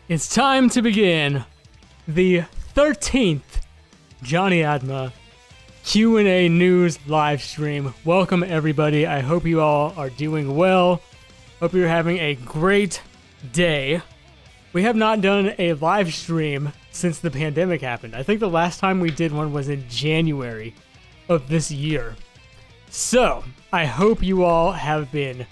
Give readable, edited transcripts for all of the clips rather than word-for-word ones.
It's time to begin the 13th Jonny Atma Q&A news live stream. Welcome everybody. I hope you all are doing well. Hope you're having a great day. We have not done a live stream since the pandemic happened. I think the last time we did one was in January of this year. So, I hope you all have been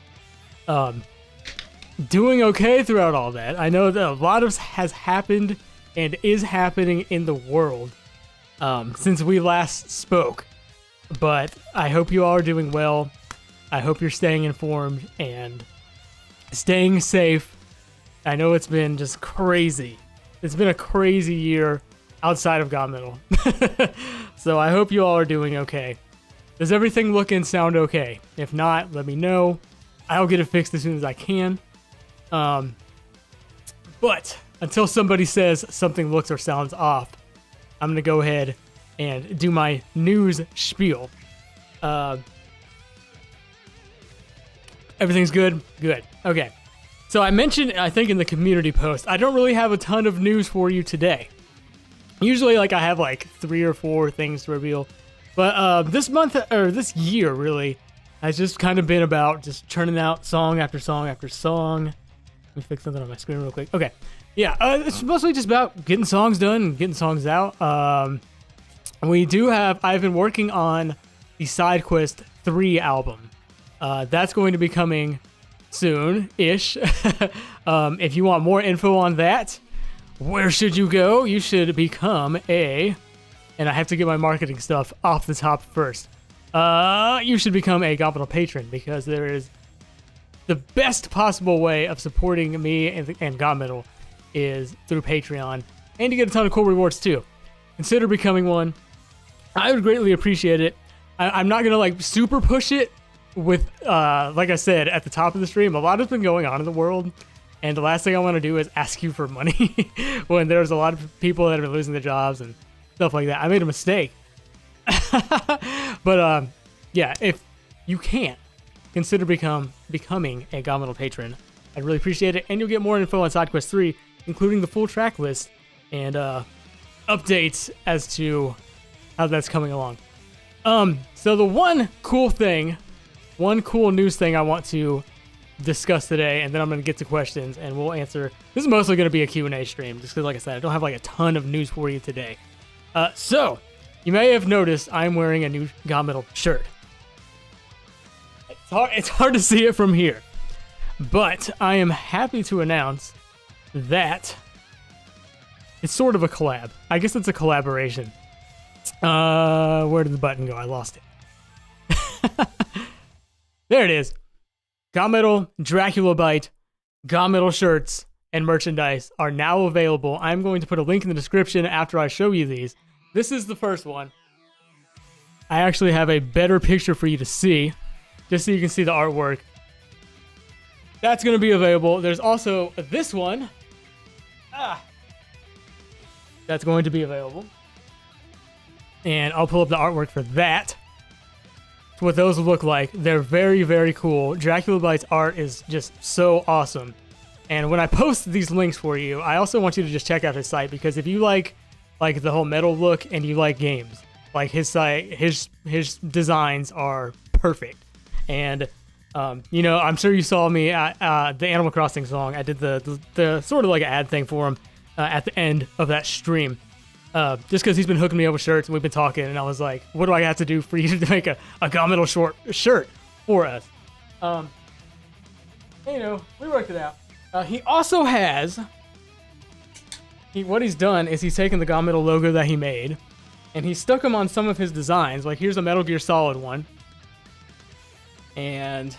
doing okay throughout all that. I know that a lot of has happened and is happening in the world since we last spoke. But I hope you all are doing well. I hope you're staying informed and staying safe. I know it's been just crazy. It's been a crazy year outside of GaMetal. So I hope you all are doing okay. Does everything look and sound okay? If not, let me know. I'll get it fixed as soon as I can. But until somebody says something looks or sounds off, I'm going to go ahead and do my news spiel. Everything's good? Good. Okay. So I mentioned, I think in the community post, I don't really have a ton of news for you today. Usually I have 3 or 4 things to reveal. But this month, or this year really, has just kind of been about just churning out song after song after song. Let me fix something on my screen real quick. Okay. Yeah, it's mostly just about getting songs done and getting songs out. I've been working on the Side Quest 3 album. That's going to be coming soon-ish. If you want more info on that, where should you go? You should become and I have to get my marketing stuff off the top first. You should become a GaMetal patron, because there is the best possible way of supporting me and GaMetal is through Patreon, and you get a ton of cool rewards too. Consider becoming one. I would greatly appreciate it. I'm not gonna super push it with like I said at the top of the stream. A lot has been going on in the world, and the last thing I want to do is ask you for money when there's a lot of people that are losing their jobs and stuff like that. I made a mistake. But yeah, if you can, consider becoming a GaMetal patron. I'd really appreciate it, and you'll get more info on Side Quest 3, including the full track list and updates as to how that's coming along. So the one cool news thing I want to discuss today, and then I'm going to get to questions and we'll answer. This is mostly going to be a Q&A stream, just because, like I said, I don't have a ton of news for you today. So you may have noticed I'm wearing a new GaMetal shirt. It's hard to see it from here, but I am happy to announce that it's sort of a collab. I guess it's a collaboration. Where did the button go? I lost it. There it is. GaMetal, Dracula Bite, GaMetal shirts, and merchandise are now available. I'm going to put a link in the description after I show you these. This is the first one. I actually have a better picture for you to see, just so you can see the artwork. That's going to be available. There's also this one. That's going to be available. And I'll pull up the artwork for that. That's what those look like. They're very, very cool. Dracula Bite's art is just so awesome. And when I post these links for you, I also want you to just check out his site, because if you like the whole metal look and you like games, his site, his designs are perfect. And I'm sure you saw me at the Animal Crossing song. I did the sort of like an ad thing for him at the end of that stream. Just because he's been hooking me up with shirts and we've been talking, and I was like, what do I have to do for you to make a GaMetal short shirt for us? We worked it out. He also has, what he's done is he's taken the GaMetal logo that he made and he stuck them on some of his designs. Like, here's a Metal Gear Solid one. And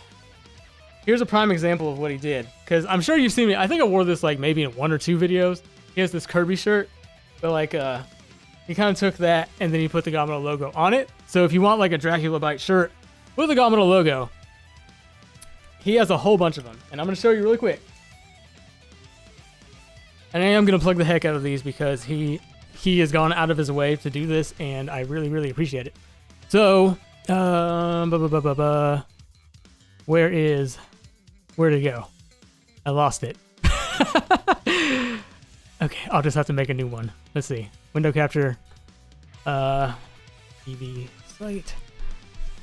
here's a prime example of what he did. Because I'm sure you've seen me. I think I wore this maybe in 1 or 2 videos. He has this Kirby shirt. But he kind of took that and then he put the GaMetal logo on it. So if you want a Dracula Bite shirt with the GaMetal logo, he has a whole bunch of them. And I'm going to show you really quick. And I am going to plug the heck out of these because he has gone out of his way to do this, and I really, really appreciate it. So, where'd it go? I lost it. Okay, I'll just have to make a new one. Let's see. Window capture. TV site.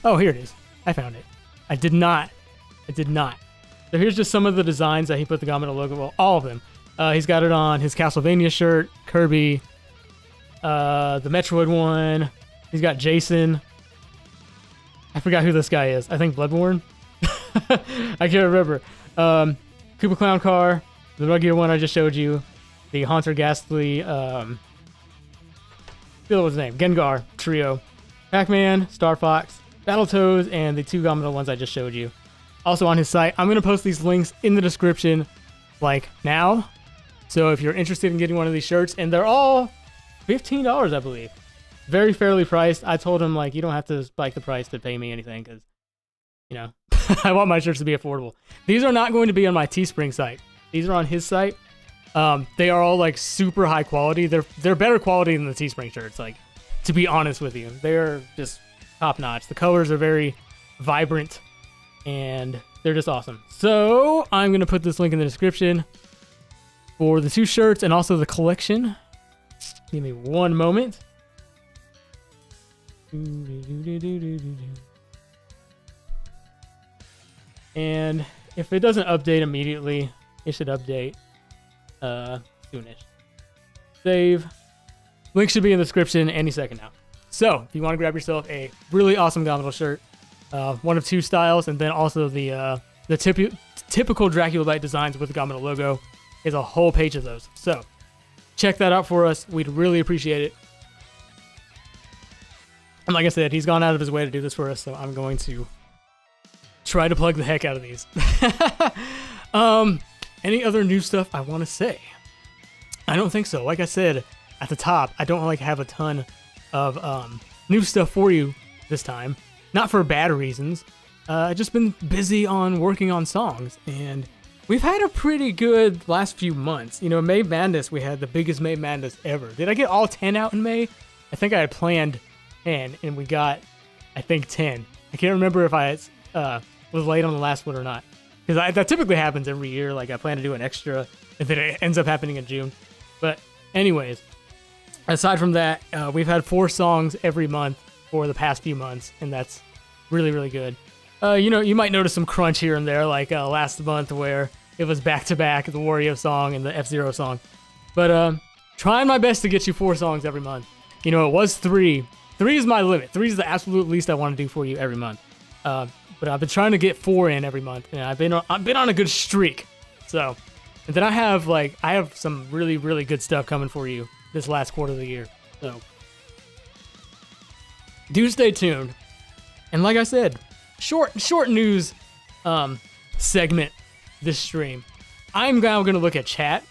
Oh, here it is. I found it. I did not. So here's just some of the designs that he put the GaMetalheads logo. Well, all of them. He's got it on his Castlevania shirt, Kirby, the Metroid one. He's got Jason. I forgot who this guy is. I think Bloodborne. I can't remember. Koopa Clown Car, the Ruggier one I just showed you, the Haunter Ghastly, what was his name? Gengar Trio, Pac-Man, Star Fox, Battletoads, and the 2 GaMetalheads ones I just showed you. Also on his site. I'm going to post these links in the description, like, now. So if you're interested in getting one of these shirts, and they're all $15, I believe. Very fairly priced. I told him, like, you don't have to spike the price to pay me anything, because, you know, I want my shirts to be affordable. These are not going to be on my Teespring site. These are on his site. They are all, like, super high quality. They're better quality than the Teespring shirts, like, to be honest with you. They're just top-notch. The colors are very vibrant, and they're just awesome. So I'm going to put this link in the description for the 2 shirts and also the collection. Give me one moment. And if it doesn't update immediately, it should update soonish. Save. Link should be in the description any second now. So if you want to grab yourself a really awesome GaMetalheads shirt, one of 2 styles, and then also the typical Dracula Light designs with the GaMetalheads logo, is a whole page of those. So check that out for us. We'd really appreciate it. And like I said, he's gone out of his way to do this for us, so I'm going to try to plug the heck out of these. Any other new stuff I want to say? I don't think so. Like I said at the top, I don't have a ton of new stuff for you this time. Not for bad reasons. I've just been busy on working on songs, and we've had a pretty good last few months. You know, May Madness, we had the biggest May Madness ever. Did I get all 10 out in May? I think I had planned 10, and we got, I think, 10. I can't remember if I was late on the last one or not. Because that typically happens every year. Like, I plan to do an extra, and then it ends up happening in June. But anyways, aside from that, we've had 4 songs every month for the past few months, and that's really, really good. You know, you might notice some crunch here and there, like last month where it was back-to-back, the Wario song and the F-Zero song. But trying my best to get you 4 songs every month. You know, it was 3. 3 is my limit. 3 is the absolute least I want to do for you every month. But I've been trying to get 4 in every month, and I've been on a good streak. So, and then I have some really, really good stuff coming for you this last quarter of the year. So, do stay tuned. And like I said, short news segment this stream. I'm now going to look at chat.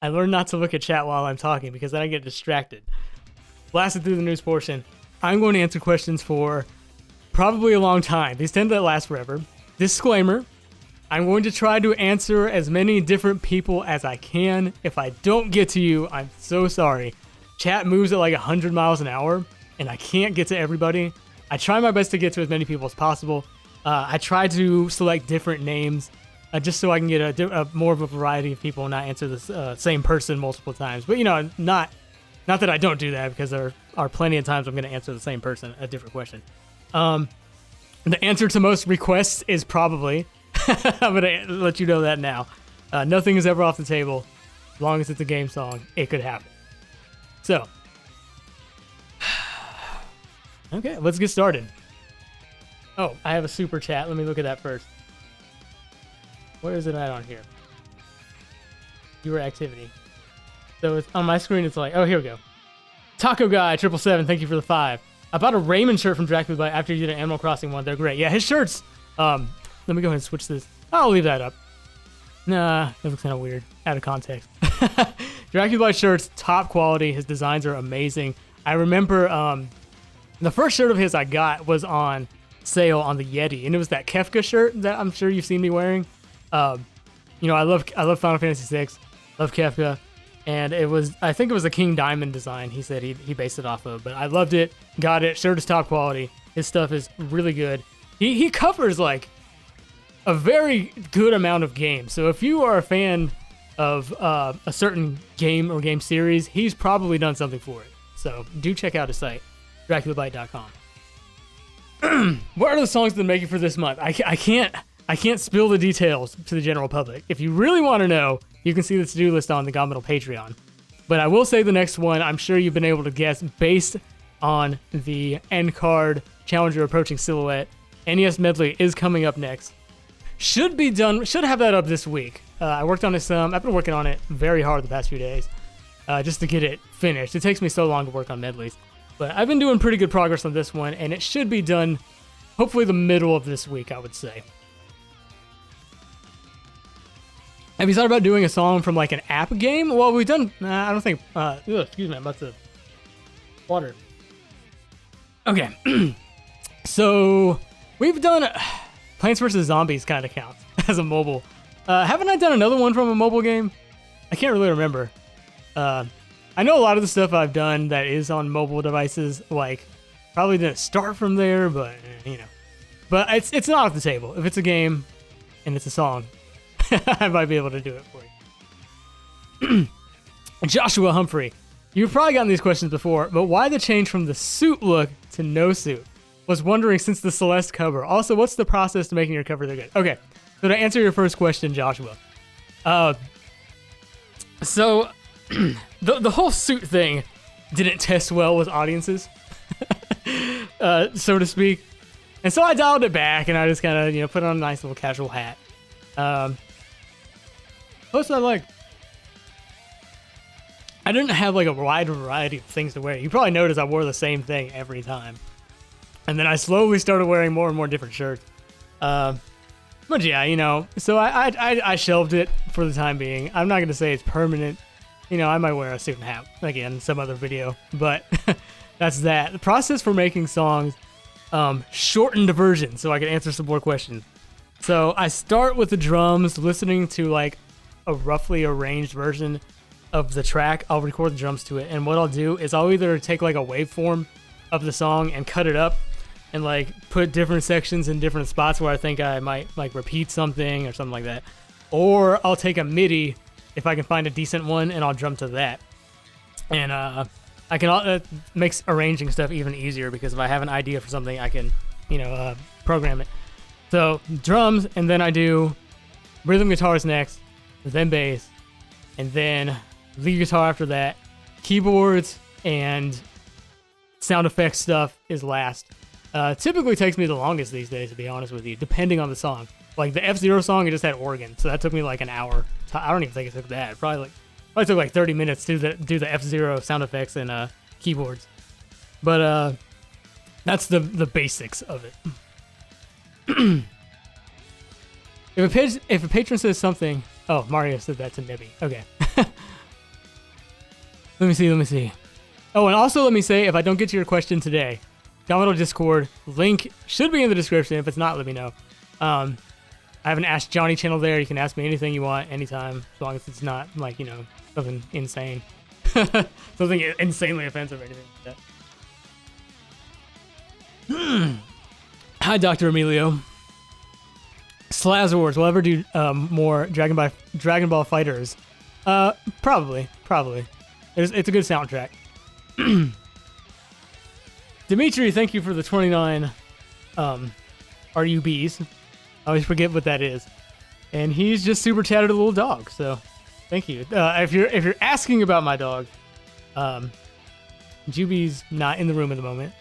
I learned not to look at chat while I'm talking because then I get distracted. Blasted through the news portion. I'm going to answer questions for probably a long time. These tend to last forever. Disclaimer, I'm going to try to answer as many different people as I can. If I don't get to you, I'm so sorry. Chat moves at like 100 miles an hour, and I can't get to everybody. I try my best to get to as many people as possible. I try to select different names just so I can get a more of a variety of people and not answer the same person multiple times. But, you know, not that I don't do that, because there are plenty of times I'm going to answer the same person a different question. The answer to most requests is probably, I'm going to let you know that now. Nothing is ever off the table. As long as it's a game song, it could happen. So, okay, let's get started. Oh, I have a super chat. Let me look at that first. Where is it at on here? Viewer activity. So it's on my screen. It's like, oh, here we go. Taco Guy 777. Thank you for the 5. I bought a Raymond shirt from Dracula Light after you did an Animal Crossing one. They're great. Yeah, his shirts. Let me go ahead and switch this. I'll leave that up. Nah, that looks kind of weird. Out of context. Dracula Light shirts, top quality. His designs are amazing. I remember the first shirt of his I got was on sale on the Yeti, and it was that Kefka shirt that I'm sure you've seen me wearing. You know, I love Final Fantasy VI, love Kefka, and I think it was a King Diamond design he said he based it off of, but I loved it, got it. Shirt is top quality. His stuff is really good. He covers like a very good amount of games, so if you are a fan of a certain game or game series, he's probably done something for it. So do check out his site, DraculaBite.com. What are the songs they're making for this month? I can't spill the details to the general public. If you really want to know, you can see the to-do list on the GaMetal Patreon. But I will say the next one, I'm sure you've been able to guess based on the end card, Challenger Approaching Silhouette. NES Medley is coming up next. Should have that up this week. I worked on it some. I've been working on it very hard the past few days just to get it finished. It takes me so long to work on medleys. But I've been doing pretty good progress on this one, and it should be done hopefully the middle of this week, I would say. Have you thought about doing a song from like an app game? Well, we've done, I don't think, excuse me, I'm about to water. Okay. So we've done Plants vs. Zombies kind of counts as a mobile. Haven't I done another one from a mobile game? I can't really remember. I know a lot of the stuff I've done that is on mobile devices, like, probably didn't start from there, but, you know. But it's not off the table. If it's a game and it's a song, I might be able to do it for you. Joshua Humphrey. You've probably gotten these questions before, but why the change from the suit look to no suit? Was wondering since the Celeste cover. Also, what's the process to making your cover look good? Okay, so to answer your first question, Joshua. So the whole suit thing didn't test well with audiences, so to speak. And so I dialed it back and I just kind of, put on a nice little casual hat. Plus I didn't have like a wide variety of things to wear. You probably noticed I wore the same thing every time. And then I slowly started wearing more and more different shirts. But yeah, so I shelved it for the time being. I'm not going to say it's permanent. I might wear a suit and hat again in some other video, but that's that. The process for making songs, shortened version so I can answer some more questions. So I start with the drums, listening to like a roughly arranged version of the track. I'll record the drums to it, and what I'll do is I'll either take like a waveform of the song and cut it up and like put different sections in different spots where I think I might like repeat something or something like that, or I'll take a MIDI if I can find a decent one and I'll drum to that. And I can makes arranging stuff even easier because if I have an idea for something, I can program it. So drums, and then I do rhythm guitars next, then bass, and then lead guitar after that. Keyboards and sound effects stuff is last. Typically takes me the longest these days, to be honest with you, depending on the song. Like the F-Zero song, it just had organ, so that took me like an hour. I don't even think it took that. It probably took like 30 minutes to do the F-Zero sound effects and keyboards. But that's the basics of it. If a patron says something, oh, Mario said that to Nibby. Okay. Let me see. Oh, and also let me say, if I don't get to your question today, GaMetal Discord link should be in the description. If it's not, let me know. I have an Ask Jonny channel there. You can ask me anything you want, anytime, as long as it's not like something insane, something insanely offensive or anything like that. Hi, Dr. Emilio. Slazwords will ever do more Dragon Ball Fighters? Probably. It's a good soundtrack. Dimitri, thank you for the 29 RUBs. I always forget what that is. And he's just super chatted a little dog, so thank you. If you're asking about my dog, Juby's not in the room at the moment.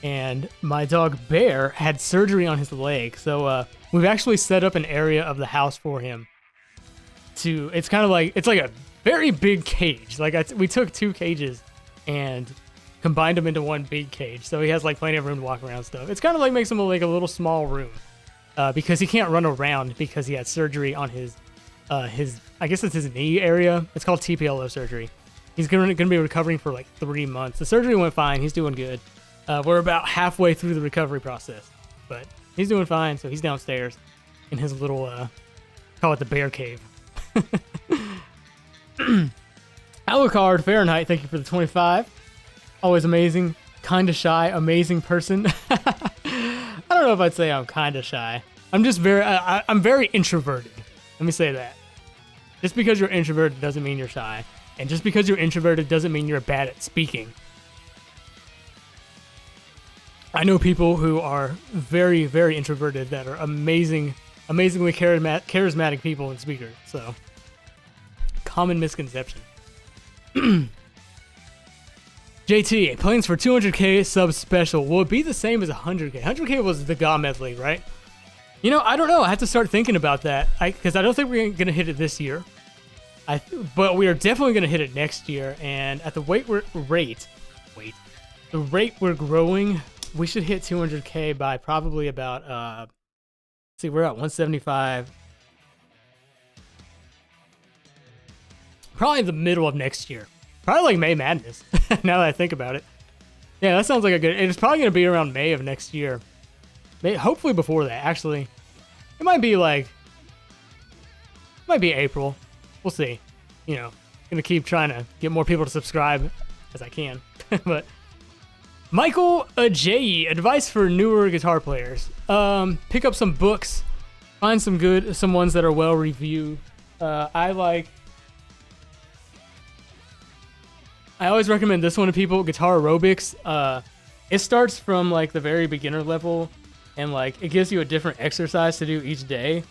And my dog Bear had surgery on his leg, so we've actually set up an area of the house for him. It's like a very big cage. We took 2 cages and combined them into one big cage, so he has like plenty of room to walk around and stuff. It's kind of like makes him like a little small room because he can't run around because he had surgery on his I guess it's his knee area. It's called TPLO surgery. He's gonna be recovering for like 3 months. The surgery went fine. He's doing good. We're about halfway through the recovery process, but he's doing fine. So he's downstairs in his little call it the bear cave. Alucard Fahrenheit, thank you for the 25. Always amazing, kind of shy, amazing person. I don't know if I'd say I'm kind of shy. I'm just I'm very introverted. Let me say that. Just because you're introverted doesn't mean you're shy. And just because you're introverted doesn't mean you're bad at speaking. I know people who are very, very introverted that are amazingly charismatic people and speakers. So, common misconception. JT, plans for 200k sub special. Will it be the same as 100k? 100k was the GaMetalheads League, right? You know, I don't know. I have to start thinking about that. Because I don't think we're going to hit it this year. But we are definitely going to hit it next year. And at the rate we're growing, we should hit 200k by probably about, let's see, we're at 175. Probably the middle of next year. Probably like May Madness, now that I think about it. Yeah, that sounds like a good... It's probably going to be around May of next year. Hopefully before that, actually. It might be like... It might be April. We'll see. You know, going to keep trying to get more people to subscribe as I can. But... Michael J. Advice for newer guitar players. Pick up some books. Find some ones that are well reviewed. I always recommend this one to people, Guitar Aerobics. It starts from like the very beginner level, and like it gives you a different exercise to do each day.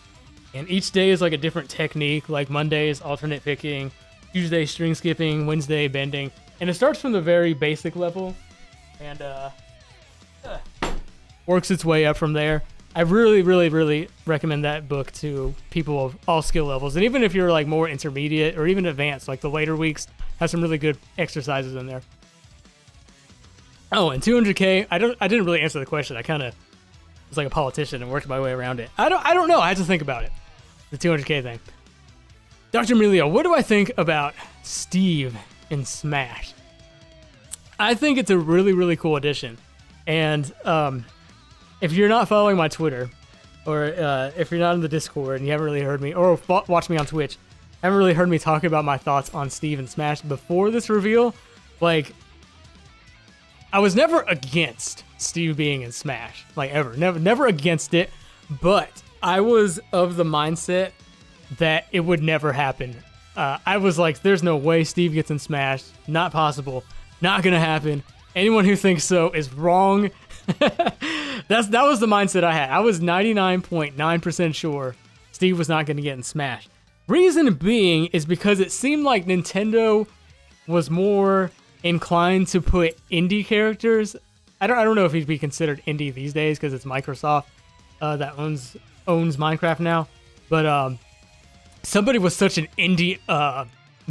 And each day is like a different technique, like Monday is alternate picking, Tuesday string skipping, Wednesday bending. And it starts from the very basic level and works its way up from there. I really, really, really recommend that book to people of all skill levels. And even if you're like more intermediate or even advanced, like the later weeks has some really good exercises in there. Oh, and 200k, I didn't really answer the question. I kind of was like a politician and worked my way around it. I don't know. I had to think about it. The 200k thing. Dr. Emilio, what do I think about Steve in Smash? I think it's a really, really cool addition. And if you're not following my Twitter, or if you're not in the Discord and you haven't really heard me, or watch me on Twitch, haven't really heard me talk about my thoughts on Steve and Smash before this reveal, like, I was never against Steve being in Smash, like ever, never against it, but I was of the mindset that it would never happen. I was like, there's no way Steve gets in Smash, not possible, not gonna happen. Anyone who thinks so is wrong. That was the mindset I had. I was 99.9% sure Steve was not gonna get in Smash. Reason being is because it seemed like Nintendo was more inclined to put indie characters. I don't know if he'd be considered indie these days because it's Microsoft that owns Minecraft now. But somebody with such an indie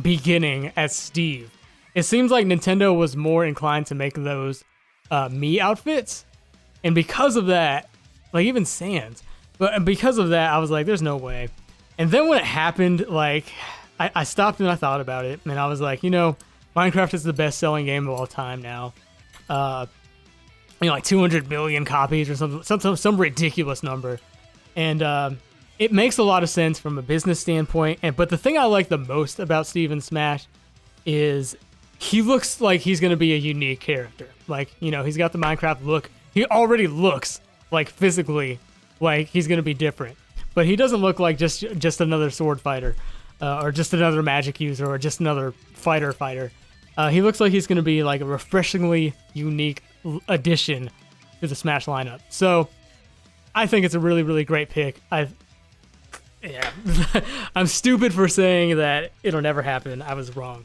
beginning as Steve, it seems like Nintendo was more inclined to make those Mii outfits, and because of that, like even Sans. But because of that, I was like, "There's no way." And then when it happened, like, I stopped and I thought about it, and I was like, you know, Minecraft is the best-selling game of all time now. Like 200 million copies or some ridiculous number. And it makes a lot of sense from a business standpoint. But the thing I like the most about Steven Smash is he looks like he's going to be a unique character. Like, you know, he's got the Minecraft look. He already looks, like, physically like he's going to be different. But he doesn't look like just another sword fighter, or just another magic user, or just another fighter. He looks like he's going to be like a refreshingly unique addition to the Smash lineup. So I think it's a really, really great pick. I'm stupid for saying that it'll never happen. I was wrong.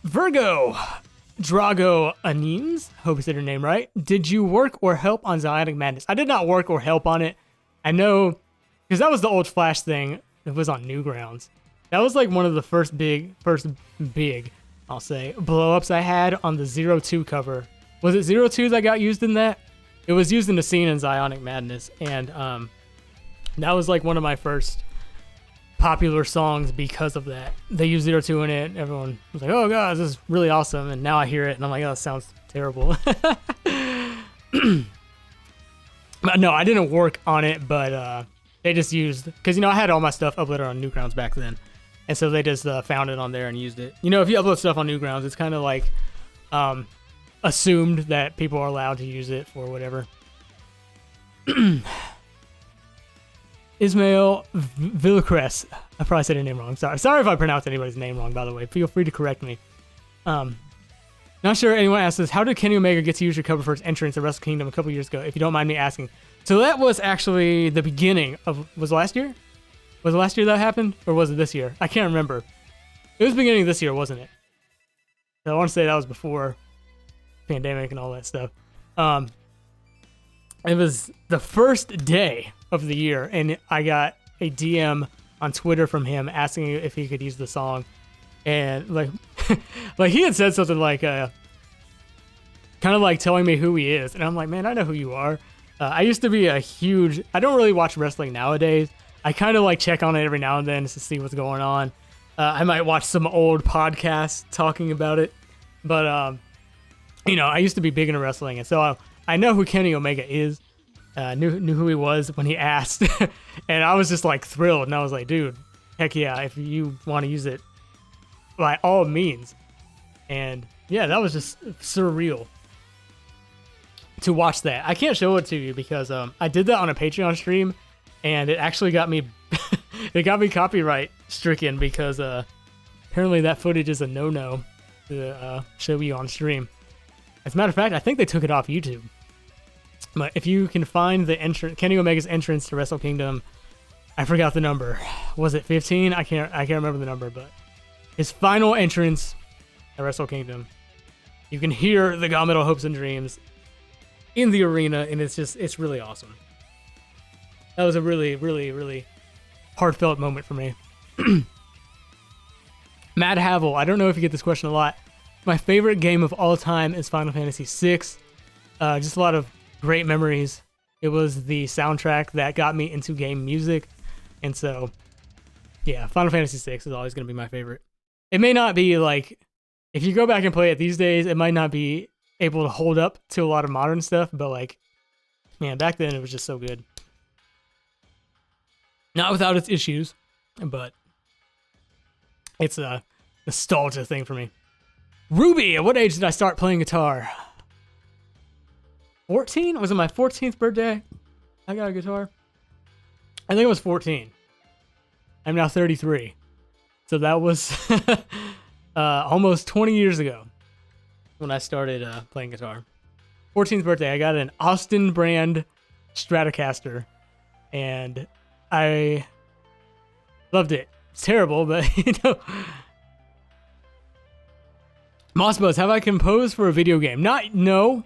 Virgo Drago Anines, hope I said her name right. Did you work or help on Zionic Madness? I did not work or help on it. I know, because that was the old Flash thing. It was on Newgrounds. That was like one of the first big, I'll say, blow-ups I had on the 02 cover. Was it 02 that got used in that? It was used in the scene in Zionic Madness, and that was like one of my first popular songs because of that. They used 02 in it. Everyone was like, oh god, this is really awesome. And now I hear it and I'm like, oh, that sounds terrible. But no, I didn't work on it, but they just used, because, you know, I had all my stuff uploaded on Newgrounds back then. And so they just found it on there and used it. You know, if you upload stuff on Newgrounds, it's kind of like assumed that people are allowed to use it for whatever. Ismail Villacres. I probably said your name wrong. Sorry if I pronounced anybody's name wrong, by the way. Feel free to correct me. Not sure anyone asked this. How did Kenny Omega get to use your cover for his entrance at Wrestle Kingdom a couple years ago, if you don't mind me asking? So that was actually the beginning of... Was it last year? Was it last year that happened? Or was it this year? I can't remember. It was beginning of this year, wasn't it? So I want to say that was before pandemic and all that stuff. It was the first day of the year, and I got a DM on Twitter from him asking if he could use the song. And like like he had said something like kind of like telling me who he is, and I'm like, man, I know who you are. I used to be a huge... I don't really watch wrestling nowadays. I kind of like check on it every now and then to see what's going on. I might watch some old podcasts talking about it, but you know, I used to be big into wrestling, and so I know who Kenny Omega is. Knew who he was when he asked, and I was just like thrilled, and I was like, dude, heck yeah, if you want to use it, by all means. And yeah, that was just surreal to watch that. I can't show it to you because I did that on a Patreon stream, and it actually got me it got me copyright stricken because apparently that footage is a no-no to show you on stream. As a matter of fact, I think they took it off YouTube. But if you can find the Kenny Omega's entrance to Wrestle Kingdom, I forgot the number. Was it 15? I can't remember the number, but his final entrance at Wrestle Kingdom, you can hear the GaMetal Hopes and Dreams in the arena, and it's really awesome. That was a really, really, really heartfelt moment for me. Matt Havel, I don't know if you get this question a lot. My favorite game of all time is Final Fantasy VI. Just a lot of great memories. It was the soundtrack that got me into game music, and so yeah, Final Fantasy VI is always going to be my favorite. It may not be like, if you go back and play it these days, it might not be able to hold up to a lot of modern stuff, but like, man, back then it was just so good. Not without its issues, but it's a nostalgia thing for me. Ruby, at what age did I start playing guitar? 14? Was it my 14th birthday? I got a guitar. I think it was 14. I'm now 33. So that was almost 20 years ago when I started playing guitar. 14th birthday, I got an Austin brand Stratocaster, and I loved it. It's terrible, but you know. Mossbuzz, have I composed for a video game? No,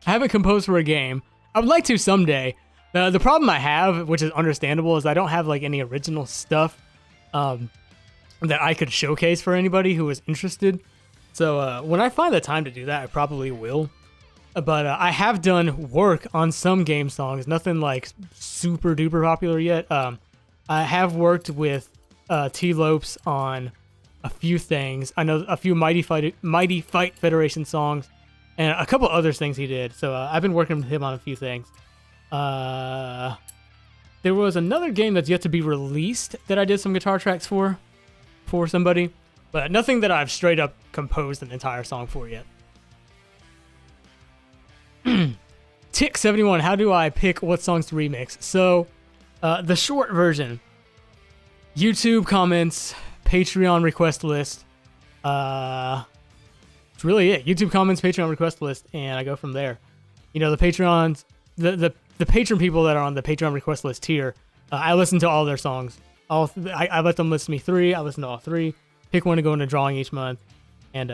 I haven't composed for a game. I would like to someday. The problem I have, which is understandable, is I don't have like any original stuff that I could showcase for anybody who is interested. So when I find the time to do that, I probably will. But I have done work on some game songs, nothing like super duper popular yet. I have worked with T-Lopes on a few things. I know a few Mighty Fight Federation songs and a couple other things he did. So I've been working with him on a few things. There was another game that's yet to be released that I did some guitar tracks for somebody, but nothing that I've straight up composed an entire song for yet. Tick71, how do I pick what songs to remix? So, the short version, YouTube comments, Patreon request list. It's really it. YouTube comments, Patreon request list, and I go from there. You know, the Patreons, the patron people that are on the Patreon request list tier, I listen to all their songs. I let them list me 3. I listen to all 3. Pick one to go into drawing each month, and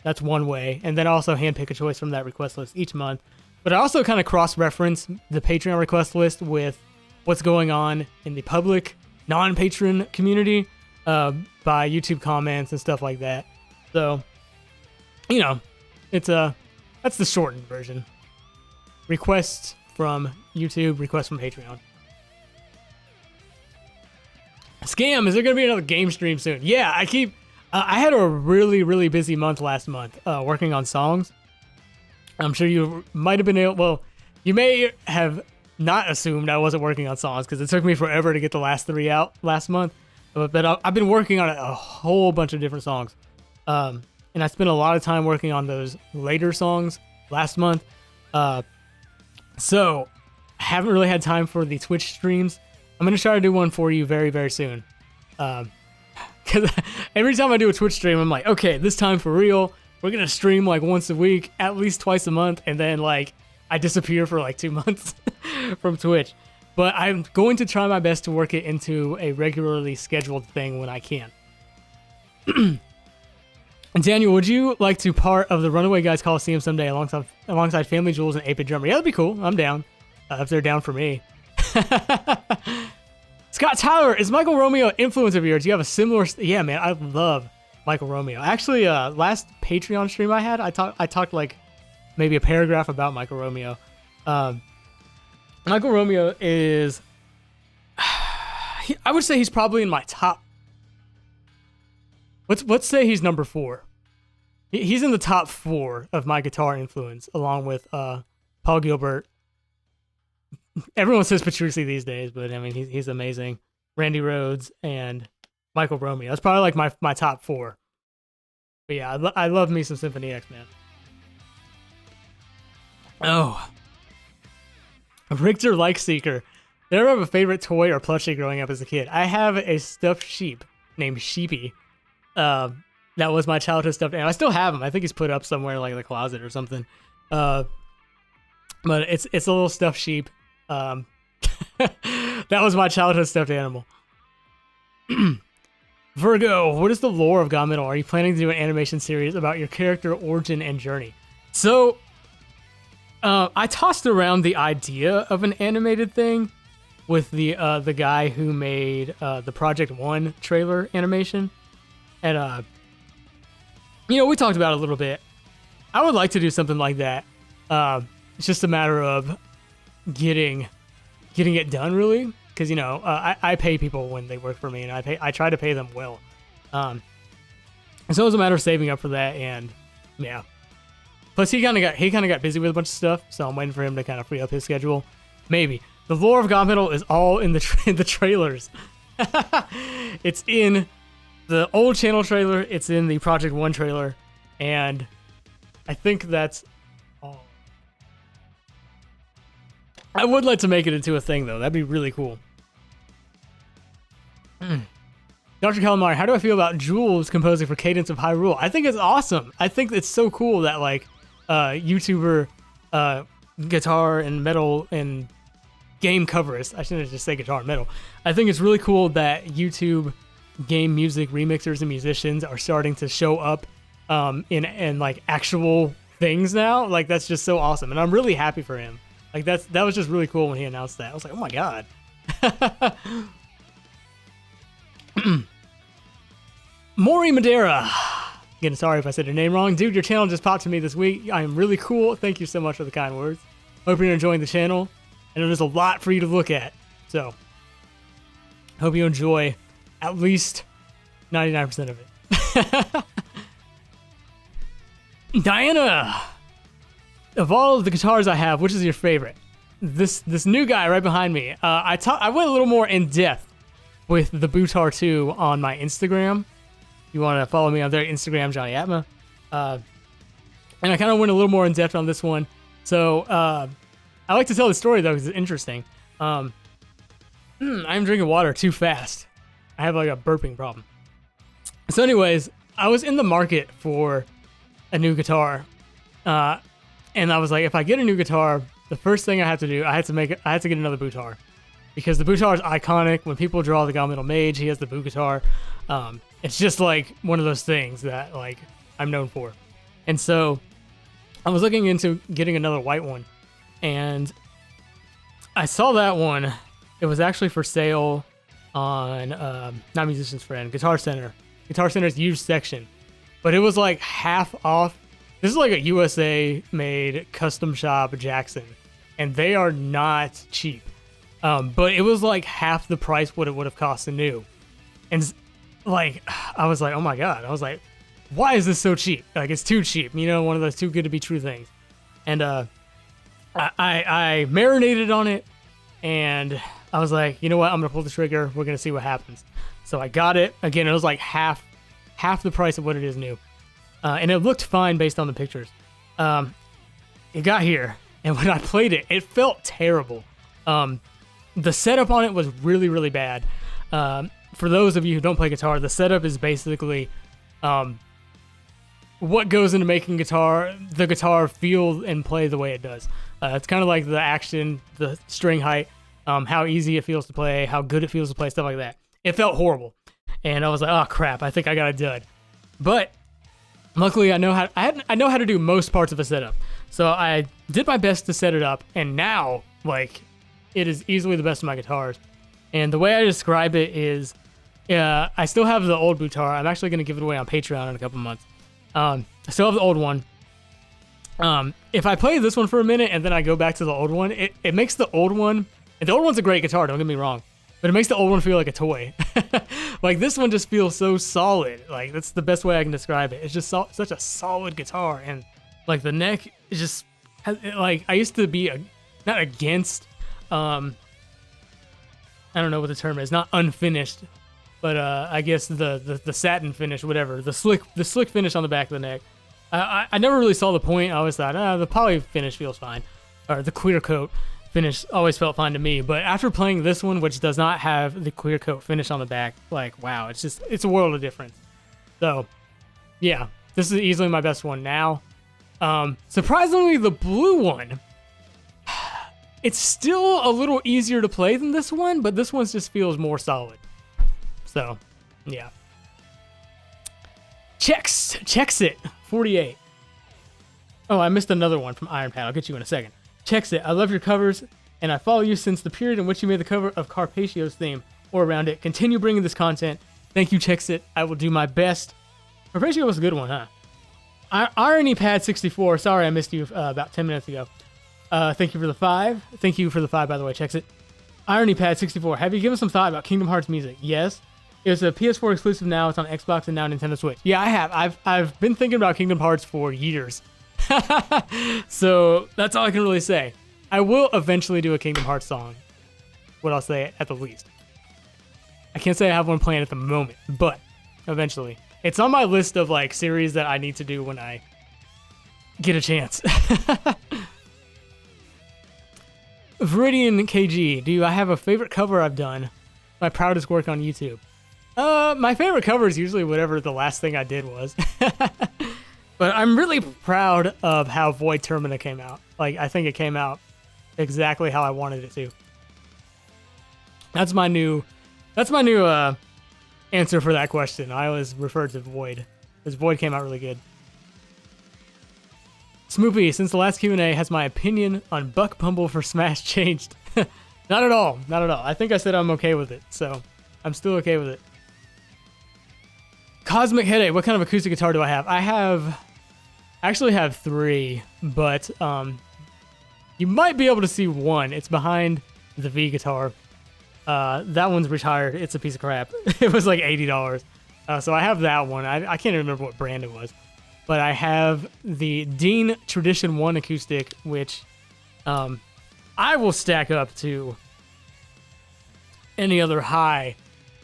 that's one way. And then I also handpick a choice from that request list each month. But I also kind of cross-reference the Patreon request list with what's going on in the public non-patron community by YouTube comments and stuff like that. So, you know, it's that's the shortened version. Requests from YouTube, requests from Patreon. Scam, is there going to be another game stream soon? Yeah, I had a really, really busy month last month working on songs. I'm sure you might have been able, well, you may have not assumed I wasn't working on songs because it took me forever to get the last 3 out last month. But I've been working on a whole bunch of different songs. And I spent a lot of time working on those later songs last month. So I haven't really had time for the Twitch streams. I'm gonna try to do one for you very, very soon. Because every time I do a Twitch stream, I'm like, okay, this time for real. We're gonna stream like once a week, at least twice a month, and then like I disappear for like 2 months from Twitch. But I'm going to try my best to work it into a regularly scheduled thing when I can. Daniel, would you like to part of the Runaway Guys Coliseum someday alongside Family Jewels and 8-Bit Drummer? Yeah, that'd be cool. I'm down. If they're down for me. Scott Tyler, is Michael Romeo an influence of yours? Do you have a similar... Yeah, man, I love Michael Romeo. Actually, last Patreon stream I had, I talked like maybe a paragraph about Michael Romeo. Michael Romeo is... I would say he's probably in my top... Let's say he's number 4. He's in the top 4 of my guitar influence, along with Paul Gilbert. Everyone says Petrucci these days, but I mean he's amazing. Randy Rhoads and Michael Romeo. That's probably like my top 4. But yeah, I love me some Symphony X, man. Oh, Richter Seeker. Did I ever have a favorite toy or plushie growing up as a kid? I have a stuffed sheep named Sheepy. That was my childhood stuffed animal. I still have him. I think he's put up somewhere like in the closet or something. But it's a little stuffed sheep. That was my childhood stuffed animal. Virgo, what is the lore of GaMetal? Are you planning to do an animation series about your character origin and journey? So, I tossed around the idea of an animated thing with the guy who made the Project 1 trailer animation, and we talked about it a little bit. I would like to do something like that. It's just a matter of getting it done, really, because I pay people when they work for me, and I try to pay them well. So it's a matter of saving up for that, and yeah. Plus, he kind of got busy with a bunch of stuff, so I'm waiting for him to kind of free up his schedule. Maybe the lore of GaMetal is all in the trailers. It's in the old channel trailer. It's in the Project 1 trailer, and I think that's all. I would like to make it into a thing, though. That'd be really cool. Dr. Calamari, how do I feel about Jules composing for Cadence of Hyrule? I think it's awesome. I think it's so cool that, like, YouTuber guitar and metal and game coverist, I shouldn't just say guitar and metal. I think it's really cool that YouTube game music remixers and musicians are starting to show up in like actual things now. Like, that's just so awesome, and I'm really happy for him. Like, that was just really cool when he announced that. I was like, oh my god. Maury Madera. Again, sorry if I said your name wrong. Dude, your channel just popped to me this week. I am really cool. Thank you so much for the kind words. Hope you're enjoying the channel. And there's a lot for you to look at. So, hope you enjoy at least 99% of it. Diana! Of all of the guitars I have, which is your favorite? This new guy right behind me. I went a little more in depth with the Butar 2 on my Instagram. If you want to follow me on there, Instagram, Jonny Atma. And I kind of went a little more in depth on this one. So I like to tell the story, though, because it's interesting. I'm drinking water too fast. I have like a burping problem. So anyways, I was in the market for a new guitar. And I was like, if I get a new guitar, the first thing I have to do, I had to get another Butar. Because the Butar is iconic. When people draw the GaMetal Mage, he has the Boo guitar. It's just like one of those things that like I'm known for. And so I was looking into getting another white one, and I saw that one. It was actually for sale on not Musician's Friend, Guitar Center. Guitar Center's used section, but it was like half off. This is like a USA made custom shop Jackson, and they are not cheap. But it was like half the price what it would have cost a new. And like, I was like, oh my god. I was like, why is this so cheap? Like, it's too cheap. One of those too good to be true things. And I marinated on it, and I was like, you know what? I'm gonna pull the trigger. We're gonna see what happens. So I got it. Again, it was like half the price of what it is new. And it looked fine based on the pictures. It got here, and when I played it, it felt terrible. the setup on it was really, really bad. For those of you who don't play guitar, the setup is basically what goes into making the guitar feel and play the way it does. It's kind of like the action, the string height, how easy it feels to play, how good it feels to play, stuff like that. It felt horrible. And I was like, oh crap, I think I got a dud. But luckily I know how to do most parts of a setup. So I did my best to set it up, and now like it is easily the best of my guitars. And the way I describe it is, I still have the old guitar. I'm actually going to give it away on Patreon in a couple months. I still have the old one. If I play this one for a minute and then I go back to the old one, it makes the old one, and the old one's a great guitar, don't get me wrong, but it makes the old one feel like a toy. Like this one just feels so solid. Like that's the best way I can describe it. It's just such a solid guitar, and like the neck is just like, I used to be not against, I don't know what the term is, not unfinished, but I guess the satin finish, whatever, the slick finish on the back of the neck. I never really saw the point. I always thought, the poly finish feels fine, or the clear coat finish always felt fine to me. But after playing this one, which does not have the clear coat finish on the back, like wow, it's a world of difference. So yeah, this is easily my best one now. Surprisingly, the blue one, it's still a little easier to play than this one, but this one just feels more solid. So, yeah. Checks it, 48. Oh, I missed another one from Iron Pad. I'll get you in a second. Checks it. I love your covers, and I follow you since the period in which you made the cover of Carpaccio's theme, or around it. Continue bringing this content. Thank you, Checks it. I will do my best. Carpaccio was a good one, huh? Irony Pad 64. Sorry I missed you about 10 minutes ago. Thank you for the 5. Thank you for the 5, by the way. Checks it. Irony Pad 64. Have you given some thought about Kingdom Hearts music? Yes. It's a PS4 exclusive now. It's on Xbox and now Nintendo Switch. Yeah, I have. I've been thinking about Kingdom Hearts for years. So that's all I can really say. I will eventually do a Kingdom Hearts song. What I'll say at the least. I can't say I have one planned at the moment, but eventually. It's on my list of like series that I need to do when I get a chance. Viridian KG, do I have a favorite cover I've done? My proudest work on YouTube. My favorite cover is usually whatever the last thing I did was. But I'm really proud of how Void Termina came out. Like, I think it came out exactly how I wanted it to. That's my new answer for that question. I always refer to Void, because Void came out really good. Smoopy, since the last Q&A, has my opinion on Buck Bumble for Smash changed? Not at all. Not at all. I think I said I'm okay with it, so I'm still okay with it. Cosmic Headache, what kind of acoustic guitar do I have? I actually have 3, but you might be able to see one. It's behind the V guitar. That one's retired. It's a piece of crap. It was like $80. So I have that one. I can't even remember what brand it was. But I have the Dean Tradition 1 acoustic, which I will stack up to any other high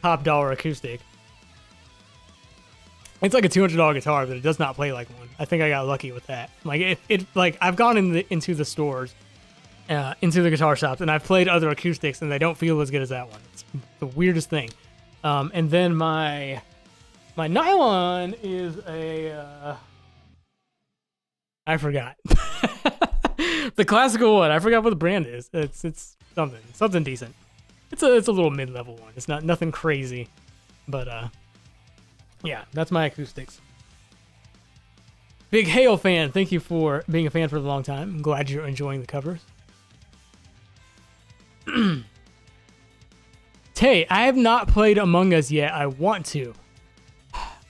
top dollar acoustic. It's like a $200 guitar, but it does not play like one. I think I got lucky with that. Like like I've gone into the stores, into the guitar shops, and I've played other acoustics, and they don't feel as good as that one. It's the weirdest thing. And then my nylon is a I forgot. The classical one. I forgot what the brand is. It's something decent. It's a little mid-level one. It's nothing crazy, but yeah, that's my acoustics. Big Hail fan, thank you for being a fan for a long time. I'm glad you're enjoying the covers. Tay, I have not played Among Us yet. I want to.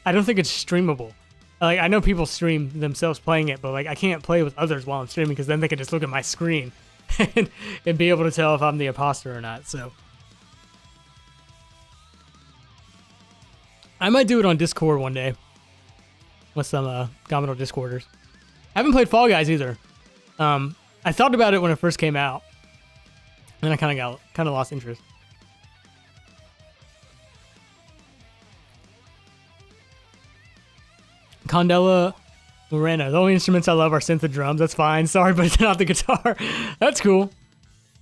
I don't think it's streamable. Like, I know people stream themselves playing it, but like I can't play with others while I'm streaming because then they can just look at my screen and be able to tell if I'm the imposter or not. So I might do it on Discord one day with some GaMetalheads Discorders. I haven't played Fall Guys either. I thought about it when it first came out, and then I kind of lost interest. Condella Morena. The only instruments I love are synth and drums. That's fine. Sorry, but it's not the guitar. That's cool.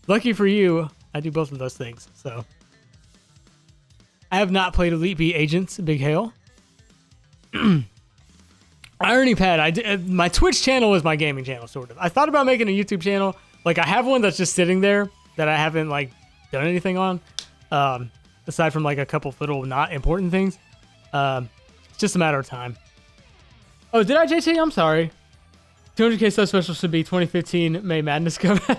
Lucky for you, I do both of those things. So I have not played Elite Beat Agents. Big hail. Irony Pad. My Twitch channel is my gaming channel, sort of. I thought about making a YouTube channel. Like, I have one that's just sitting there that I haven't like done anything on, aside from like a couple little not important things. It's just a matter of time. Oh, did I, JT? I'm sorry. 200k sub special should be 2015 May Madness cover.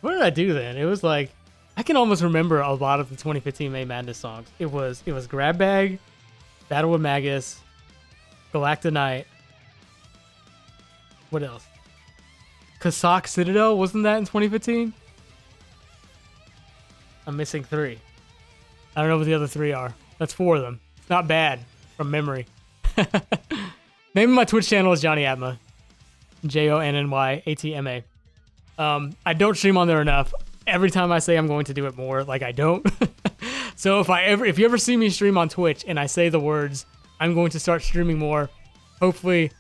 What did I do then? It was like, I can almost remember a lot of the 2015 May Madness songs. It was Grab Bag, Battle with Magus, Galactonite. What else? Cossack Citadel, wasn't that in 2015? I'm missing 3. I don't know what the other 3 are. That's 4 of them. It's not bad from memory. Maybe my Twitch channel is Jonny Atma. JONNYATMA. I don't stream on there enough. Every time I say I'm going to do it more, like I don't. So if you ever see me stream on Twitch and I say the words, I'm going to start streaming more, hopefully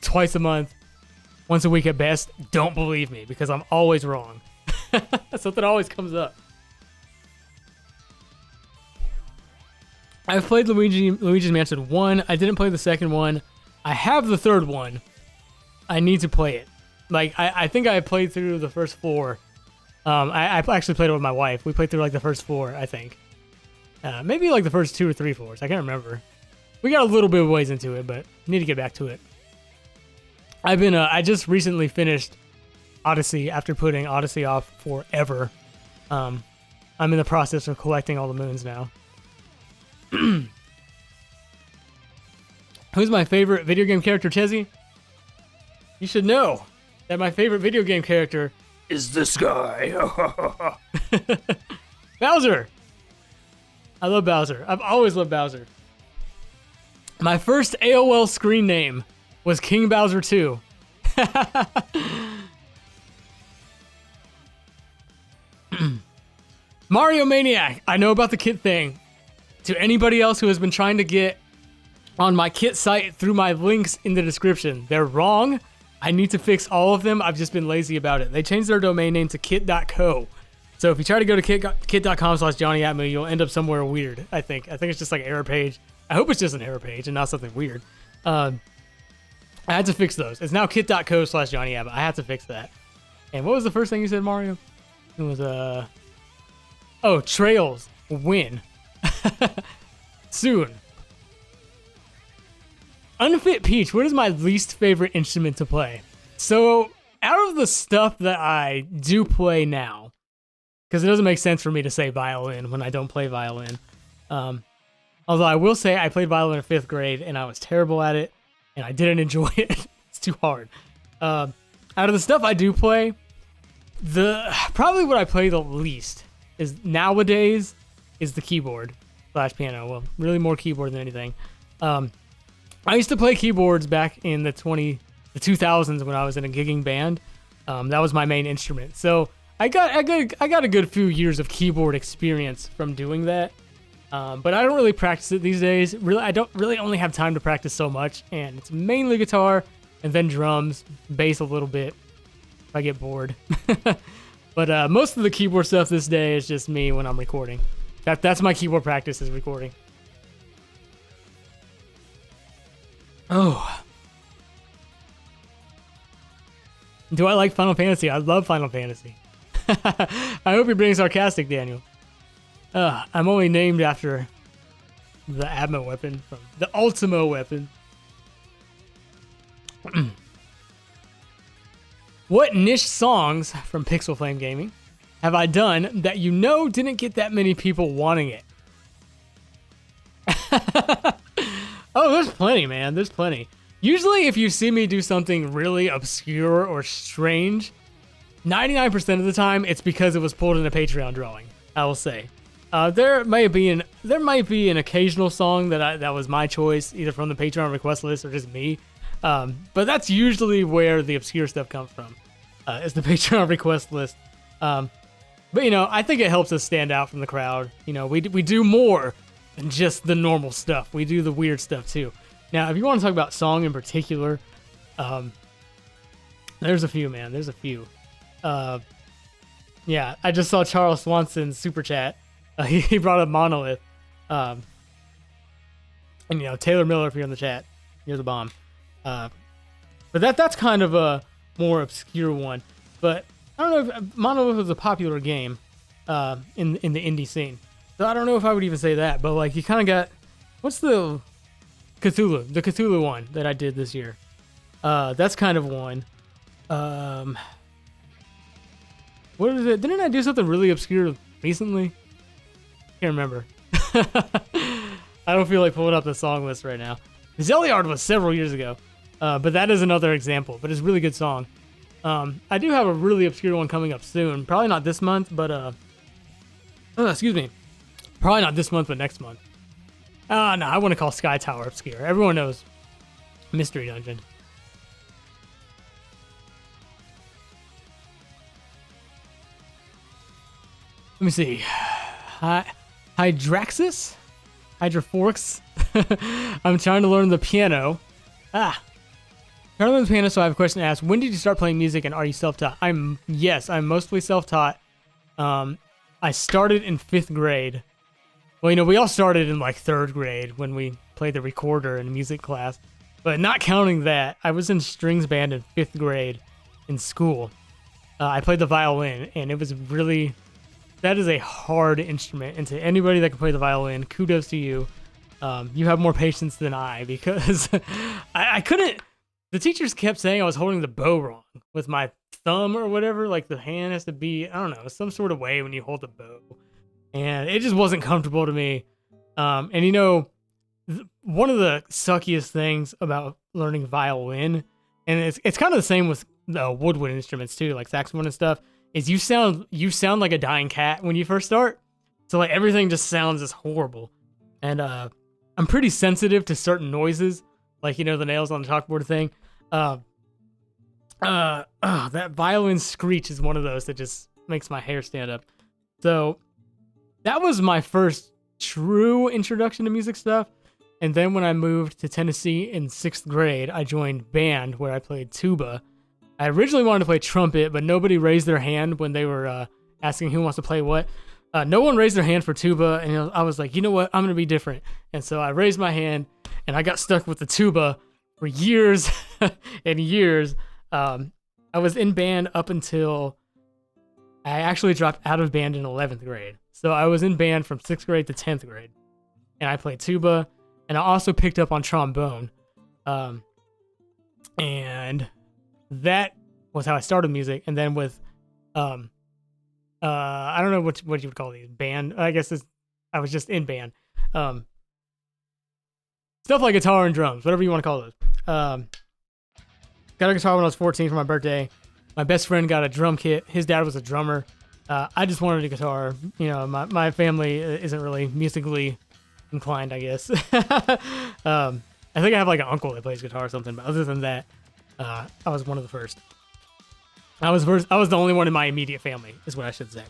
twice a month, once a week at best, don't believe me because I'm always wrong. Something always comes up. I've played Luigi's Mansion 1. I didn't play the second one. I have the third one. I need to play it. Like, I think I played through the first 4. I actually played it with my wife. We played through like the first 4, I think. Maybe like the first 2 or 3 floors. I can't remember. We got a little bit of ways into it, but need to get back to it. I just recently finished Odyssey after putting Odyssey off forever. I'm in the process of collecting all the moons now. Who's my favorite video game character, Chezzy? You should know that my favorite video game character is this guy. Bowser. I love Bowser. I've always loved Bowser. My first AOL screen name was King Bowser 2. Mario Maniac. I know about the kit thing. To anybody else who has been trying to get on my kit site through my links in the description, they're wrong. I need to fix all of them. I've just been lazy about it. They changed their domain name to kit.co. So if you try to go to kit.com/JonnyAtma, you'll end up somewhere weird, I think. I think it's just like an error page. I hope it's just an error page and not something weird. I had to fix those. It's now kit.co/JonnyAtma. I had to fix that. And what was the first thing you said, Mario? It was, oh, Trails. Win. Soon. Unfit Peach, what is my least favorite instrument to play? So, out of the stuff that I do play now, because it doesn't make sense for me to say violin when I don't play violin. Although I will say I played violin in 5th grade and I was terrible at it and I didn't enjoy it. It's too hard. Out of the stuff I do play, probably what I play the least is nowadays is the keyboard / piano. Well, really more keyboard than anything. I used to play keyboards back in the 2000s when I was in a gigging band. That was my main instrument. So I got a good few years of keyboard experience from doing that. But I don't really practice it these days. Really, I don't really only have time to practice so much, and it's mainly guitar and then drums, bass a little bit if I get bored. But most of the keyboard stuff this day is just me when I'm recording. That's my keyboard practice, is recording. Oh. Do I like Final Fantasy? I love Final Fantasy. I hope you're being sarcastic, Daniel. I'm only named after the Atma weapon, from the Ultimo weapon. What niche songs from Pixel Flame Gaming have I done that you know didn't get that many people wanting it? Oh, there's plenty, man. There's plenty. Usually, if you see me do something really obscure or strange, 99% of the time, it's because it was pulled in a Patreon drawing, I will say. There might be an occasional song that was my choice, either from the Patreon request list or just me. But that's usually where the obscure stuff comes from, is the Patreon request list. But you know, I think it helps us stand out from the crowd. You know, we do more than just the normal stuff. We do the weird stuff too. Now, if you want to talk about song in particular, there's a few, man. There's a few. Yeah, I just saw Charles Swanson's super chat. He brought up Monolith. And, Taylor Miller, if you're in the chat, you're the bomb. But that's kind of a more obscure one. But I don't know if Monolith was a popular game in the indie scene. So I don't know if I would even say that. But, like, you kind of got... What's the Cthulhu? The Cthulhu one that I did this year. That's kind of one. What is it? Didn't I do something really obscure recently? Can't remember. I don't feel like pulling up the song list right now. Zelliard was several years ago, but that is another example. But it's a really good song. I do have a really obscure one coming up soon. Probably not this month, but excuse me. Probably not this month, but next month. No, I want to call Sky Tower obscure. Everyone knows Mystery Dungeon. Let me see. Hydraxis? Hydroforks? I'm trying to learn the piano. Trying to learn the piano, so I have a question to ask. When did you start playing music, and are you self-taught? Yes, I'm mostly self-taught. I started in 5th grade. Well, we all started in, like, 3rd grade when we played the recorder in music class. But not counting that, I was in strings band in 5th grade in school. I played the violin, and it was really... That is a hard instrument, and to anybody that can play the violin, kudos to you. You have more patience than I, because I couldn't... The teachers kept saying I was holding the bow wrong with my thumb or whatever. Like, the hand has to be, I don't know, some sort of way when you hold the bow. And it just wasn't comfortable to me. And one of the suckiest things about learning violin, and it's kind of the same with woodwind instruments too, like saxophone and stuff, is you sound like a dying cat when you first start. So like everything just sounds just horrible. And I'm pretty sensitive to certain noises, like the nails on the chalkboard thing. That violin screech is one of those that just makes my hair stand up. So that was my first true introduction to music stuff. And then when I moved to Tennessee in 6th grade, I joined band where I played tuba. I originally wanted to play trumpet, but nobody raised their hand when they were asking who wants to play what. No one raised their hand for tuba, and I was like, you know what? I'm going to be different. And so I raised my hand, and I got stuck with the tuba for years and years. I was in band up until I actually dropped out of band in 11th grade. So I was in band from 6th grade to 10th grade, and I played tuba, and I also picked up on trombone. And that was how I started music. And then with, I don't know what you would call these, band. I guess I was just in band. Stuff like guitar and drums, whatever you want to call those. Got a guitar when I was 14 for my birthday. My best friend got a drum kit. His dad was a drummer. I just wanted a guitar. My family isn't really musically inclined, I guess. I think I have like an uncle that plays guitar or something, but other than that, I was one of the first. I was the only one in my immediate family, is what I should say.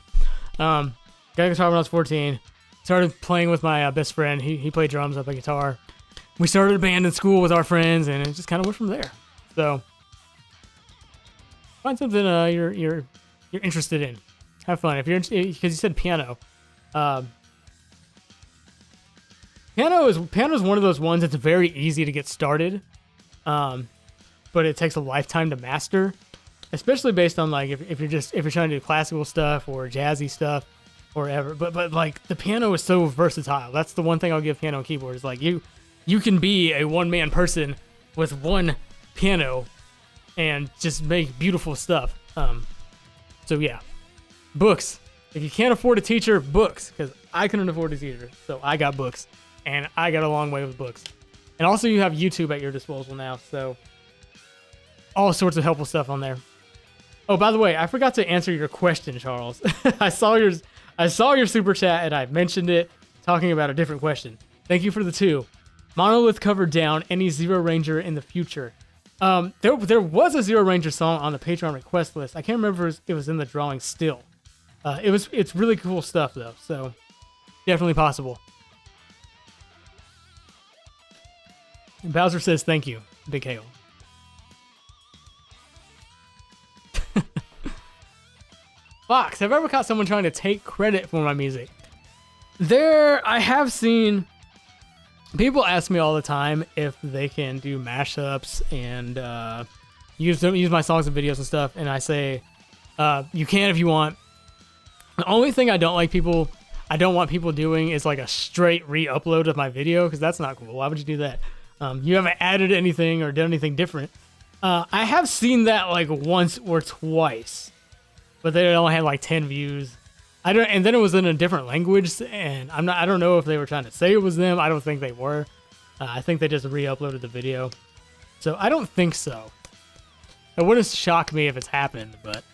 Got a guitar when I was 14. Started playing with my best friend. He played drums, I played guitar. We started a band in school with our friends, and it just kind of went from there. So find something you're interested in. Have fun. If you're because you said piano. Piano is one of those ones that's very easy to get started, but it takes a lifetime to master, especially based on like if you're trying to do classical stuff or jazzy stuff or ever. But like the piano is so versatile. That's the one thing I'll give piano and keyboard is like you can be a one-man person with one piano and just make beautiful stuff. So yeah, books. If you can't afford a teacher, books, because I couldn't afford a teacher, so I got books. And I got a long way with books. And also you have YouTube at your disposal now, so all sorts of helpful stuff on there. Oh, by the way, I forgot to answer your question, Charles. I saw your super chat and I mentioned it talking about a different question. Thank you for the 2. Monolith covered down any Zero Ranger in the future. There was a Zero Ranger song on the Patreon request list. I can't remember if it was in the drawing still. It's really cool stuff though, so definitely possible. And Bowser says thank you, Big Hail. Fox, have I ever caught someone trying to take credit for my music? I have seen people ask me all the time if they can do mashups and use my songs and videos and stuff, and I say, you can if you want. The only thing I don't want people doing is like a straight re-upload of my video, because that's not cool. Why would you do that? You haven't added anything or done anything different. I have seen that like once or twice, but they only had like 10 views. And then it was in a different language, and I don't know if they were trying to say it was them. I don't think they were. I think they just re-uploaded the video. So I don't think so. It wouldn't shock me if it's happened, but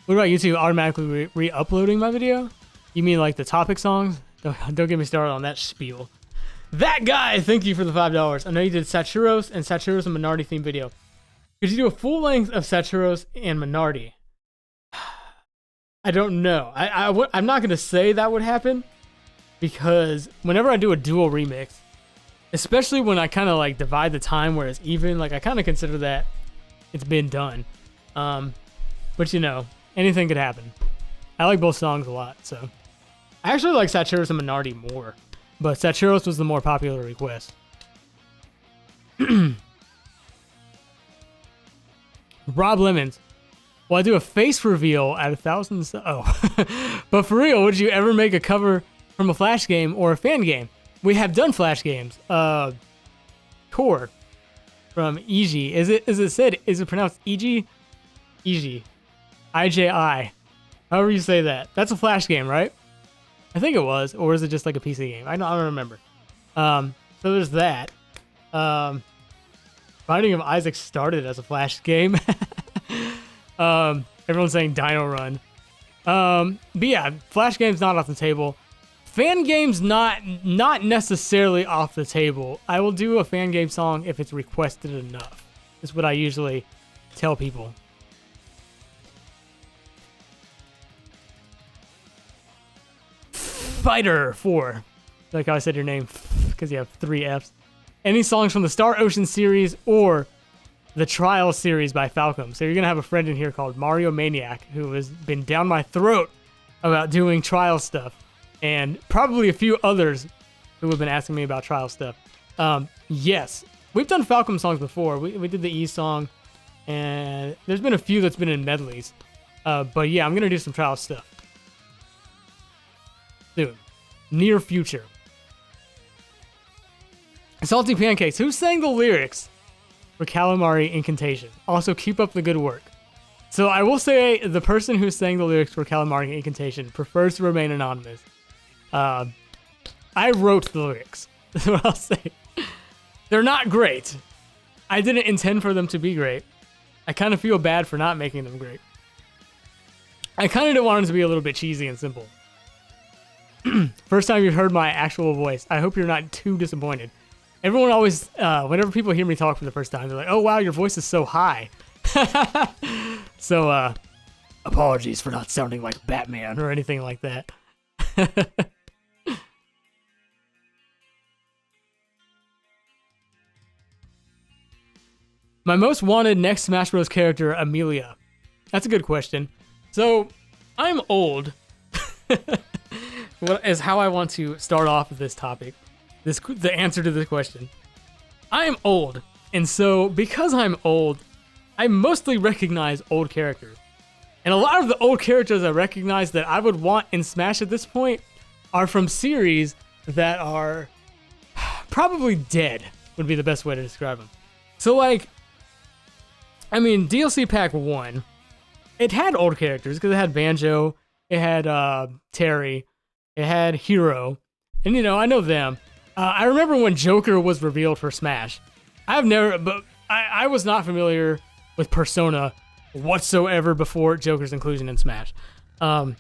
what about YouTube automatically re-uploading my video? You mean like the topic songs? Don't get me started on that spiel. That guy, thank you for the $5. I know you did Saturos and Minority theme video. Could you do a full length of Saturos and Minority? I don't know. I'm not going to say that would happen, because whenever I do a dual remix, especially when I kind of like divide the time where it's even, like I kind of consider that it's been done. But you know, anything could happen. I like both songs a lot, so. I actually like Saturos and Minority more, but Saturos was the more popular request. Rob Lemons. Well, I do a face reveal at 1,000. Oh, but for real, would you ever make a cover from a Flash game or a fan game? We have done Flash games. Core from EG. Is it pronounced EG? EG. IJI. However you say that. That's a Flash game, right? I think it was, or is it just like a PC game? I don't remember. So there's that. Binding of Isaac started as a Flash game. Everyone's saying Dino Run. But yeah, Flash game's not off the table. Fan game's not necessarily off the table. I will do a fan game song if it's requested enough. Is what I usually tell people. Fighter 4. Like how I said your name, because you have 3 Fs. Any songs from the Star Ocean series or the Trial series by Falcom. So you're going to have a friend in here called Mario Maniac who has been down my throat about doing Trial stuff. And probably a few others who have been asking me about Trial stuff. Yes, we've done Falcom songs before. We did the E song, and there's been a few that's been in medleys. But yeah, I'm going to do some Trial stuff soon. Near future. Salty Pancakes. Who sang the lyrics for Calamari Incantation? Also, keep up the good work. So I will say the person who sang the lyrics for Calamari Incantation prefers to remain anonymous. I wrote the lyrics. That's what I'll say. They're not great. I didn't intend for them to be great. I kind of feel bad for not making them great. I kind of didn't want them to be a little bit cheesy and simple. First time you heard my actual voice. I hope you're not too disappointed. Everyone always, whenever people hear me talk for the first time, they're like, oh wow, your voice is so high. So, apologies for not sounding like Batman or anything like that. My most wanted next Smash Bros. Character, Amelia. That's a good question. So, I'm old. What is how I want to start off with this topic. The answer to this question. I am old, and so because I'm old, I mostly recognize old characters. And a lot of the old characters I recognize that I would want in Smash at this point are from series that are probably dead, would be the best way to describe them. So like, I mean, DLC Pack 1, it had old characters because it had Banjo, it had Terry, it had Hero, and you know, I know them. I remember when Joker was revealed for Smash. I was not familiar with Persona whatsoever before Joker's inclusion in Smash. So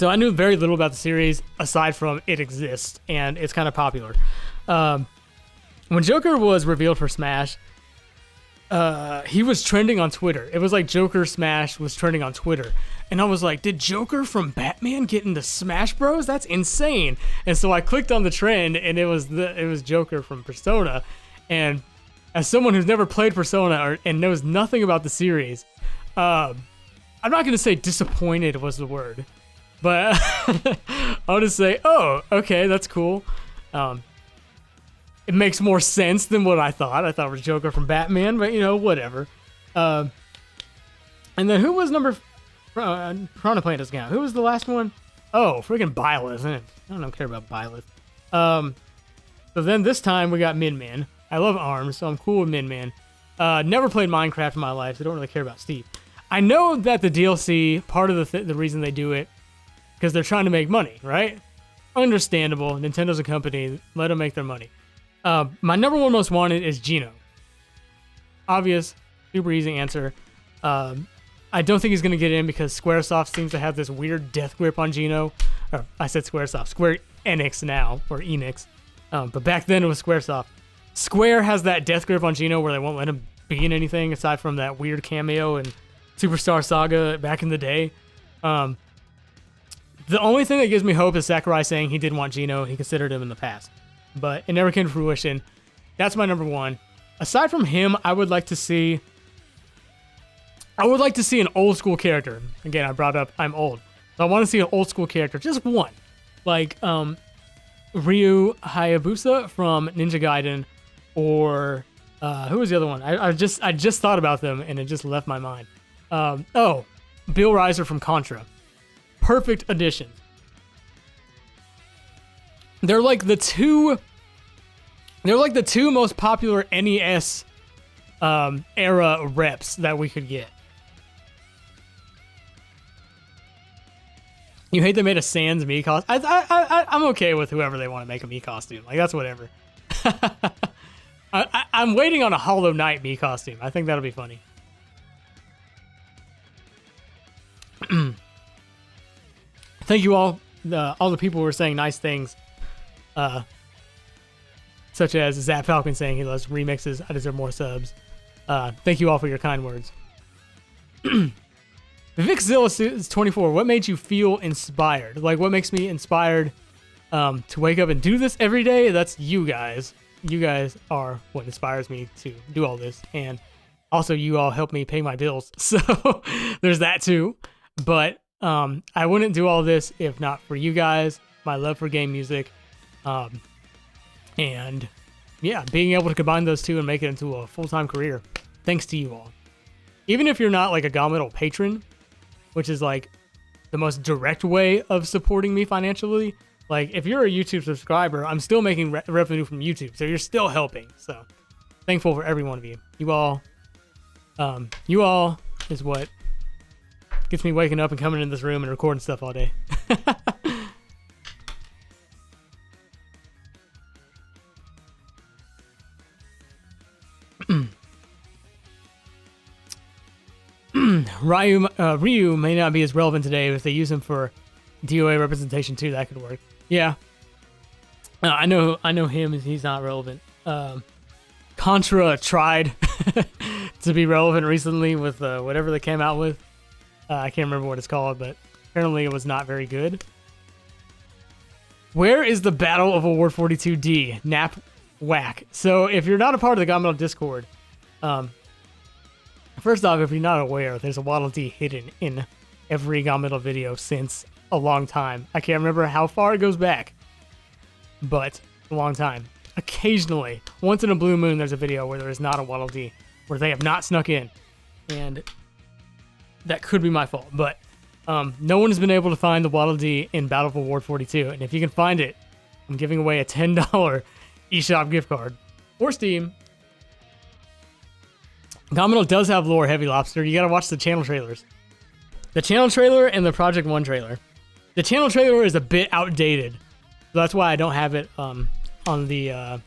I knew very little about the series aside from it exists and it's kind of popular. When Joker was revealed for Smash, he was trending on Twitter. It was like Joker Smash was trending on Twitter. And I was like, did Joker from Batman get into Smash Bros? That's insane. And so I clicked on the trend and it was Joker from Persona. And as someone who's never played Persona and knows nothing about the series, I'm not going to say disappointed was the word, but I'll just say, oh, okay, that's cool. It makes more sense than what I thought. I thought it was Joker from Batman, but, whatever. And then who was Piranha Plant doesn't count. Who was the last one? Oh, freaking Byleth. I don't care about Byleth. So then this time we got Min Man. I love ARMS, so I'm cool with Min Man. Never played Minecraft in my life, so I don't really care about Steve. I know that the DLC, part of the reason they do it, because they're trying to make money, right? Understandable. Nintendo's a company. Let them make their money. My number one most wanted is Geno. Obvious, super easy answer. I don't think he's going to get in because Squaresoft seems to have this weird death grip on Geno. Or, I said Squaresoft. Square Enix now, or Enix. But back then it was Squaresoft. Square has that death grip on Geno where they won't let him be in anything aside from that weird cameo in Superstar Saga back in the day. The only thing that gives me hope is Sakurai saying he didn't want Geno. He considered him in the past. But it never came to fruition. That's my number one. Aside from him, I would like to see an old school character. Again, I brought up I'm old. So I want to see an old school character. Just one. Like Ryu Hayabusa from Ninja Gaiden. Or who was the other one? I just thought about them and it just left my mind. Bill Reiser from Contra. Perfect addition. They're like the two most popular NES era reps that we could get. You hate they made a Sans Mii costume. I'm okay with whoever they want to make a Mii costume. Like, that's whatever. I'm waiting on a Hollow Knight Mii costume. I think that'll be funny. Thank you all the people who were saying nice things. Such as Zap Falcon saying he loves remixes. I deserve more subs. Thank you all for your kind words. Vixzilla is 24. What made you feel inspired? Like, what makes me inspired to wake up and do this every day? That's you guys. You guys are what inspires me to do all this. And also, you all help me pay my bills. So there's that too. But I wouldn't do all this if not for you guys, my love for game music, and yeah, being able to combine those two and make it into a full-time career. Thanks to you all. Even if you're not like a GaMetal patron, which is like the most direct way of supporting me financially, like if you're a YouTube subscriber, I'm still making revenue from YouTube, so you're still helping. So thankful for every one of you. You all is what gets me waking up and coming in this room and recording stuff all day. Ryu may not be as relevant today, but if they use him for DOA representation too, that could work. Yeah. I know him, he's not relevant. Contra tried to be relevant recently with whatever they came out with. I can't remember what it's called, but apparently it was not very good. Where is the Battle of Award 42D? Nap whack. So if you're not a part of the GaMetal Discord, first off, if you're not aware, there's a Waddle Dee hidden in every GaMetal video since a long time. I can't remember how far it goes back, but a long time. Occasionally, once in a blue moon, there's a video where there is not a Waddle Dee, where they have not snuck in, and that could be my fault, but no one has been able to find the Waddle Dee in Battle of Award 42, and if you can find it, I'm giving away a $10 eShop gift card, or Steam. GaMetal does have lore, Heavy Lobster. You gotta watch the channel trailers. The channel trailer and the Project 1 trailer. The channel trailer is a bit outdated, so that's why I don't have it on the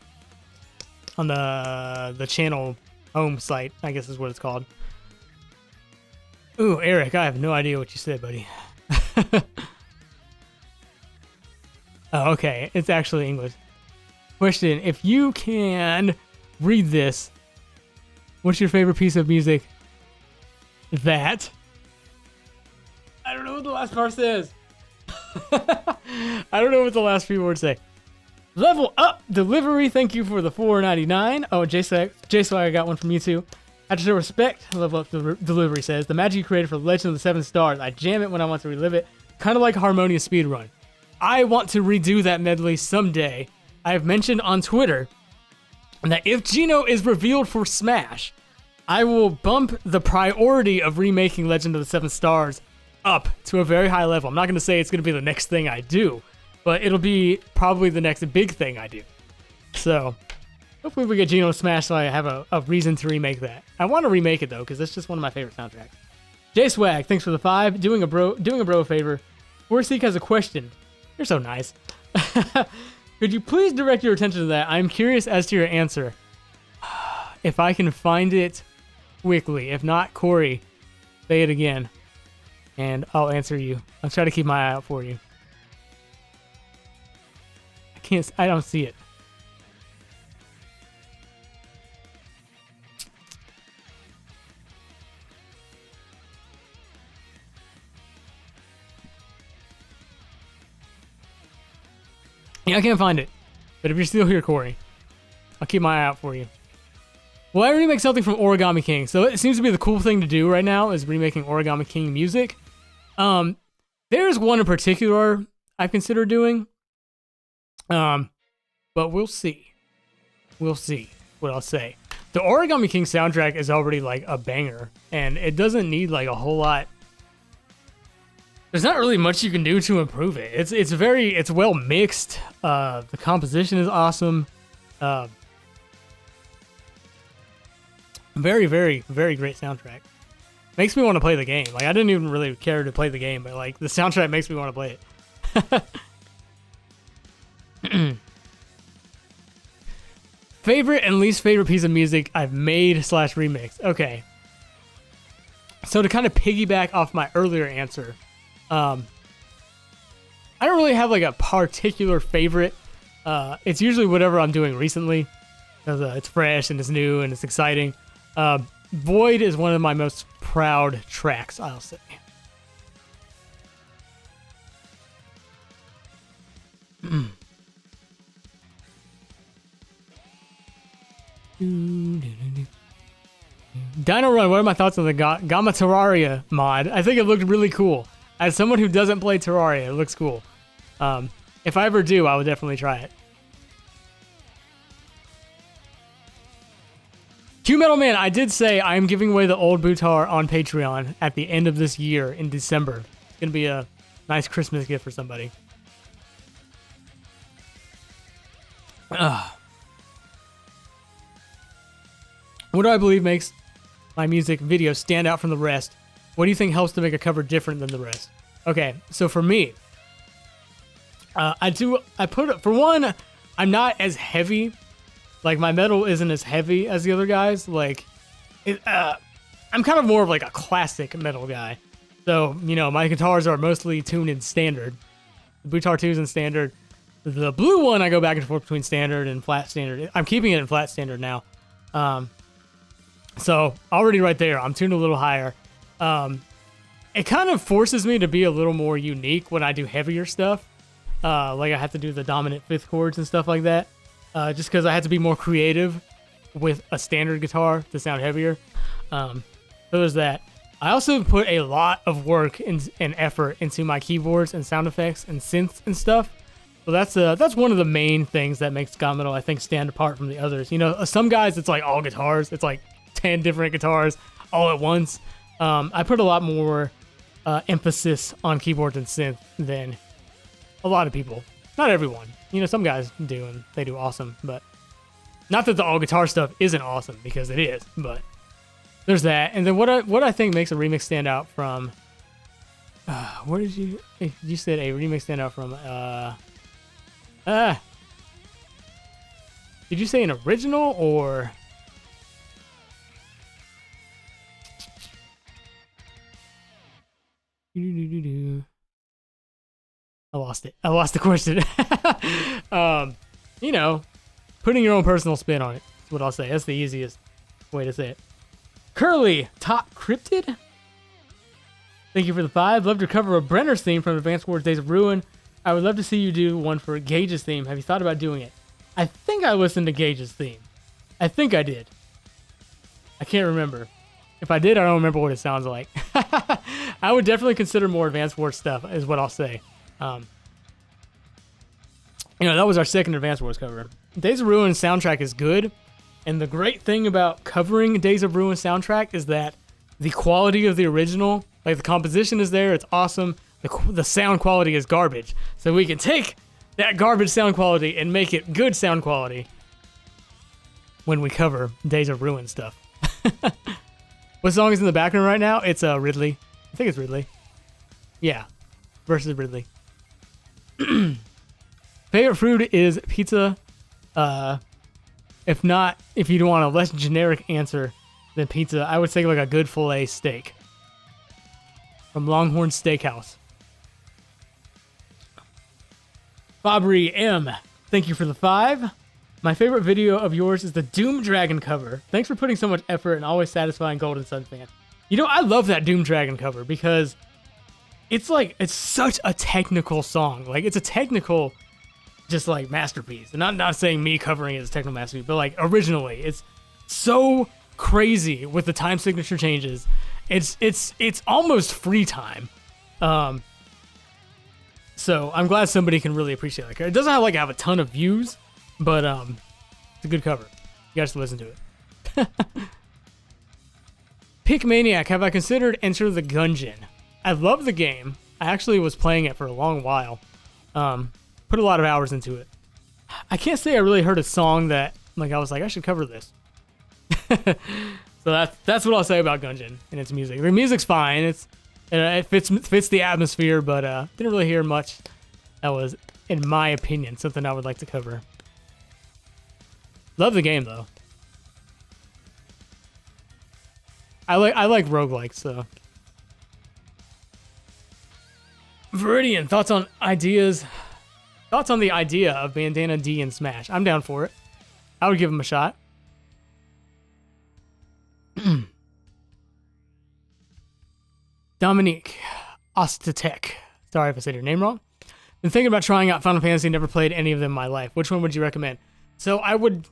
channel home site, I guess is what it's called. Ooh, Eric, I have no idea what you said, buddy. Oh, okay, it's actually English. Question, if you can read this, what's your favorite piece of music? That. I don't know what the last part says. I don't know what the last few words say. Level Up Delivery, thank you for the $4.99. Oh, J-Swag, I got one from you too. I have to show respect. Level Up Delivery says, the magic you created for Legend of the Seven Stars. I jam it when I want to relive it. Kind of like a harmonious speedrun. I want to redo that medley someday. I have mentioned on Twitter that if Geno is revealed for Smash, I will bump the priority of remaking Legend of the Seven Stars up to a very high level. I'm not going to say it's going to be the next thing I do, but it'll be probably the next big thing I do. So, hopefully we get Geno Smash so I have a reason to remake that. I want to remake it though, because that's just one of my favorite soundtracks. J-Swag, thanks for the 5. Doing a bro a favor. Warseek has a question. You're so nice. Could you please direct your attention to that? I'm curious as to your answer. If I can find it quickly. If not, Corey, say it again. And I'll answer you. I'll try to keep my eye out for you. I don't see it. Yeah, I can't find it. But if you're still here, Corey, I'll keep my eye out for you. Well, I remake something from Origami King. So it seems to be the cool thing to do right now is remaking Origami King music. There's one in particular I've considered doing. But we'll see. We'll see what I'll say. The Origami King soundtrack is already like a banger, and it doesn't need like a whole lot. There's not really much you can do to improve it. It's well mixed. The composition is awesome. Very, very, very great soundtrack. Makes me want to play the game. Like, I didn't even really care to play the game, but like the soundtrack makes me want to play it. Favorite and least favorite piece of music I've made / remixed. Okay. So to kind of piggyback off my earlier answer, I don't really have like a particular favorite. It's usually whatever I'm doing recently, because it's fresh and it's new and it's exciting. Void is one of my most proud tracks, I'll say. Dino Run, what are my thoughts on the Gamma Terraria mod? I think it looked really cool. As someone who doesn't play Terraria, it looks cool. If I ever do, I would definitely try it. Q-Metal Man, I did say I am giving away the old Butar on Patreon at the end of this year in December. It's going to be a nice Christmas gift for somebody. What do I believe makes my music video stand out from the rest? What do you think helps to make a cover different than the rest? Okay, so for me, for one, I'm not as heavy. Like, my metal isn't as heavy as the other guys. Like, I'm kind of more of like a classic metal guy. So, you know, my guitars are mostly tuned in standard. The Butar 2's in standard. The blue one, I go back and forth between standard and flat standard. I'm keeping it in flat standard now. So, already right there, I'm tuned a little higher. It kind of forces me to be a little more unique when I do heavier stuff. Like, I have to do the dominant fifth chords and stuff like that. Just because I had to be more creative with a standard guitar to sound heavier. So there's that. I also put a lot of work and effort into my keyboards and sound effects and synths and stuff. So that's one of the main things that makes GaMetal, I think, stand apart from the others. You know, some guys, it's like all guitars. It's like 10 different guitars all at once. I put a lot more emphasis on keyboards and synth than a lot of people. Not everyone. You know, some guys do, and they do awesome, but not that the all guitar stuff isn't awesome, because it is, but there's that. And then what I think makes a remix stand out from, where did you said a remix stand out from, did you say an original or? I lost it. I lost the question. You know, putting your own personal spin on it is what I'll say. That's the easiest way to say it. Curly, Top Cryptid. Thank you for the 5. Love to cover a Brenner's theme from Advanced Wars Days of Ruin. I would love to see you do one for Gage's theme. Have you thought about doing it? I think I listened to Gage's theme. I think I did. I can't remember. If I did, I don't remember what it sounds like. I would definitely consider more Advance Wars stuff, is what I'll say. That was our second Advance Wars cover. Days of Ruin soundtrack is good, and the great thing about covering Days of Ruin soundtrack is that the quality of the original, like the composition is there, it's awesome. The sound quality is garbage. So we can take that garbage sound quality and make it good sound quality when we cover Days of Ruin stuff. What song is in the background right now? It's Ridley. I think it's Ridley. Yeah, versus Ridley. Favorite food is pizza. If you don't want a less generic answer than pizza, I would say like a good filet steak from Longhorn Steakhouse. Fabry M, thank you for the 5. My favorite video of yours is the Doom Dragon cover. Thanks for putting so much effort and always satisfying Golden Sun fan. I love that Doom Dragon cover because it's such a technical song. Like, it's a technical, just like masterpiece. And I'm not saying me covering it as a technical masterpiece, but like originally, it's so crazy with the time signature changes. It's almost free time. So I'm glad somebody can really appreciate it. It doesn't have a ton of views, but it's a good cover. You guys should listen to it. Pick Maniac, have I considered Enter the Gungeon? I love the game. I actually was playing it for a long while. Put a lot of hours into it. I can't say I really heard a song that I was like, I should cover this. So that's what I'll say about Gungeon and its music. The music's fine. It fits the atmosphere, but didn't really hear much that was, in my opinion, something I would like to cover. Love the game though. I like roguelikes, so. Viridian, thoughts on the idea of Bandana D in Smash? I'm down for it. I would give him a shot. Dominique Ostatek. Sorry if I said your name wrong. Been thinking about trying out Final Fantasy, never played any of them in my life. Which one would you recommend? So I would...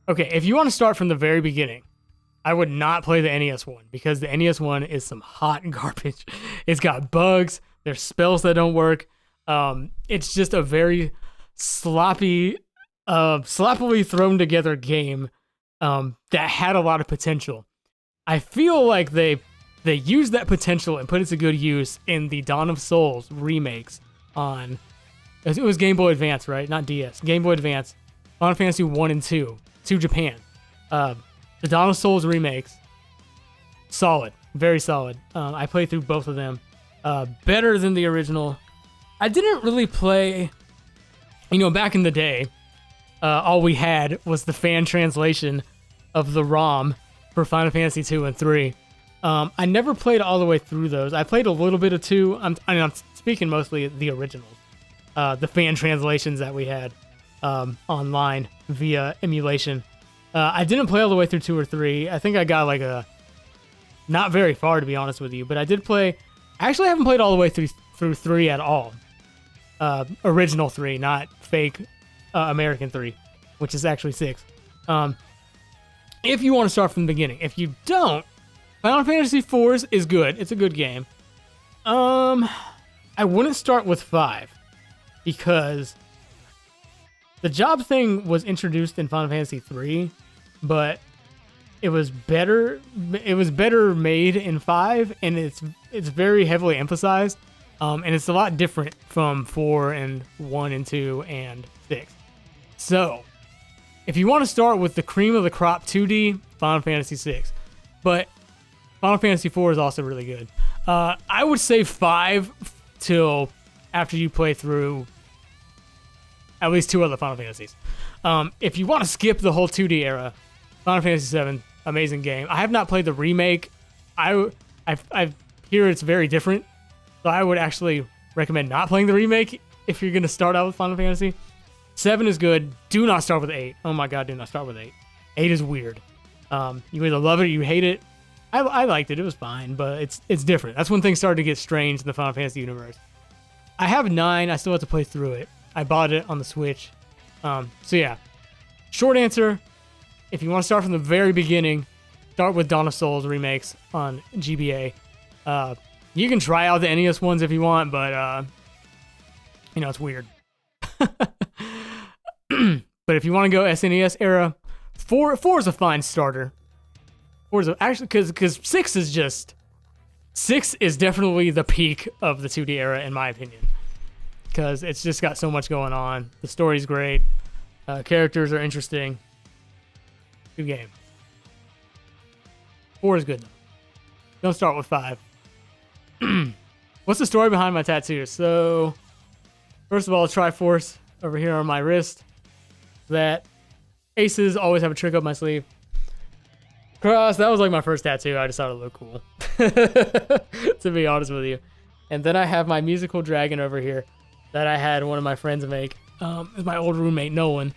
Okay, if you want to start from the very beginning, I would not play the NES one, because the NES one is some hot garbage. It's got bugs, there's spells that don't work. It's just a very sloppily thrown together game that had a lot of potential. I feel like they used that potential and put it to good use in the Dawn of Souls remakes on... It was Game Boy Advance, right? Not DS. Game Boy Advance. Final Fantasy 1 and 2 to Japan. The Dawn of Souls remakes, solid. Very solid. I played through both of them. Better than the original. I didn't really play... back in the day, all we had was the fan translation of the ROM for Final Fantasy 2 and 3. I never played all the way through those. I played a little bit of 2. I'm speaking mostly the originals. The fan translations that we had online via emulation. I didn't play all the way through 2 or 3. I think I got not very far, to be honest with you, but I did play... I actually haven't played all the way through 3 at all. Original 3, not fake American 3, which is actually 6. If you want to start from the beginning. If you don't, Final Fantasy IV is good. It's a good game. I wouldn't start with 5 because the job thing was introduced in Final Fantasy III, but it was better made in 5, and it's very heavily emphasized. And it's a lot different from 4 and 1 and 2 and 6. So, if you want to start with the cream of the crop 2D, Final Fantasy 6. But Final Fantasy 4 is also really good. I would say 5 till after you play through at least 2 other Final Fantasies. If you want to skip the whole 2D era, Final Fantasy 7, amazing game. I have not played the remake. I hear it's very different. So I would actually recommend not playing the remake if you're going to start out with Final Fantasy. 7 is good. Do not start with 8. Oh my god, do not start with 8. 8 is weird. You either love it or you hate it. I liked it. It was fine, but it's different. That's when things started to get strange in the Final Fantasy universe. I have 9. I still have to play through it. I bought it on the Switch. So yeah, short answer, if you want to start from the very beginning, start with Dawn of Souls remakes on GBA. You can try out the NES ones if you want, but you know, it's weird. But if you want to go SNES era, 4 is a fine starter. 4 is actually, because 6 is definitely the peak of the 2D era in my opinion, because it's just got so much going on. The story's great, characters are interesting. Good game. 4 is good though. Don't start with 5. What's the story behind my tattoos? So, first of all, Triforce over here on my wrist. That aces always have a trick up my sleeve. Cross, that was like my first tattoo. I just thought it looked cool. To be honest with you. And then I have my musical dragon over here that I had one of my friends make. It's my old roommate, Nolan.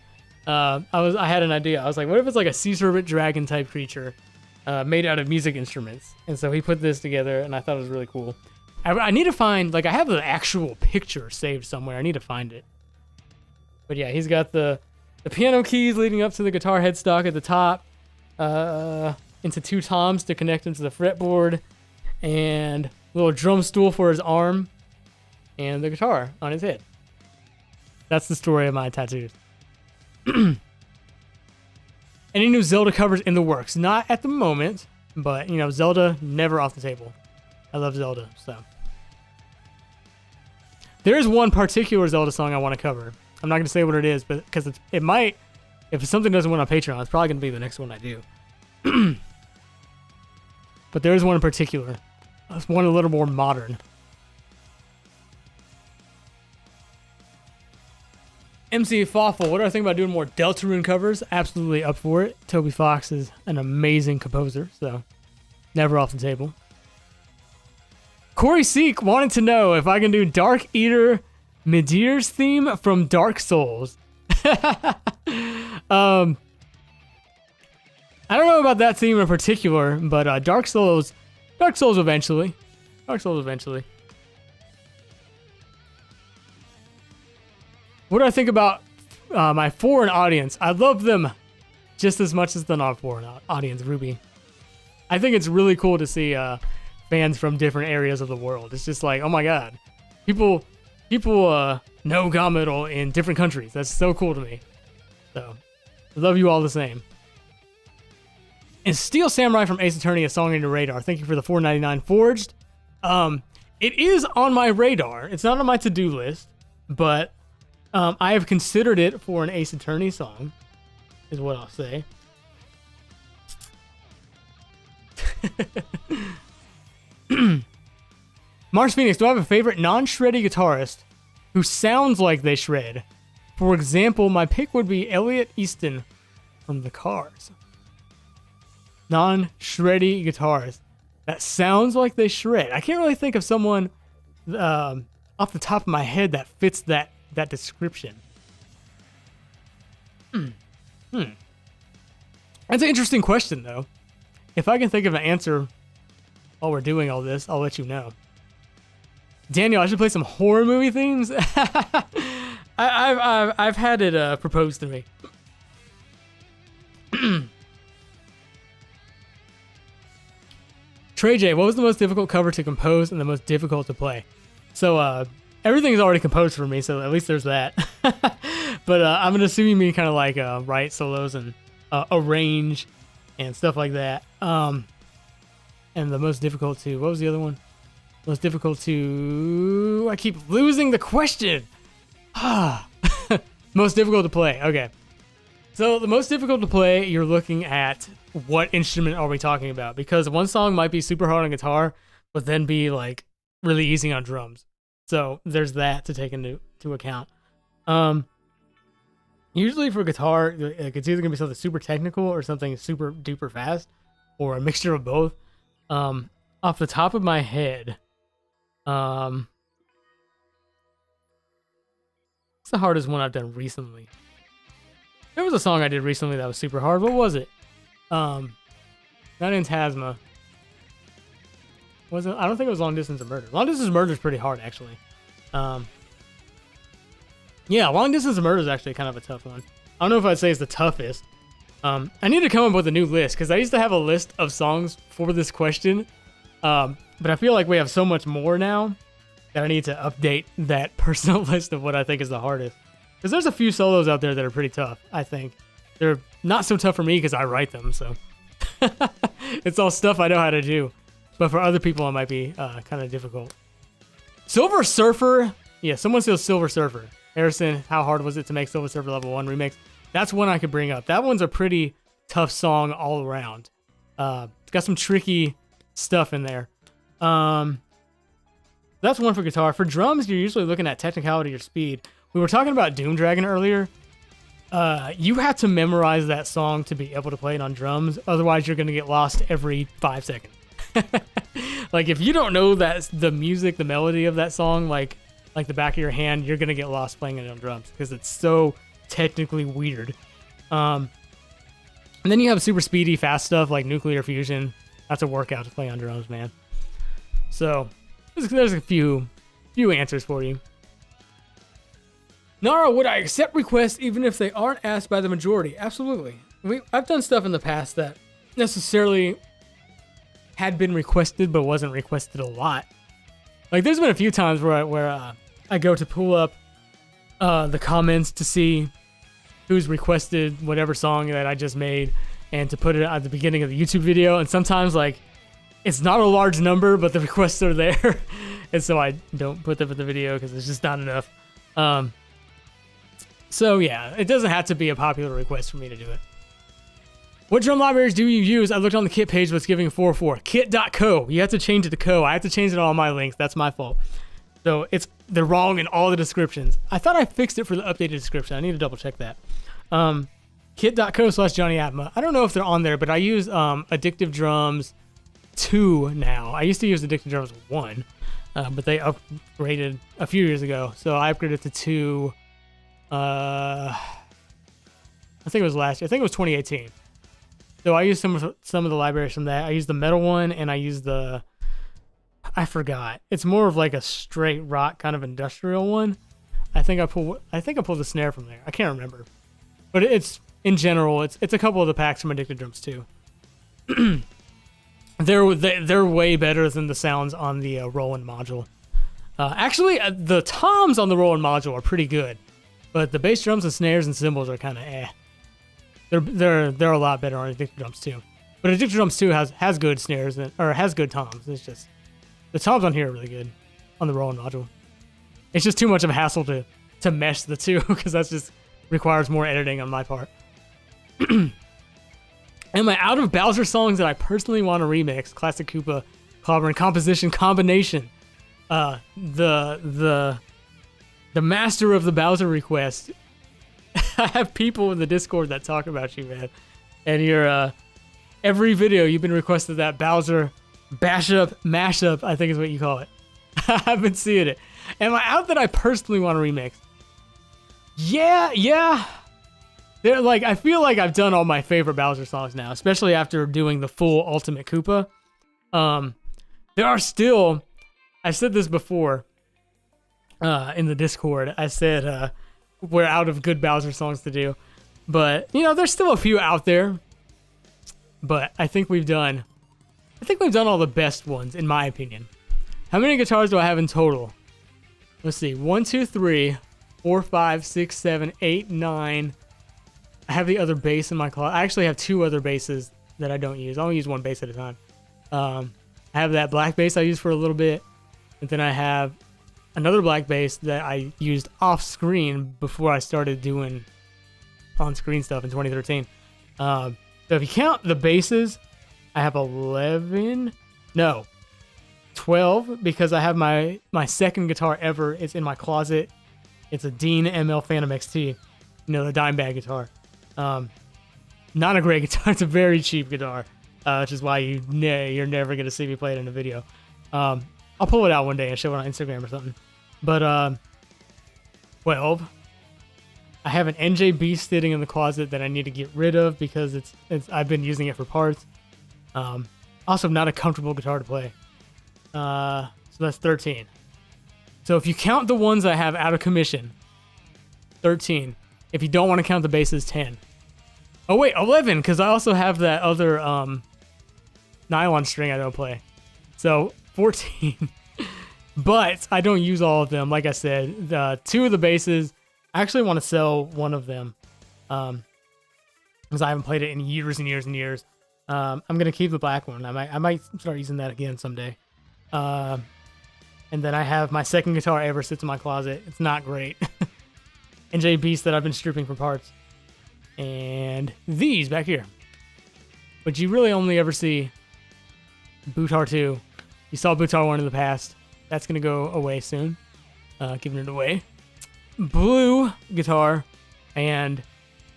I had an idea. I was like, what if it's like a sea serpent dragon type creature made out of music instruments? And so he put this together, and I thought it was really cool. I need to find, like, I have the actual picture saved somewhere. I need to find it. But yeah, he's got the piano keys leading up to the guitar headstock at the top, into 2 toms to connect them to the fretboard, and a little drum stool for his arm, and the guitar on his head. That's the story of my tattoos. Any new Zelda covers in the works? Not at the moment, but, you know, Zelda, never off the table. I love Zelda, so. There's one particular Zelda song I want to cover. I'm not going to say what it is, but because it might, if something doesn't win on Patreon, it's probably going to be the next one I do. But there's one in particular. It's one a little more modern. MC Fawful, what do I think about doing more Deltarune covers? Absolutely up for it. Toby Fox is an amazing composer, so never off the table. Corey Seek wanted to know if I can do Dark Eater Midir's theme from Dark Souls. I don't know about that theme in particular, but Dark Souls eventually. Dark Souls eventually. What do I think about my foreign audience? I love them just as much as the non-foreign audience, Ruby. I think it's really cool to see fans from different areas of the world. It's just like, oh my god. People know GaMetal in different countries. That's so cool to me. So, I love you all the same. And Steel Samurai from Ace Attorney, a song on your radar. Thank you for the $4.99 forged. It is on my radar. It's not on my to-do list, but I have considered it for an Ace Attorney song, is what I'll say. Mars Phoenix, do I have a favorite non-shreddy guitarist who sounds like they shred? For example, my pick would be Elliot Easton from The Cars. Non-shreddy guitarist that sounds like they shred. I can't really think of someone off the top of my head that fits that description. That's an interesting question, though. If I can think of an answer while we're doing all this, I'll let you know. Daniel, I should play some horror movie themes. I've had it proposed to me. Trey J, what was the most difficult cover to compose and the most difficult to play? So everything's already composed for me, so at least there's that. But I'm gonna assume you mean kind of like write solos and arrange and stuff like that. And the most difficult to, what was the other one? Most difficult to, I keep losing the question. Most difficult to play. Okay. So the most difficult to play, you're looking at what instrument are we talking about? Because one song might be super hard on guitar, but then be like really easy on drums. So there's that to take into account. Usually for guitar, like it's either gonna be something super technical or something super duper fast, or a mixture of both. Off the top of my head, it's the hardest one I've done recently. There was a song I did recently that was super hard. What was it? Not Intasma. Was it? I don't think it was Long Distance of Murder. Long Distance of Murder is pretty hard, actually. Yeah, Long Distance Murder is actually kind of a tough one. I don't know if I'd say it's the toughest. I need to come up with a new list because I used to have a list of songs for this question, but I feel like we have so much more now that I need to update that personal list of what I think is the hardest. Because there's a few solos out there that are pretty tough, I think. They're not so tough for me because I write them, so it's all stuff I know how to do. But for other people, it might be kind of difficult. Silver Surfer. Yeah, someone says Silver Surfer. Harrison, how hard was it to make Silver Surfer Level 1 remix? That's one I could bring up. That one's a pretty tough song all around. It's got some tricky stuff in there. That's one for guitar. For drums, you're usually looking at technicality or speed. We were talking about Doom Dragon earlier. You have to memorize that song to be able to play it on drums. Otherwise, you're going to get lost every 5 seconds. Like, if you don't know that the music, the melody of that song, like the back of your hand, you're going to get lost playing it on drums because it's so technically weird. And then you have super speedy, fast stuff like Nuclear Fusion. That's a workout to play on drums, man. So, there's a few answers for you. Nara, would I accept requests even if they aren't asked by the majority? Absolutely. I've done stuff in the past that necessarily had been requested but wasn't requested a lot. Like, there's been a few times where I go to pull up the comments to see who's requested whatever song that I just made and to put it at the beginning of the YouTube video. And sometimes, like, it's not a large number, but the requests are there. And so I don't put them in the video because it's just not enough. So yeah, it doesn't have to be a popular request for me to do it. What drum libraries do you use? I looked on the kit page, but it's giving 4.4. Kit.co. You have to change it to co. I have to change it on all my links. That's my fault. So they're wrong in all the descriptions. I thought I fixed it for the updated description. I need to double check that. Kit.co/Jonny Atma. I don't know if they're on there, but I use Addictive Drums 2 now. I used to use Addictive Drums 1, but they upgraded a few years ago. So I upgraded to 2. I think it was last year. I think it was 2018. So I used some of the libraries from that. I used the metal one, and I used I forgot. It's more of like a straight rock kind of industrial one. I think I pulled the snare from there. I can't remember, but it's in general. It's a couple of the packs from Addicted Drums too. They're way better than the sounds on the Roland module. Actually, the toms on the Roland module are pretty good. But the bass drums and snares and cymbals are kind of eh. They're a lot better on Addicted Drums 2. But Addicted Drums 2 has good snares or has good toms. It's just the toms on here are really good on the Roland module. It's just too much of a hassle to mesh the two because that just requires more editing on my part. Am I out of Bowser songs that I personally want to remix? Classic Koopa, Clobber, and Composition Combination. The master of the Bowser request. I have people in the Discord that talk about you, man. And you're, every video you've been requested that Bowser mashup, I think is what you call it. I've been seeing it. Am I out that I personally want to remix? Yeah. They're like, I feel like I've done all my favorite Bowser songs now, especially after doing the full Ultimate Koopa. There are still, I've said this before, in the Discord. I said we're out of good Bowser songs to do, but there's still a few out there. But I think we've done all the best ones in my opinion. How many guitars do I have in total? Let's see. 1, 2, 3, 4, 5, 6, 7, 8, 9. I have the other bass in my closet. I actually have 2 other basses that I don't use. I only use one bass at a time. I have that black bass I used for a little bit, and then I have another black bass that I used off screen before I started doing on-screen stuff in 2013. So if you count the basses, I have 12 because I have my second guitar ever. It's in my closet. It's a Dean ML Phantom XT, the dime bag guitar. Not a great guitar. It's a very cheap guitar, which is why you're never gonna see me play it in a video. I'll pull it out one day and show it on Instagram or something. But 12. I have an NJ Beast sitting in the closet that I need to get rid of because I've been using it for parts. Also, not a comfortable guitar to play. So that's 13. So if you count the ones I have out of commission, 13. If you don't want to count the basses, 10. Oh wait, 11, because I also have that other nylon string I don't play. So 14. But I don't use all of them. Like I said, the 2 of the basses, I actually want to sell one of them. Because I haven't played it in years and years and years. I'm going to keep the black one. I might start using that again someday. And then I have my second guitar ever sits in my closet. It's not great. NJ Beast that I've been stripping for parts. And these back here. But you really only ever see Bootar 2. You saw Bootar 1 in the past. That's going to go away soon. Giving it away. Blue guitar and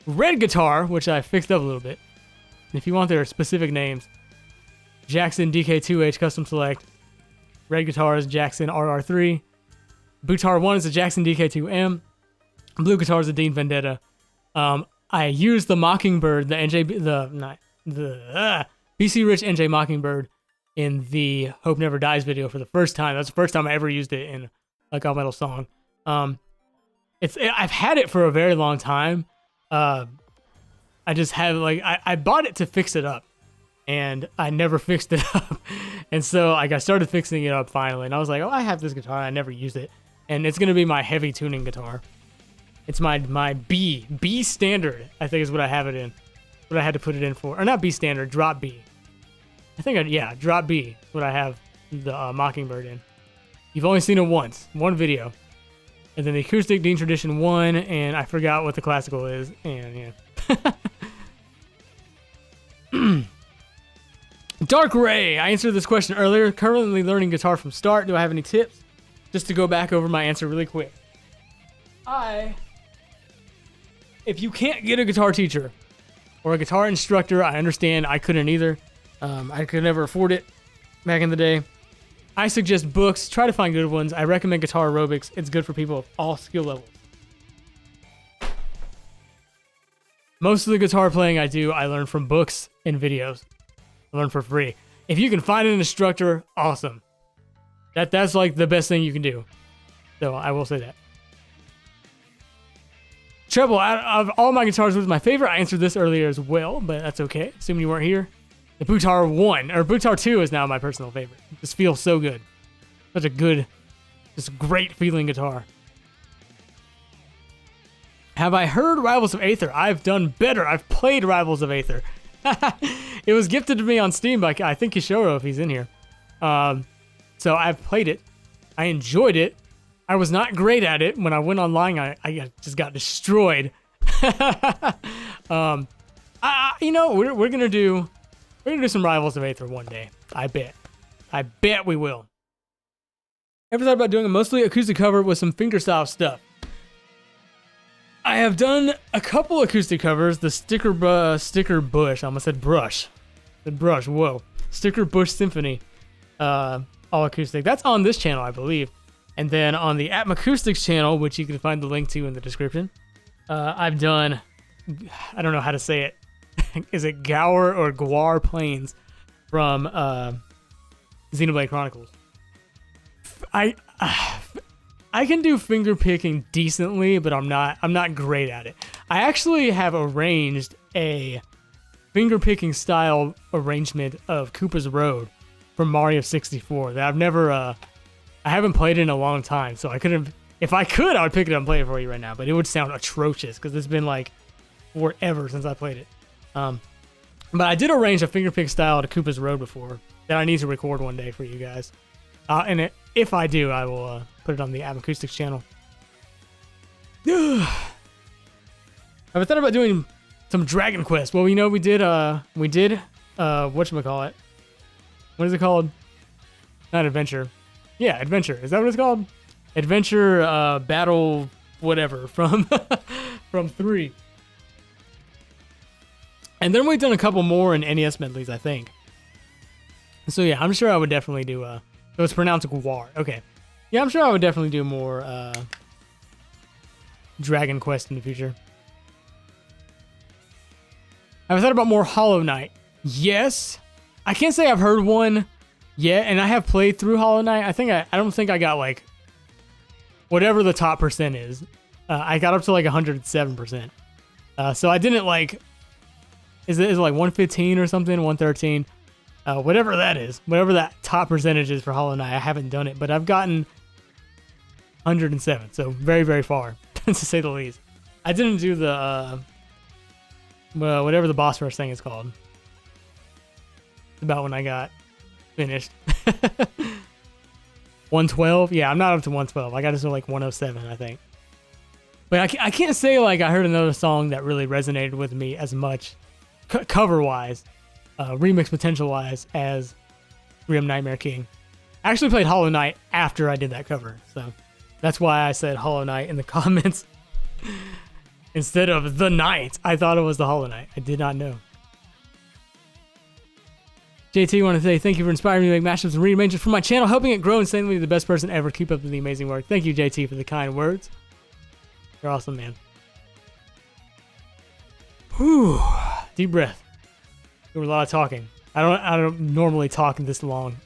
red guitar, which I fixed up a little bit. And if you want their specific names, Jackson DK2H Custom Select. Red guitar is Jackson RR3. Bootar 1 is a Jackson DK2M. Blue guitar is a Dean Vendetta. I used the Mockingbird, the BC Rich NJ Mockingbird in the Hope Never Dies video for the first time. That's the first time I ever used it in a goth metal song. I've had it for a very long time. I just have I bought it to fix it up, and I never fixed it up. And so I started fixing it up finally, and I was like, oh, I have this guitar. I never used it, and it's gonna be my heavy tuning guitar. It's my B standard, I think is what I have it in. What I had to put it in for. Or not B standard, drop B. I think, drop B is what I have the Mockingbird in. You've only seen it once, one video. And then the acoustic, Dean Tradition 1, and I forgot what the classical is, and yeah. Dark Ray, I answered this question earlier. Currently learning guitar from start. Do I have any tips? Just to go back over my answer really quick. If you can't get a guitar teacher or a guitar instructor, I understand. I couldn't either. I could never afford it back in the day. I suggest books. Try to find good ones. I recommend Guitar Aerobics. It's good for people of all skill levels. Most of the guitar playing I do, I learn from books and videos. I learn for free. If you can find an instructor, awesome. That's like the best thing you can do. So I will say that. Treble, out of all my guitars, was my favorite. I answered this earlier as well, but that's okay. Assuming you weren't here. The Bootar 1, or Bootar 2 is now my personal favorite. It just feels so good. Such a good, just great feeling guitar. Have I heard Rivals of Aether? I've done better. I've played Rivals of Aether. It was gifted to me on Steam by, I think, Kishoro, if he's in here. So I've played it. I enjoyed it. I was not great at it. When I went online, I just got destroyed. We're gonna do some Rivals of Aether one day. I bet we will. Ever thought about doing a mostly acoustic cover with some fingerstyle stuff? I have done a couple acoustic covers. The Sticker Bush. I almost said brush. The brush. Whoa. Sticker Bush Symphony. All acoustic. That's on this channel, I believe. And then on the Atma Acoustics channel, which you can find the link to in the description, I've done, I don't know how to say it. Is it Gower or Gwar Plains from Xenoblade Chronicles? I can do finger picking decently, but I'm not great at it. I actually have arranged a finger picking style arrangement of Koopa's Road from Mario 64 that I haven't played in a long time, so I couldn't. If I could, I would pick it up and play it for you right now, but it would sound atrocious because it's been like forever since I played it. But I did arrange a fingerpick style to Koopa's Road before that I need to record one day for you guys. If I do, I will put it on the Atma Acoustics channel. I've thought about doing some Dragon Quest. Well, we did whatchamacallit? What is it called? Not Adventure. Yeah, Adventure. Is that what it's called? Adventure Battle whatever from 3. And then we've done a couple more in NES medleys, I think. So yeah, I'm sure I would definitely do so it's pronounced Gwar. Okay. Yeah, I'm sure I would definitely do more Dragon Quest in the future. Have I thought about more Hollow Knight? Yes. I can't say I've heard one yet, and I have played through Hollow Knight. I don't think I got like whatever the top percent is. I got up to like 107%. So I didn't like, is it like 115 or something, 113? Whatever that is, whatever that top percentage is for Hollow Knight, I haven't done it, but I've gotten 107, so very, very far, to say the least. I didn't do the, whatever the boss rush thing is called. It's about when I got finished. 112? Yeah, I'm not up to 112. I got to like 107, I think. But I can't say like I heard another song that really resonated with me as much, cover-wise, remix potential-wise, as Grim Nightmare King. I actually played Hollow Knight after I did that cover, so that's why I said Hollow Knight in the comments instead of The Knight. I thought it was the Hollow Knight. I did not know. JT, want to say thank you for inspiring me to make mashups and rearrangements for my channel, helping it grow insanely, the best person ever. Keep up with the amazing work. Thank you, JT, for the kind words. You're awesome, man. Whew. Deep breath. There was a lot of talking. I don't normally talk this long.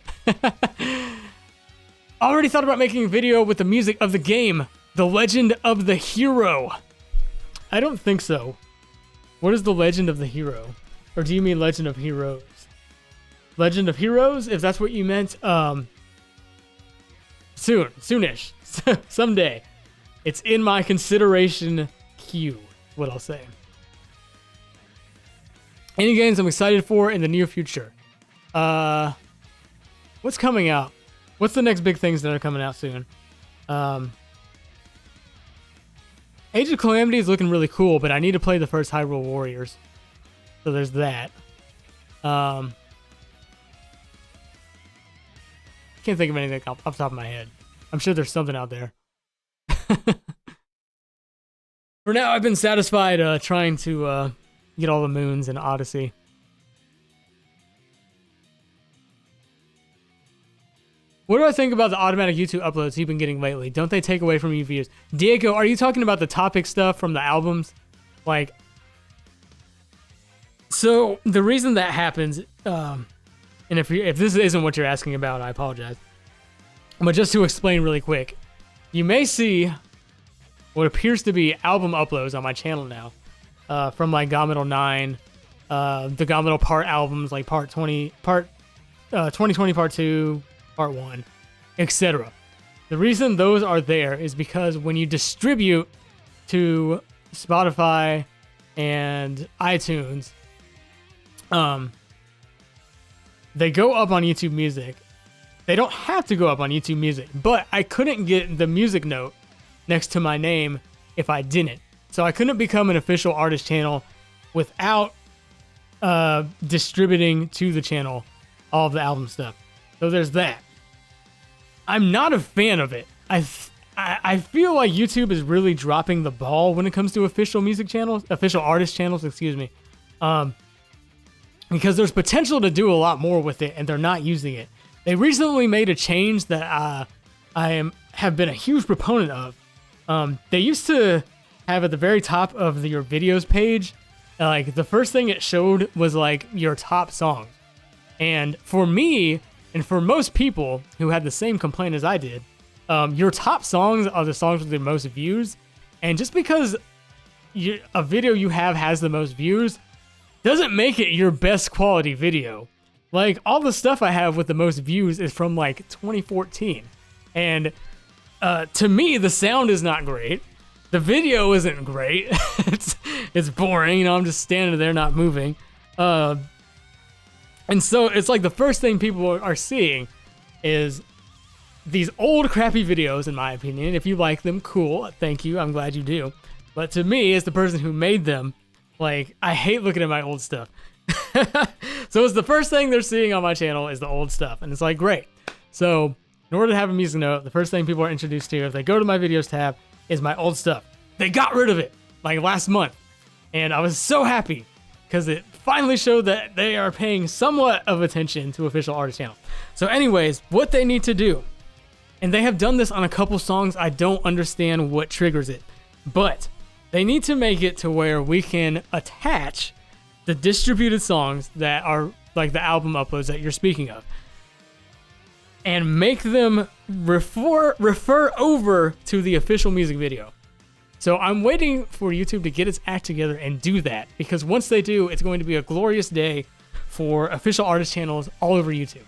Already thought about making a video with the music of the game, The Legend of the Hero. I don't think so. What is The Legend of the Hero? Or do you mean Legend of Heroes? Legend of Heroes, if that's what you meant. Soonish. Someday. It's in my consideration queue, what I'll say. Any games I'm excited for in the near future? What's coming out? What's the next big things that are coming out soon? Age of Calamity is looking really cool, but I need to play the first Hyrule Warriors. So there's that. Can't think of anything off the top of my head. I'm sure there's something out there. For now, I've been satisfied trying to get all the moons in Odyssey. What do I think about the automatic YouTube uploads you've been getting lately? Don't they take away from you views? Diego, are you talking about the topic stuff from the albums? Like, so the reason that happens, and if this isn't what you're asking about, I apologize. But just to explain really quick, you may see what appears to be album uploads on my channel now, from like GaMetal 9, the GaMetal part albums, like part 20, 2020 part 2, part 1, etc. The reason those are there is because when you distribute to Spotify and iTunes, they go up on YouTube Music. They don't have to go up on YouTube Music, but I couldn't get the music note next to my name if I didn't. So I couldn't become an official artist channel without distributing to the channel all of the album stuff. So there's that. I'm not a fan of it. I feel like YouTube is really dropping the ball when it comes to official music channels, official artist channels, excuse me. Because there's potential to do a lot more with it, and they're not using it. They recently made a change that I have been a huge proponent of. They used to have at the very top of your videos page, like the first thing it showed was like your top songs. And for me, and for most people who had the same complaint as I did, your top songs are the songs with the most views. And just because a video you have has the most views doesn't make it your best quality video. Like, all the stuff I have with the most views is from like 2014. And to me, the sound is not great. The video isn't great. It's boring, you know, I'm just standing there not moving. And so it's like the first thing people are seeing is these old crappy videos, in my opinion. If you like them, cool, thank you, I'm glad you do. But to me, as the person who made them, like, I hate looking at my old stuff. So it's the first thing they're seeing on my channel is the old stuff. And it's like, great. So in order to have a music note, the first thing people are introduced to, if they go to my videos tab, is my old stuff. They got rid of it like last month. And I was so happy because it finally showed that they are paying somewhat of attention to official artist channel. So anyways, what they need to do, and they have done this on a couple songs, I don't understand what triggers it, but they need to make it to where we can attach the distributed songs that are like the album uploads that you're speaking of. and make them refer over to the official music video. So I'm waiting for YouTube to get its act together and do that, because once they do, it's going to be a glorious day for official artist channels all over YouTube.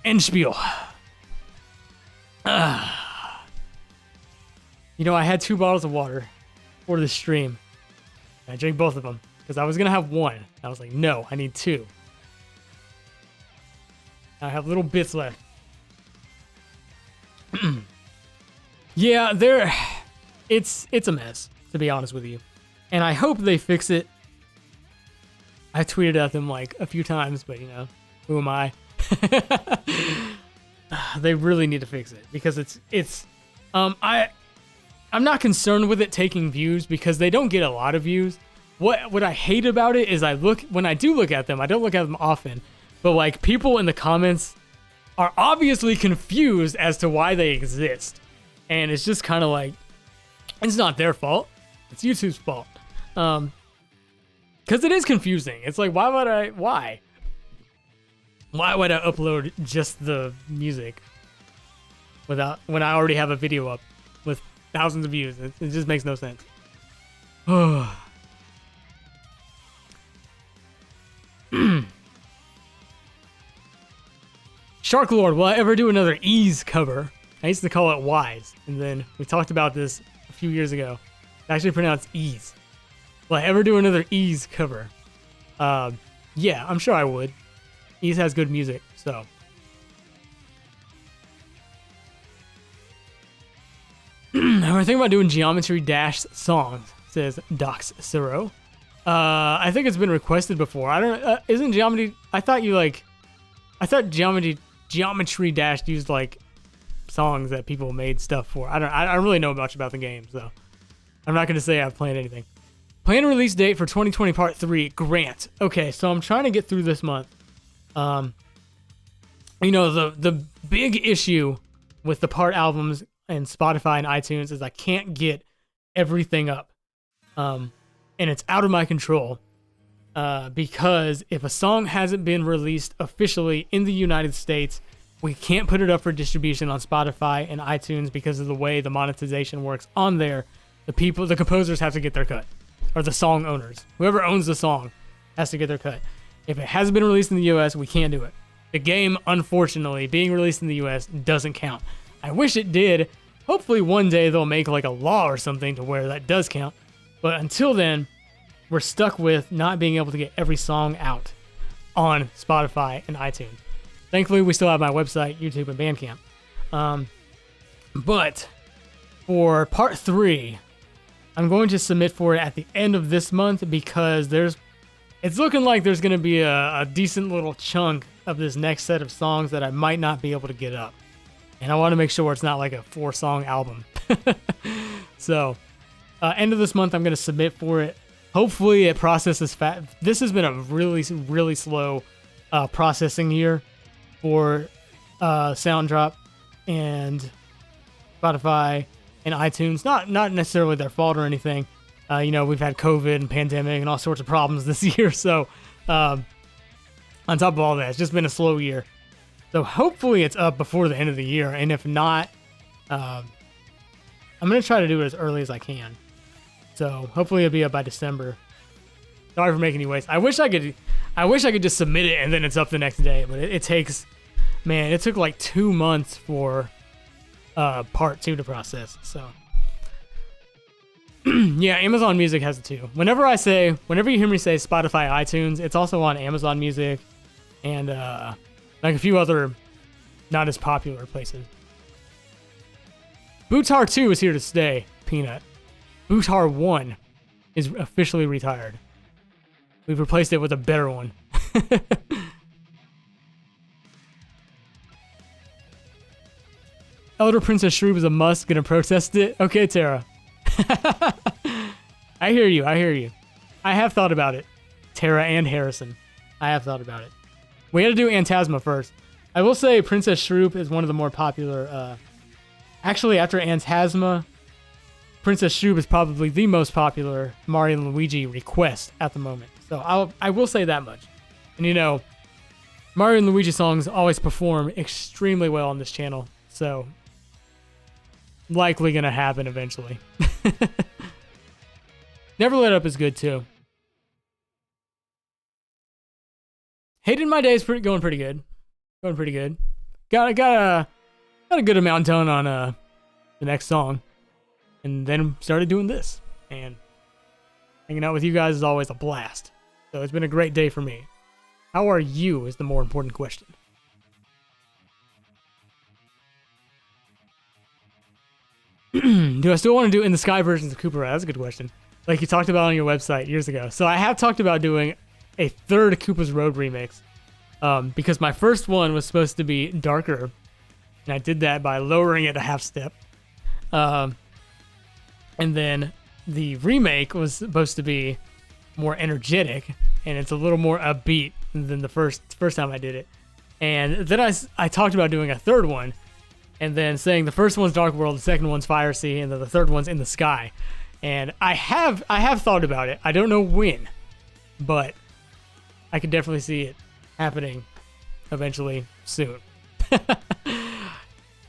End spiel. You know, I had 2 bottles of water for the stream. I drank both of them because I was going to have one. I was like, no, I need 2. I have little bits left. Yeah, it's a mess, to be honest with you. And I hope they fix it. I tweeted at them like a few times, but you know, who am I? They really need to fix it because I'm not concerned with it taking views because they don't get a lot of views. What I hate about it is when I do look at them, I don't look at them often, but like people in the comments are obviously confused as to why they exist. And it's just kind of like, it's not their fault. It's YouTube's fault. Because it is confusing. It's like, why would I upload just the music when I already have a video up with thousands of views? It just makes no sense. Shark Lord, will I ever do another Ease cover? I used to call it Wise, and then we talked about this a few years ago. It's actually pronounced Ease. Will I ever do another Ease cover? Yeah, I'm sure I would. Ease has good music, so. I'm thinking about doing Geometry Dash songs, says Docs Zero. I think it's been requested before. I don't. Isn't Geometry? I thought Geometry Dash used like songs that people made stuff for. I don't really know much about the game, so I'm not gonna say I've played anything. Planned release date for 2020 Part 3. Grant. Okay, so I'm trying to get through this month. You know, the big issue with the part albums and Spotify and iTunes is I can't get everything up. And it's out of my control. Because if a song hasn't been released officially in the United States, we can't put it up for distribution on Spotify and iTunes because of the way the monetization works on there. The composers have to get their cut. Or the song owners. Whoever owns the song has to get their cut. If it hasn't been released in the US, we can't do it. The game, unfortunately, being released in the US doesn't count. I wish it did. Hopefully one day they'll make like a law or something to where that does count. But until then, we're stuck with not being able to get every song out on Spotify and iTunes. Thankfully, we still have my website, YouTube, and Bandcamp. But for Part 3, I'm going to submit for it at the end of this month because it's looking like there's going to be a decent little chunk of this next set of songs that I might not be able to get up. And I want to make sure it's not like a 4-song album. So, end of this month, I'm going to submit for it. Hopefully it processes fast. This has been a really, really slow processing year for Sounddrop and Spotify and iTunes. Not necessarily their fault or anything. You know, we've had COVID and pandemic and all sorts of problems this year. So on top of all that, it's just been a slow year. So hopefully it's up before the end of the year. And if not, I'm going to try to do it as early as I can. So hopefully it'll be up by December. Sorry for making you waste. I wish I could just submit it and then it's up the next day. But it takes, man, it took like 2 months for Part 2 to process. So yeah, Amazon Music has it too. Whenever you hear me say Spotify, iTunes, it's also on Amazon Music and like a few other not as popular places. Bootar 2 is here to stay, Peanut. Bootar 1 is officially retired. We've replaced it with a better one. Elder Princess Shroob is a must. Gonna protest it? Okay, Tara. I hear you. I have thought about it. Tara and Harrison. I have thought about it. We gotta do Antasma first. I will say Princess Shroob is one of the more popular. Actually, after Antasma, Princess Shroob is probably the most popular Mario and Luigi request at the moment. So I will say that much. And you know, Mario and Luigi songs always perform extremely well on this channel, so likely gonna happen eventually. Never Let Up is good too. Hated My Day is going pretty good. Going pretty good. Got a good amount done on the next song, and then started doing this. And hanging out with you guys is always a blast. So it's been a great day for me. How are you is the more important question. Do I still want to do in the sky versions of Cooper? That's a good question. Like you talked about on your website years ago. So I have talked about doing a third Koopa's Road remix. Because my first one was supposed to be darker. And I did that by lowering it a half step. And then the remake was supposed to be more energetic. And it's a little more upbeat than the first time I did it. And then I talked about doing a third one. And then saying the first one's Dark World, the second one's Fire Sea, and then the third one's In the Sky. And I have thought about it. I don't know when, but I could definitely see it happening eventually soon. I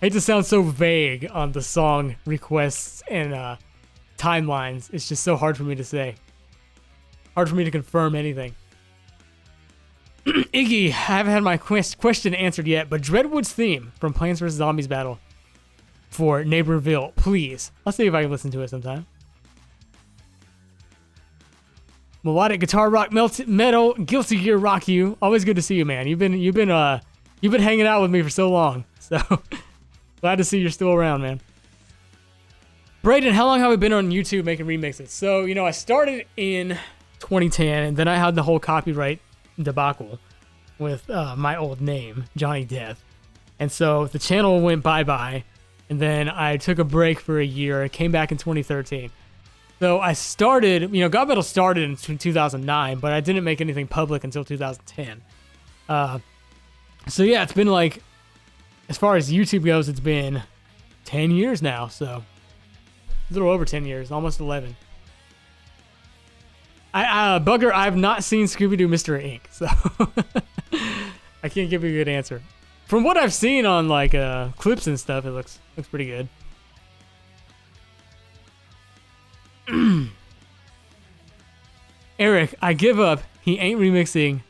hate to sound so vague on the song requests and timelines. It's just so hard for me to say. Hard for me to confirm anything. Iggy, I haven't had my question answered yet, but Dreadwood's theme from Plants vs. Zombies Battle for Neighborville, please. I'll see if I can listen to it sometime. Melodic guitar rock metal, Guilty Gear rock you. Always good to see you, man. You've been hanging out with me for so long, so glad to see you're still around, man. Brayden, how long have I been on YouTube making remixes? So I started in 2010, and then I had the whole copyright debacle with my old name, Johnny Death. And so the channel went bye-bye, and then I took a break for a year. I came back in 2013. So I started, GaMetal started in 2009, but I didn't make anything public until 2010. So yeah, it's been like, as far as YouTube goes, it's been 10 years now, so a little over 10 years, almost 11. Bugger, I've not seen Scooby-Doo Mystery Inc., so I can't give you a good answer. From what I've seen on like clips and stuff, it looks pretty good. Eric, I give up. He ain't remixing.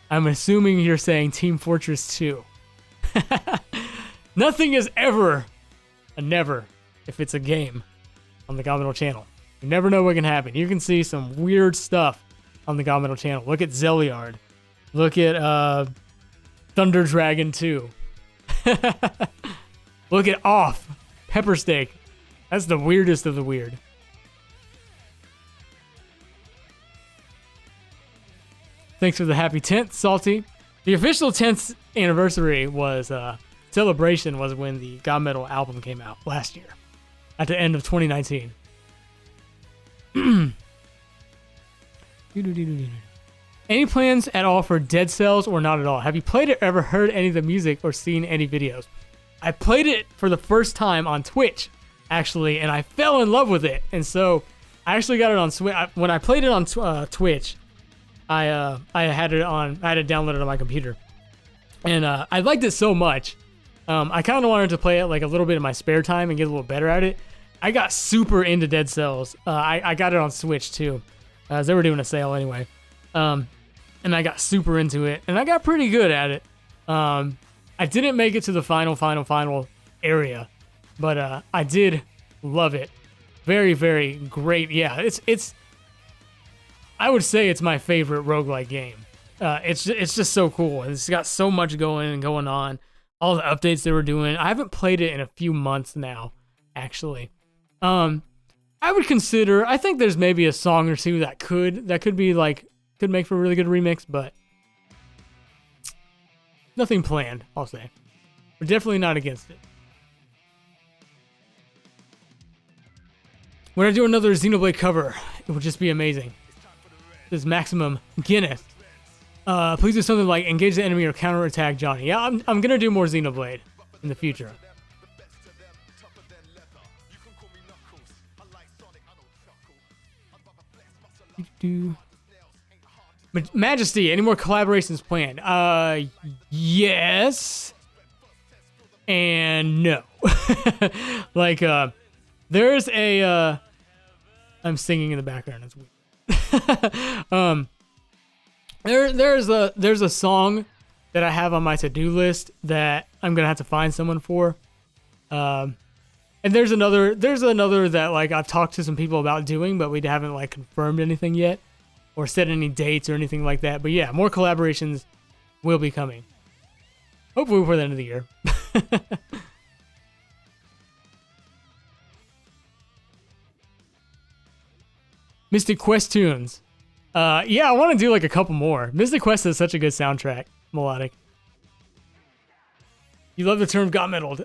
I'm assuming you're saying Team Fortress 2. Nothing is ever a never if it's a game on the GaMetal channel. You never know what can happen. You can see some weird stuff on the GaMetal channel. Look at Zeliard. Look at Thunder Dragon 2. Look at Off. Pepper Steak. That's the weirdest of the weird. Thanks for the happy 10th, Salty. The official 10th anniversary was, celebration was when the GaMetal album came out last year. At the end of 2019. Any plans at all for Dead Cells or not at all? Have you played it, ever heard any of the music, or seen any videos? I played it for the first time on Twitch, actually, and I fell in love with it. And so I actually got it on Switch. When I played it on Twitch, I had it downloaded on my computer, and I liked it so much. I kind of wanted to play it like a little bit in my spare time and get a little better at it. I got super into Dead Cells. I got it on Switch too, as they were doing a sale anyway. And I got super into it, and I got pretty good at it. I didn't make it to the final area, but I did love it. Very, very great. Yeah, it's. I would say it's my favorite roguelike game. It's just so cool. It's got so much going on. All the updates they were doing. I haven't played it in a few months now, actually. I would consider. I think there's maybe a song or two that could make for a really good remix, but nothing planned. I'll say. We're definitely not against it. When I do another Xenoblade cover, it would just be amazing. This is Maximum Guinness. Please do something like engage the enemy or counterattack Johnny. Yeah, I'm gonna do more Xenoblade in the future. Majesty, any more collaborations planned? Yes. And no. Like, there's a, I'm singing in the background. It's weird. There's a song that I have on my to-do list that I'm gonna have to find someone for. And there's another that like I've talked to some people about doing, but we haven't like confirmed anything yet or set any dates or anything like that. But yeah, more collaborations will be coming. Hopefully before the end of the year. Mystic Quest tunes. Yeah, I want to do like a couple more. Mystic Quest is such a good soundtrack, melodic. You love the term got meddled.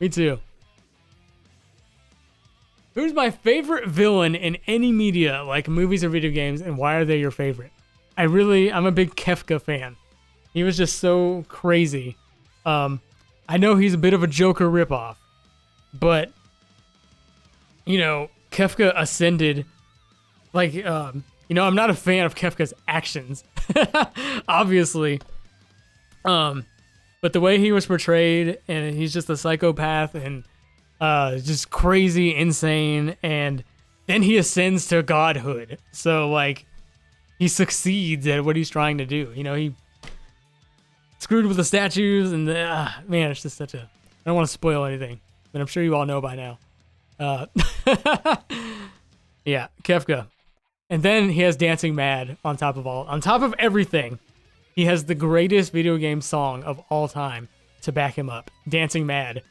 Me too. Who's my favorite villain in any media, like movies or video games, and why are they your favorite? I'm a big Kefka fan. He was just so crazy. I know he's a bit of a Joker ripoff, but you know, Kefka ascended. Like, you know, I'm not a fan of Kefka's actions, obviously. But the way he was portrayed, and he's just a psychopath and just crazy, insane, and then he ascends to godhood. So, like, he succeeds at what he's trying to do. You know, he screwed with the statues, and man, it's just such a... I don't want to spoil anything, but I'm sure you all know by now. Yeah, Kefka. And then he has Dancing Mad on top of everything. He has the greatest video game song of all time to back him up. Dancing Mad.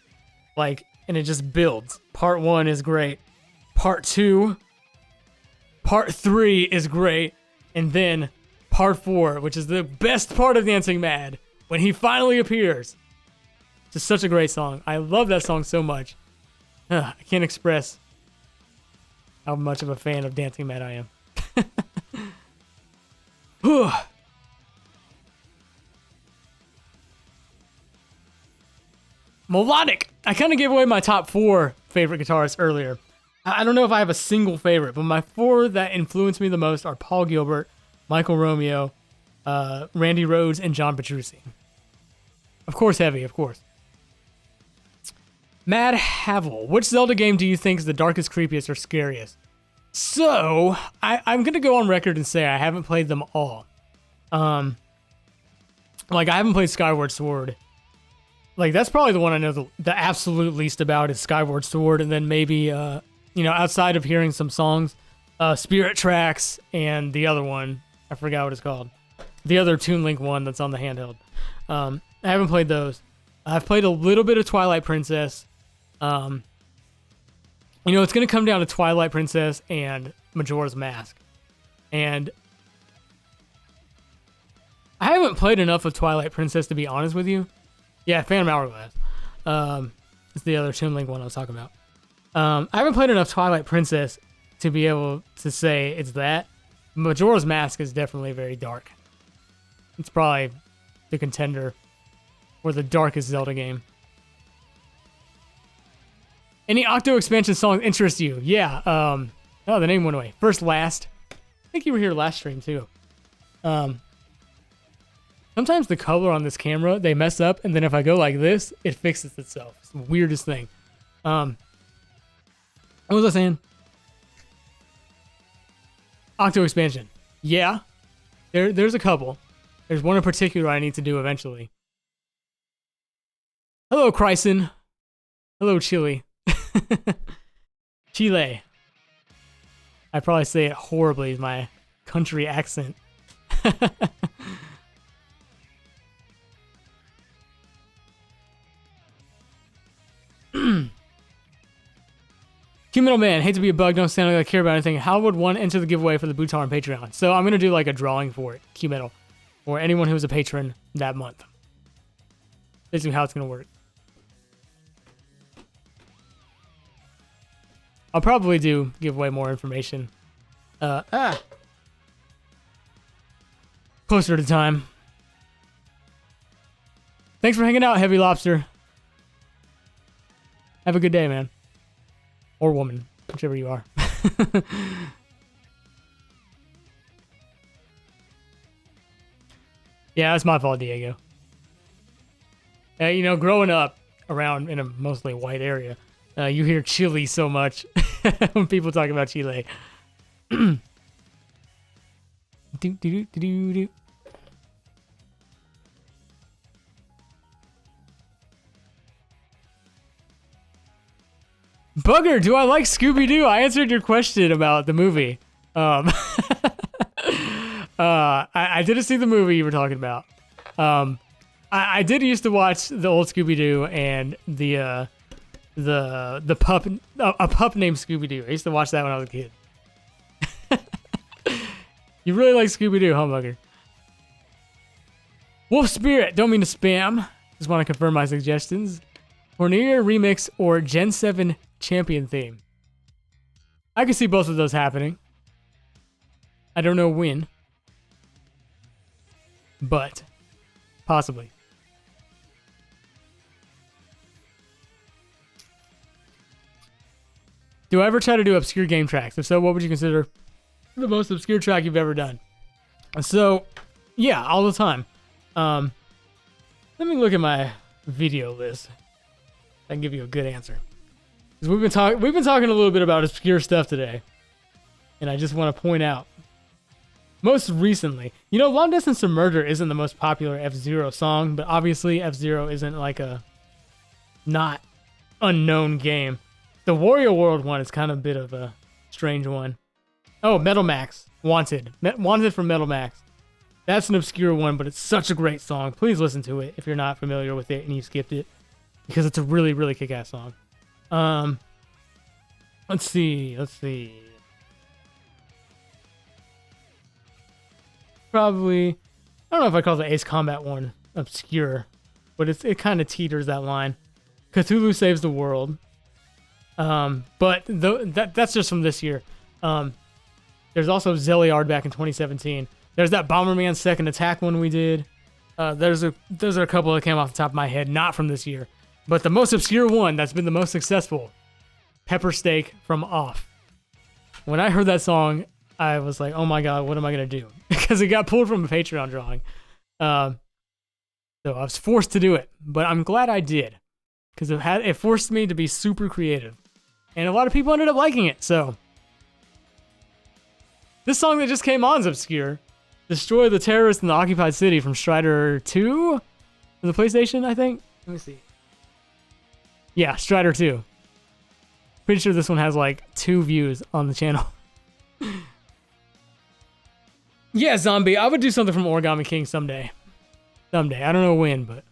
Like, and it just builds. Part 1 is great. Part 2, Part 3 is great. And then Part 4, which is the best part of Dancing Mad, when he finally appears. Just such a great song. I love that song so much. I can't express how much of a fan of Dancing Mad I am. Melodic. I kind of gave away my top 4 favorite guitarists earlier. I don't know if I have a single favorite, but my 4 that influenced me the most are Paul Gilbert, Michael Romeo, Randy Rhoads, and John Petrucci. Of course, heavy, of course. Mad Havel. Which Zelda game do you think is the darkest, creepiest, or scariest? So, I'm going to go on record and say I haven't played them all. Like, I haven't played Skyward Sword. Like, that's probably the one I know the absolute least about is Skyward Sword, and then maybe, you know, outside of hearing some songs, Spirit Tracks, and the other one, I forgot what it's called. The other Toon Link one that's on the handheld. I haven't played those. I've played a little bit of Twilight Princess. You know, it's going to come down to Twilight Princess and Majora's Mask. And I haven't played enough of Twilight Princess, to be honest with you. Yeah, Phantom Hourglass. It's the other Toon Link one I was talking about. I haven't played enough Twilight Princess to be able to say it's that. Majora's Mask is definitely very dark. It's probably the contender for the darkest Zelda game. Any Octo expansion songs interest you? Yeah. Oh, the name went away. First Last. I think you were here last stream too. Sometimes the color on this camera, they mess up, and then if I go like this, it fixes itself. It's the weirdest thing. What was I saying? Octo expansion. Yeah. There's a couple. There's one in particular I need to do eventually. Hello, Chryson. Hello, Chile. Chile. I probably say it horribly with my country accent. Q-Metal Man, hate to be a bug, don't sound like I care about anything. How would one enter the giveaway for the Bhutan on Patreon? So I'm going to do like a drawing for it, Q-Metal, or anyone who's a patron that month. Basically how it's going to work. I'll probably give away more information. Closer to time. Thanks for hanging out, Heavy Lobster. Have a good day, man. Or woman, whichever you are. Yeah, that's my fault, Diego. You know, growing up around in a mostly white area, you hear Chile so much when people talk about Chile. do, do, do, do, do, do. Bugger, do I like Scooby-Doo? I answered your question about the movie. I didn't see the movie you were talking about. I did used to watch the old Scooby-Doo and the pup, a pup named Scooby-Doo. I used to watch that when I was a kid. You really like Scooby-Doo, huh, Bugger? Wolf Spirit, don't mean to spam. Just want to confirm my suggestions. Terraria remix or Gen 7 champion theme. I can see both of those happening. I don't know when, but possibly. Do I ever try to do obscure game tracks? If so, what would you consider the most obscure track you've ever done? So, yeah, all the time. Let me look at my video list. I can give you a good answer. Because we've been talking a little bit about obscure stuff today, and I just want to point out. Most recently, you know, Long Distance to Murder isn't the most popular F-Zero song, but obviously F-Zero isn't like a not unknown game. The Wario World one is kind of a bit of a strange one. Oh, Metal Max, Wanted. Wanted from Metal Max. That's an obscure one, but it's such a great song. Please listen to it if you're not familiar with it and you skipped it, because it's a really, really kick-ass song. Let's see. Probably, I don't know if I call the Ace Combat one obscure, but it kind of teeters that line. Cthulhu Saves the World. But that's just from this year. There's also Zeliard back in 2017. There's that Bomberman Second Attack one we did. Those are a couple that came off the top of my head, not from this year. But the most obscure one that's been the most successful, Pepper Steak from Off. When I heard that song, I was like, oh my god, what am I going to do? Because it got pulled from a Patreon drawing. So I was forced to do it. But I'm glad I did. Because it forced me to be super creative. And a lot of people ended up liking it, so. This song that just came on is obscure. Destroy the Terrorists in the Occupied City from Strider 2? From the PlayStation, I think? Let me see. Yeah, Strider 2. Pretty sure this one has like 2 views on the channel. Yeah, Zombie, I would do something from Origami King someday. I don't know when, but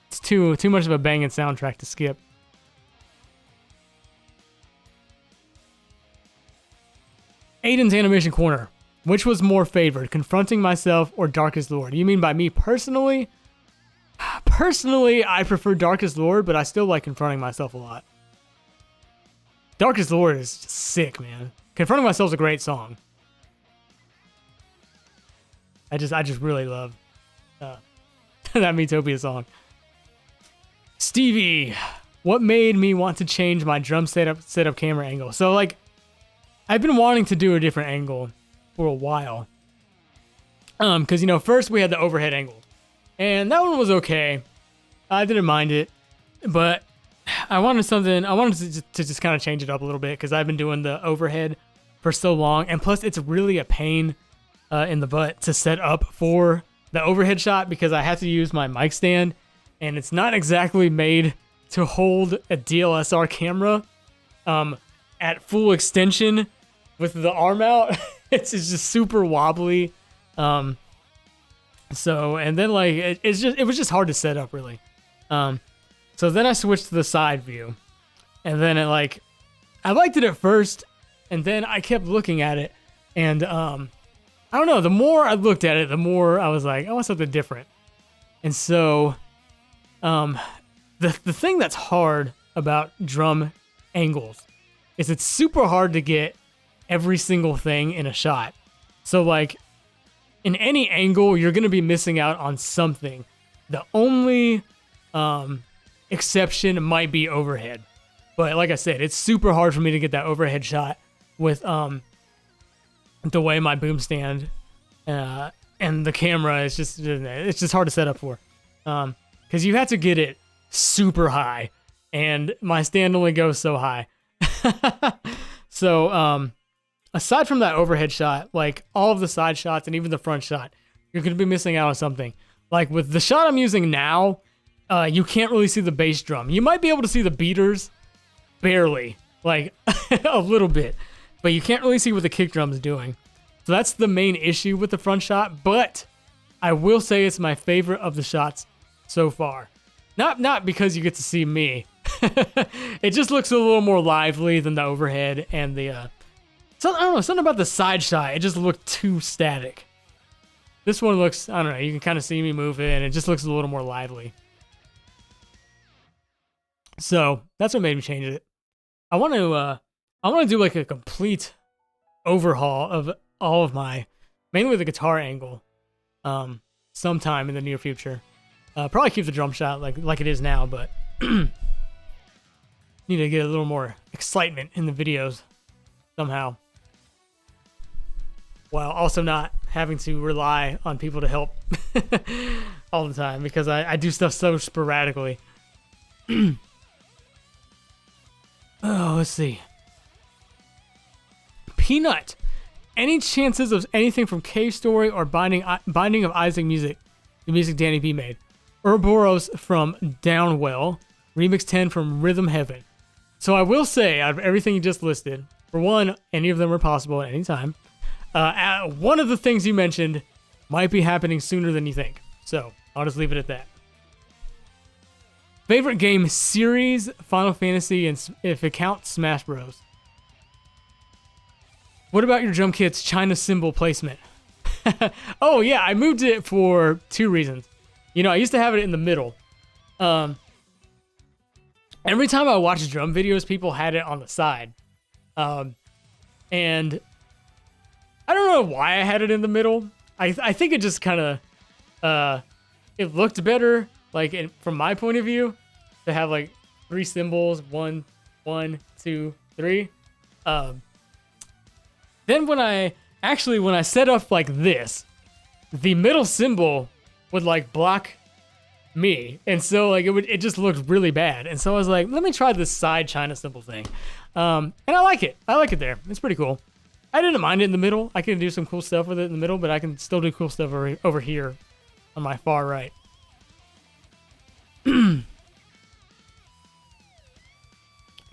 it's too much of a banging soundtrack to skip. Aiden's Animation Corner. Which was more favored, Confronting Myself or Darkest Lord? You mean by me personally? Personally, I prefer Darkest Lord, but I still like Confronting Myself a lot. Darkest Lord is just sick, man. Confronting Myself is a great song. I just really love that Metopia song. Stevie, what made me want to change my drum setup camera angle? So like, I've been wanting to do a different angle for a while. Because you know, first we had the overhead angle, and that one was okay. I didn't mind it, but I wanted to just kind of change it up a little bit because I've been doing the overhead for so long, and plus it's really a pain in the butt to set up for the overhead shot because I have to use my mic stand, and it's not exactly made to hold a DLSR camera at full extension with the arm out. It's just super wobbly. So, and then like it was just hard to set up really. So then I switched to the side view, and then I liked it at first, and then I kept looking at it, and I don't know, the more I looked at it, the more I was like, I want something different. And so the thing that's hard about drum angles is it's super hard to get every single thing in a shot. So like in any angle, you're going to be missing out on something. The only exception might be overhead. But like I said, it's super hard for me to get that overhead shot with the way my boom stand and and the camera is just, it's just hard to set up for. Because you have to get it super high, and my stand only goes so high. So, aside from that overhead shot, like all of the side shots and even the front shot, you're going to be missing out on something. Like with the shot I'm using now, you can't really see the bass drum. You might be able to see the beaters, barely, like a little bit, but you can't really see what the kick drum is doing. So that's the main issue with the front shot, but I will say it's my favorite of the shots so far. Not because you get to see me. It just looks a little more lively than the overhead and the so I don't know, something about the side shot, it just looked too static. This one looks, I don't know, you can kind of see me move it, and it just looks a little more lively. So that's what made me change it. I want to do like a complete overhaul of all of my, mainly the guitar angle, sometime in the near future. Probably keep the drum shot like it is now, but need to get a little more excitement in the videos somehow, while also not having to rely on people to help all the time, because I do stuff so sporadically. Oh, let's see. Peanut. Any chances of anything from Cave Story or Binding of Isaac music, the music Danny B made? Ouroboros from Downwell. Remix 10 from Rhythm Heaven. So I will say, out of everything you just listed, for one, any of them are possible at any time. One of the things you mentioned might be happening sooner than you think. So I'll just leave it at that. Favorite game series, Final Fantasy, and if it counts, Smash Bros. What about your drum kit's China cymbal placement? Oh yeah, I moved it for 2 reasons. You know, I used to have it in the middle. Every time I watched drum videos, people had it on the side. And I don't know why I had it in the middle. I think it just kind of, it looked better, like from my point of view, to have like 3 cymbals, 1, 2, 3. Then when I set up like this, the middle cymbal would like block me, and so like it just looked really bad. And so I was like, let me try this side China cymbal thing, and I like it. I like it there. It's pretty cool. I didn't mind it in the middle. I can do some cool stuff with it in the middle, but I can still do cool stuff over here on my far right.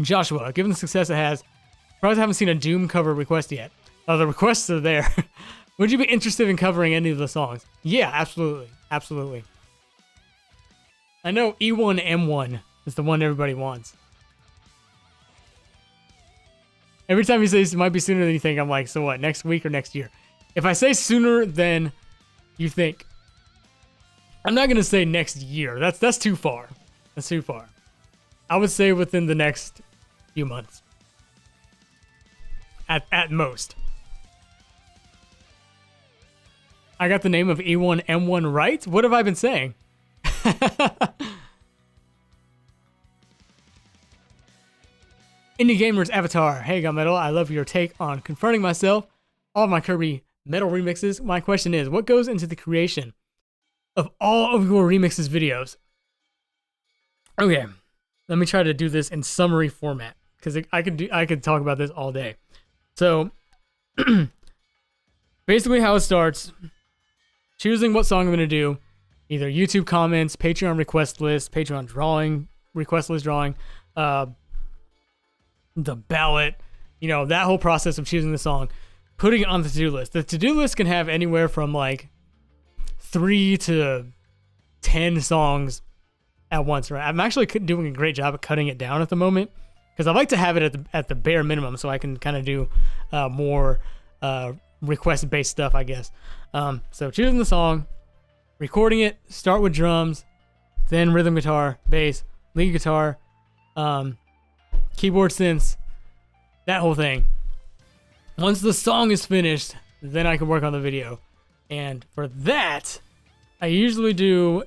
Joshua, given the success it has, surprised I haven't seen a Doom cover request yet. Oh, the requests are there. Would you be interested in covering any of the songs? Yeah, absolutely. Absolutely. I know E1M1 is the one everybody wants. Every time he says it might be sooner than you think, I'm like, so what, next week or next year? If I say sooner than you think, I'm not going to say next year. That's too far. That's too far. I would say within the next few months. At most. I got the name of E1M1 right? What have I been saying? Indie Gamer's Avatar. Hey, GaMetal, I love your take on confronting myself. All of my Kirby metal remixes. My question is, what goes into the creation of all of your remixes videos? Okay, let me try to do this in summary format, because I could talk about this all day. So, basically how it starts, choosing what song I'm going to do, either YouTube comments, Patreon request list, Patreon drawing, request list drawing, the ballot, you know, that whole process of choosing the song, putting it on the to-do list. The to-do list can have anywhere from like 3 to 10 songs at once, right? I'm actually doing a great job at cutting it down at the moment, because I like to have it at the bare minimum, so I can kind of do more request-based stuff, I guess. So choosing the song, recording it, start with drums, then rhythm guitar, bass, lead guitar, keyboard synths, that whole thing. Once the song is finished, then I can work on the video. And for that, I usually do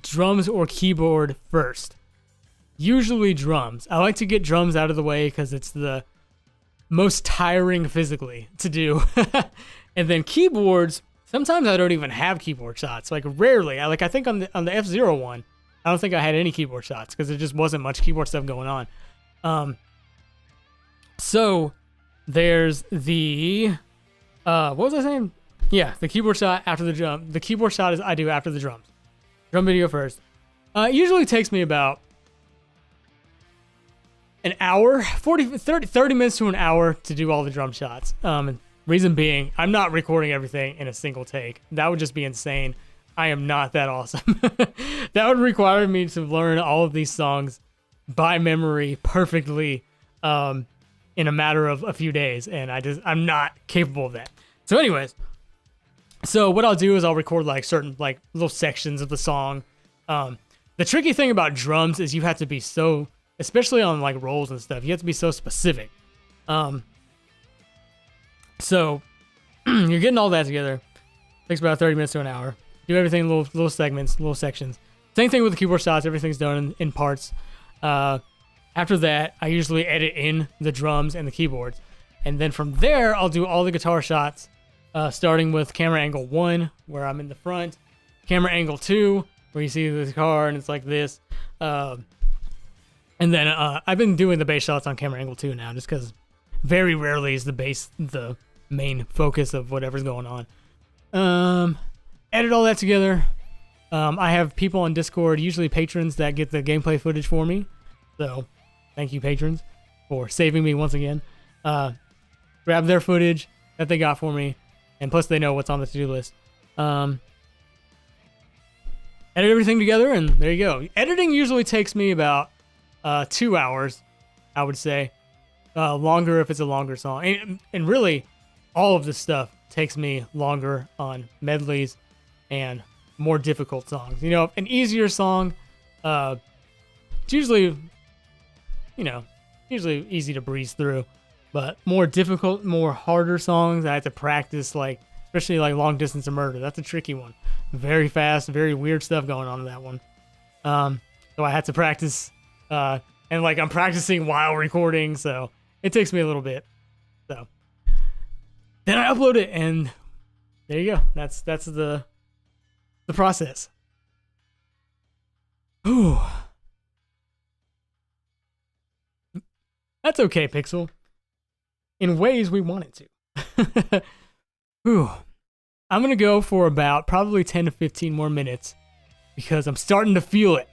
drums or keyboard first. Usually drums. I like to get drums out of the way because it's the most tiring physically to do. And then keyboards sometimes I don't even have keyboard shots. Like rarely. I think on the F-Zero one, I don't think I had any keyboard shots because there just wasn't much keyboard stuff going on. So there's the what was I saying? Yeah, the keyboard shot after the drum. The keyboard shot is I do after the drums. Drum video first. It usually takes me about an hour, 30 minutes to an hour to do all the drum shots. Reason being, I'm not recording everything in a single take. That would just be insane. I am not that awesome. That would require me to learn all of these songs by memory perfectly in a matter of a few days, and I'm not capable of that. So anyways, so what I'll do is I'll record like certain like little sections of the song. The tricky thing about drums is you have to be so, especially on like rolls and stuff, you have to be so specific. So you're getting all that together. Takes about 30 minutes to an hour. Do everything in little segments, little sections. Same thing with the keyboard shots. Everything's done in parts. After that, I usually edit in the drums and the keyboards. And then from there, I'll do all the guitar shots, starting with camera angle 1, where I'm in the front. Camera angle 2, where you see the guitar and it's like this. And then I've been doing the bass shots on camera angle 2 now, just because very rarely is the bass the main focus of whatever's going on. Edit all that together. I have people on Discord, usually patrons, that get the gameplay footage for me. So thank you, patrons, for saving me once again. Grab their footage that they got for me, and plus they know what's on the to-do list. Edit everything together, and there you go. Editing usually takes me about 2 hours, I would say. Longer if it's a longer song. And really, all of this stuff takes me longer on medleys and more difficult songs. You know, an easier song, it's usually easy to breeze through. But more difficult, more harder songs, I have to practice, like, especially like Long Distance to Murder. That's a tricky one. Very fast, very weird stuff going on in that one. So I had to practice, and like I'm practicing while recording, so it takes me a little bit. So then I upload it, and there you go. That's the process. Ooh. That's okay, Pixel. In ways we want it to. Ooh. I'm gonna go for about probably 10 to 15 more minutes because I'm starting to feel it.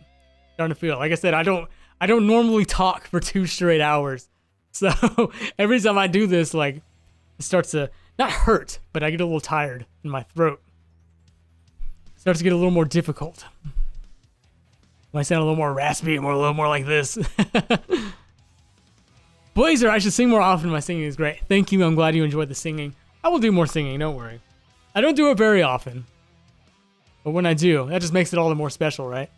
Like I said, I don't normally talk for 2 straight hours. So every time I do this, like, it starts to not hurt, but I get a little tired in my throat. It starts to get a little more difficult. I sound a little more raspy, a little more like this. Blazer, I should sing more often. My singing is great. Thank you. I'm glad you enjoyed the singing. I will do more singing, don't worry. I don't do it very often. But when I do, that just makes it all the more special, right?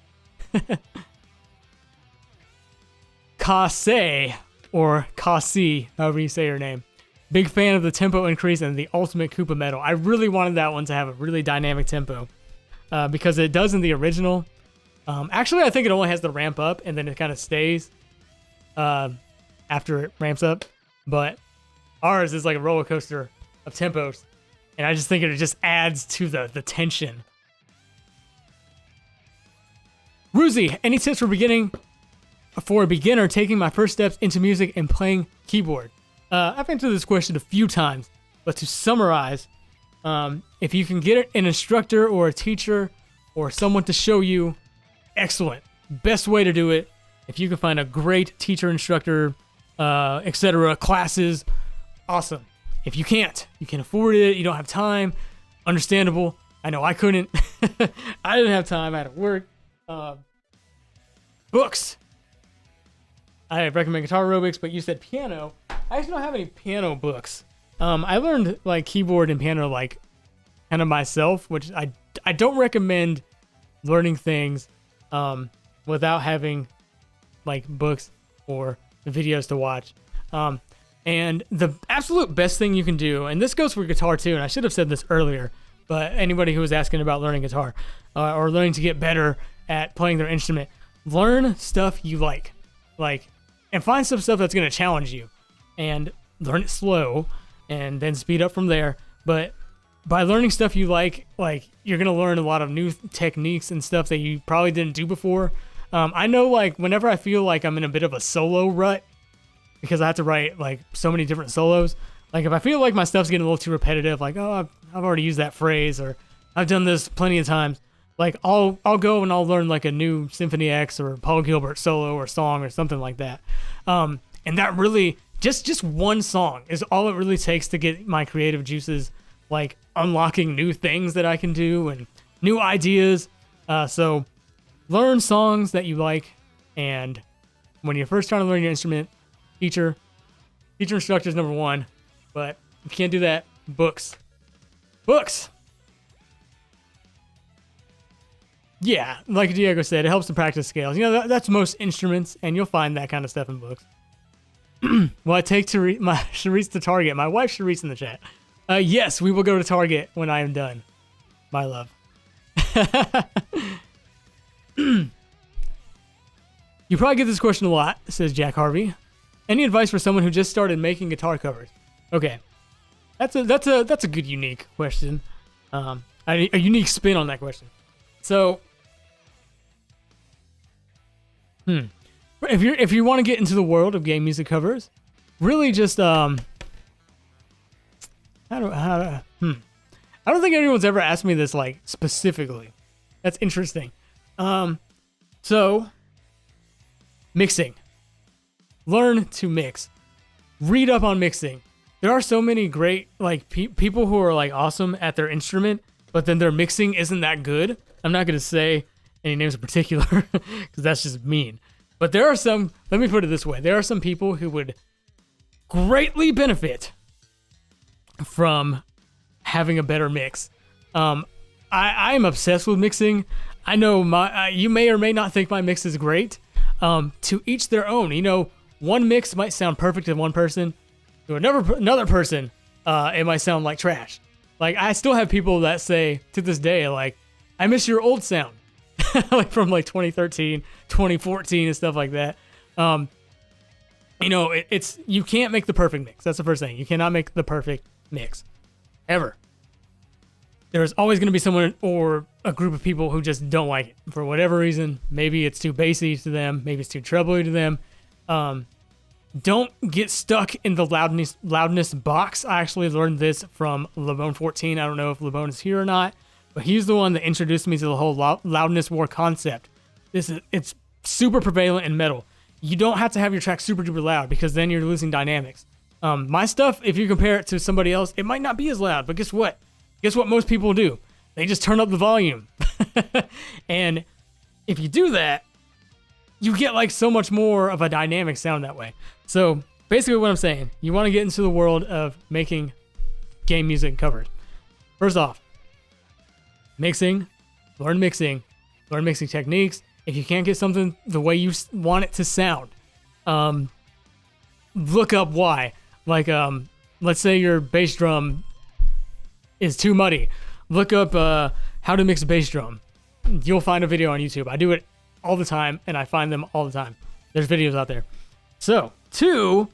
Kase, or Kasi, however you say your name. Big fan of the tempo increase and the ultimate Koopa medal. I really wanted that one to have a really dynamic tempo. Because it does in the original. Actually, I think it only has the ramp up and then it kind of stays after it ramps up. But ours is like a roller coaster of tempos. And I just think it just adds to the tension. Ruzi, any tips for a beginner taking my first steps into music and playing keyboard? I've answered this question a few times, but to summarize, if you can get an instructor or a teacher or someone to show you, excellent. Best way to do it. If you can find a great teacher, instructor, etc., classes, awesome. If you can't, you can afford it, you don't have time, understandable. I know I couldn't. I didn't have time, I had to work. Books. I recommend Guitar Aerobics, but you said piano. I actually don't have any piano books. I learned like keyboard and piano like kind of myself, which I don't recommend learning things without having like books or videos to watch. And the absolute best thing you can do, and this goes for guitar too, and I should have said this earlier, but anybody who was asking about learning guitar or learning to get better at playing their instrument, learn stuff you like, and find some stuff that's going to challenge you, and learn it slow, and then speed up from there. But by learning stuff you like you're gonna learn a lot of new techniques and stuff that you probably didn't do before. I know, like, whenever I feel like I'm in a bit of a solo rut, because I have to write like so many different solos. Like if I feel like my stuff's getting a little too repetitive, like, oh, I've already used that phrase, or I've done this plenty of times. Like I'll go and I'll learn like a new Symphony X or Paul Gilbert solo or song or something like that. And that really just one song is all it really takes to get my creative juices like unlocking new things that I can do and new ideas. So learn songs that you like, and when you're first trying to learn your instrument, teacher instructor is number one. But if you can't do that, books. Yeah, like Diego said, it helps to practice scales. You know, that's most instruments, and you'll find that kind of stuff in books. Will I take Sharice to Target? My wife Sharice in the chat. Yes, we will go to Target when I am done. My love. You probably get this question a lot, says Jack Harvey. Any advice for someone who just started making guitar covers? Okay, that's a good unique question. A unique spin on that question. So, if you want to get into the world of game music covers, really just I don't think anyone's ever asked me this like specifically. That's interesting. So mixing. Learn to mix. Read up on mixing. There are so many great like people who are like awesome at their instrument, but then their mixing isn't that good. I'm not going to say any names in particular because that's just mean. But there are some, let me put it this way. There are some people who would greatly benefit from having a better mix. I am obsessed with mixing. I know you may or may not think my mix is great. To each their own. You know, one mix might sound perfect to one person. To another person, it might sound like trash. Like, I still have people that say to this day, like, I miss your old sound. Like from like 2013, 2014 and stuff like that. You know, you can't make the perfect mix. That's the first thing. You cannot make the perfect mix. Ever. There's always going to be someone or a group of people who just don't like it for whatever reason. Maybe it's too bassy to them. Maybe it's too trebly to them. Don't get stuck in the loudness box. I actually learned this from Lebone14. I don't know if Lebone is here or not, but he's the one that introduced me to the whole loudness war concept. It's super prevalent in metal. You don't have to have your track super duper loud because then you're losing dynamics. My stuff, if you compare it to somebody else, it might not be as loud, but guess what? Guess what most people do? They just turn up the volume. And if you do that, you get like so much more of a dynamic sound that way. So basically what I'm saying, you want to get into the world of making game music covers. First off, learn mixing techniques. If you can't get something the way you want it to sound, look up why. Like, let's say your bass drum is too muddy. Look up how to mix a bass drum. You'll find a video on YouTube. I do it all the time, and I find them all the time. There's videos out there. So, 2,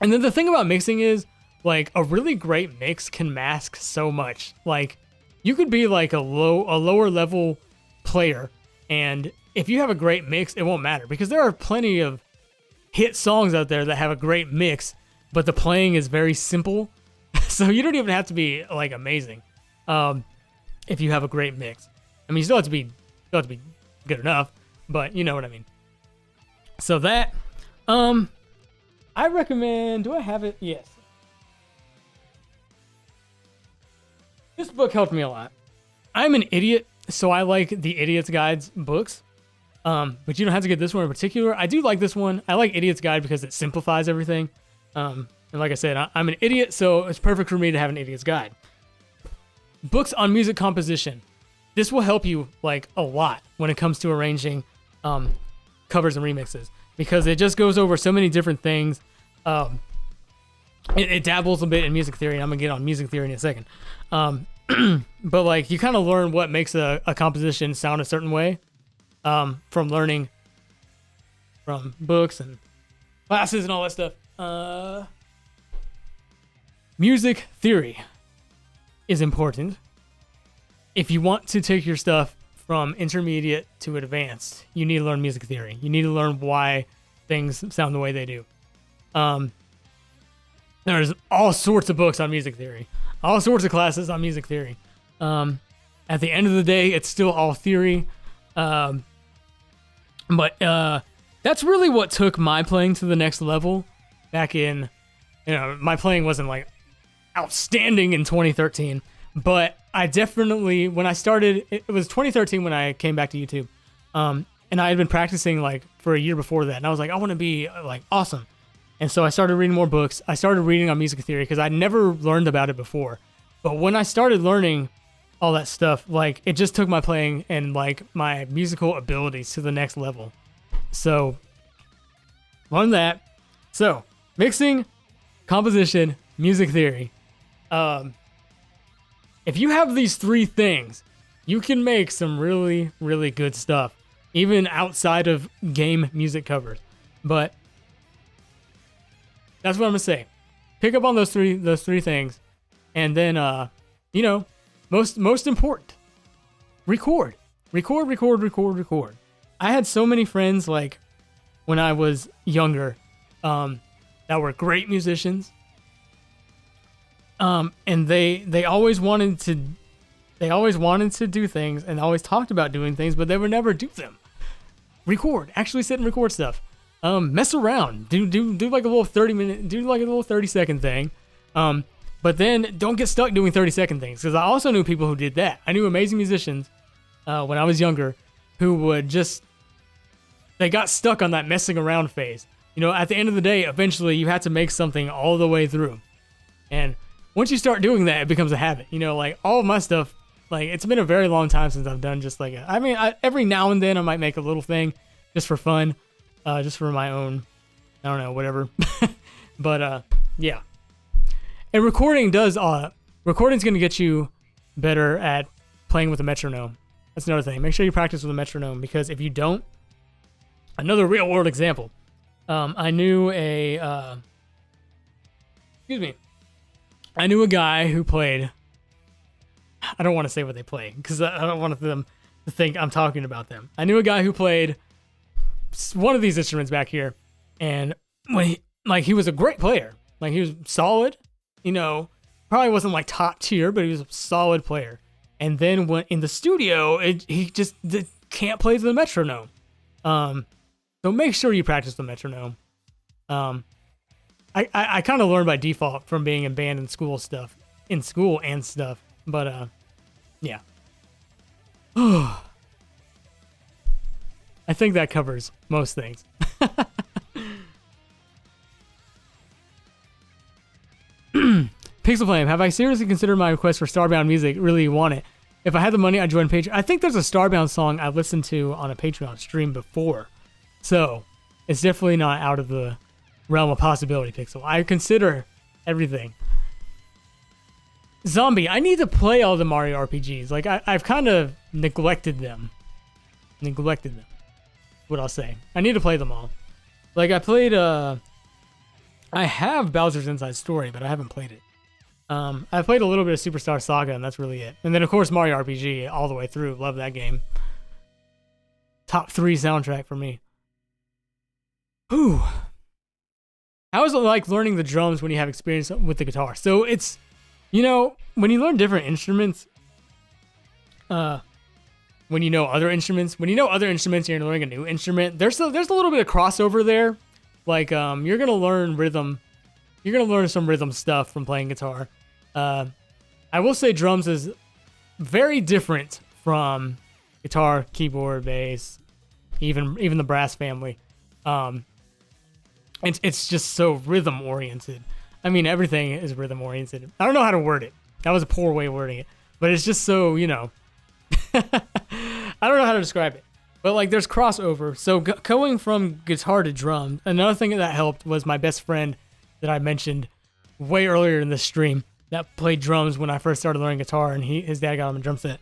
and then the thing about mixing is, like, a really great mix can mask so much. Like, you could be like a lower level player, and if you have a great mix, it won't matter, because there are plenty of hit songs out there that have a great mix, but the playing is very simple. So you don't even have to be like amazing if you have a great mix. I mean, you still have to be good enough, but you know what I mean. So that I recommend. Do I have it? Yes. This book helped me a lot. I'm an idiot, so I like the Idiot's Guide's books. But you don't have to get this one in particular. I do like this one. I like Idiot's Guide because it simplifies everything. And like I said, I'm an idiot, so it's perfect for me to have an Idiot's Guide. Books on music composition. This will help you like a lot when it comes to arranging covers and remixes, because it just goes over so many different things. It dabbles a bit in music theory, and I'm gonna get on music theory in a second. But like you kind of learn what makes a composition sound a certain way from learning from books and classes and all that stuff. Music theory. is important. If you want to take your stuff from intermediate to advanced, you need to learn music theory. You need to learn why things sound the way they do. There's all sorts of books on music theory, all sorts of classes on music theory. At the end of the day, it's still all theory. But that's really what took my playing to the next level back in, my playing wasn't like outstanding in 2013, but I definitely, when I started, it was 2013 when I came back to YouTube. And I had been practicing like for a year before that. And I was like, I want to be like awesome. And so I started reading more books. I started reading on music theory because I'd never learned about it before. But when I started learning all that stuff, like it just took my playing and like my musical abilities to the next level. So learn that. So mixing, composition, music theory. If you have these three things, you can make some really, really good stuff, even outside of game music covers. But that's what I'm gonna say. Pick up on those three things, and then most important, record. I had so many friends like when I was younger that were great musicians. And they always wanted to do things and always talked about doing things, but they would never do them. Record, actually sit and record stuff. Mess around, do like a little 30-second thing. But then don't get stuck doing 30-second things, because I also knew people who did that. I knew amazing musicians when I was younger who would they got stuck on that messing around phase. At the end of the day, eventually you have to make something all the way through. And once you start doing that, it becomes a habit. Like all of my stuff, like it's been a very long time since I've done just like every now and then I might make a little thing just for fun, just for my own, I don't know, whatever. But yeah. And recording's going to get you better at playing with a metronome. That's another thing. Make sure you practice with a metronome, because if you don't, another real world example. I knew a guy who played, I don't want to say what they play because I don't want them to think I'm talking about them. I knew a guy who played one of these instruments back here, and when he was a great player. Like he was solid, probably wasn't like top tier, but he was a solid player. And then when in the studio, he just can't play the metronome. So make sure you practice the metronome. I kind of learned by default from being in band and school and stuff. But yeah. I think that covers most things. Pixel Flame, have I seriously considered my request for Starbound music? Really want it. If I had the money, I'd join Patreon. I think there's a Starbound song I've listened to on a Patreon stream before. So it's definitely not out of the realm of possibility, Pixel. I consider everything. Zombie, I need to play all the Mario RPGs. Like, I've kind of neglected them. What I'll say. I need to play them all. Like, I played, I have Bowser's Inside Story, but I haven't played it. I played a little bit of Superstar Saga, and that's really it. And then, of course, Mario RPG all the way through. Love that game. Top 3 soundtrack for me. Whew. How is it like learning the drums when you have experience with the guitar? So it's, when you learn different instruments, when you know other instruments and you're learning a new instrument, there's a little bit of crossover there. Like, you're going to learn rhythm. You're going to learn some rhythm stuff from playing guitar. I will say drums is very different from guitar, keyboard, bass, even the brass family. It's just so rhythm oriented. I mean, everything is rhythm oriented. I don't know how to word it. That was a poor way of wording it, but it's just so, I don't know how to describe it, but like there's crossover. So going from guitar to drum, another thing that helped was my best friend that I mentioned way earlier in this stream that played drums when I first started learning guitar, and his dad got him a drum set.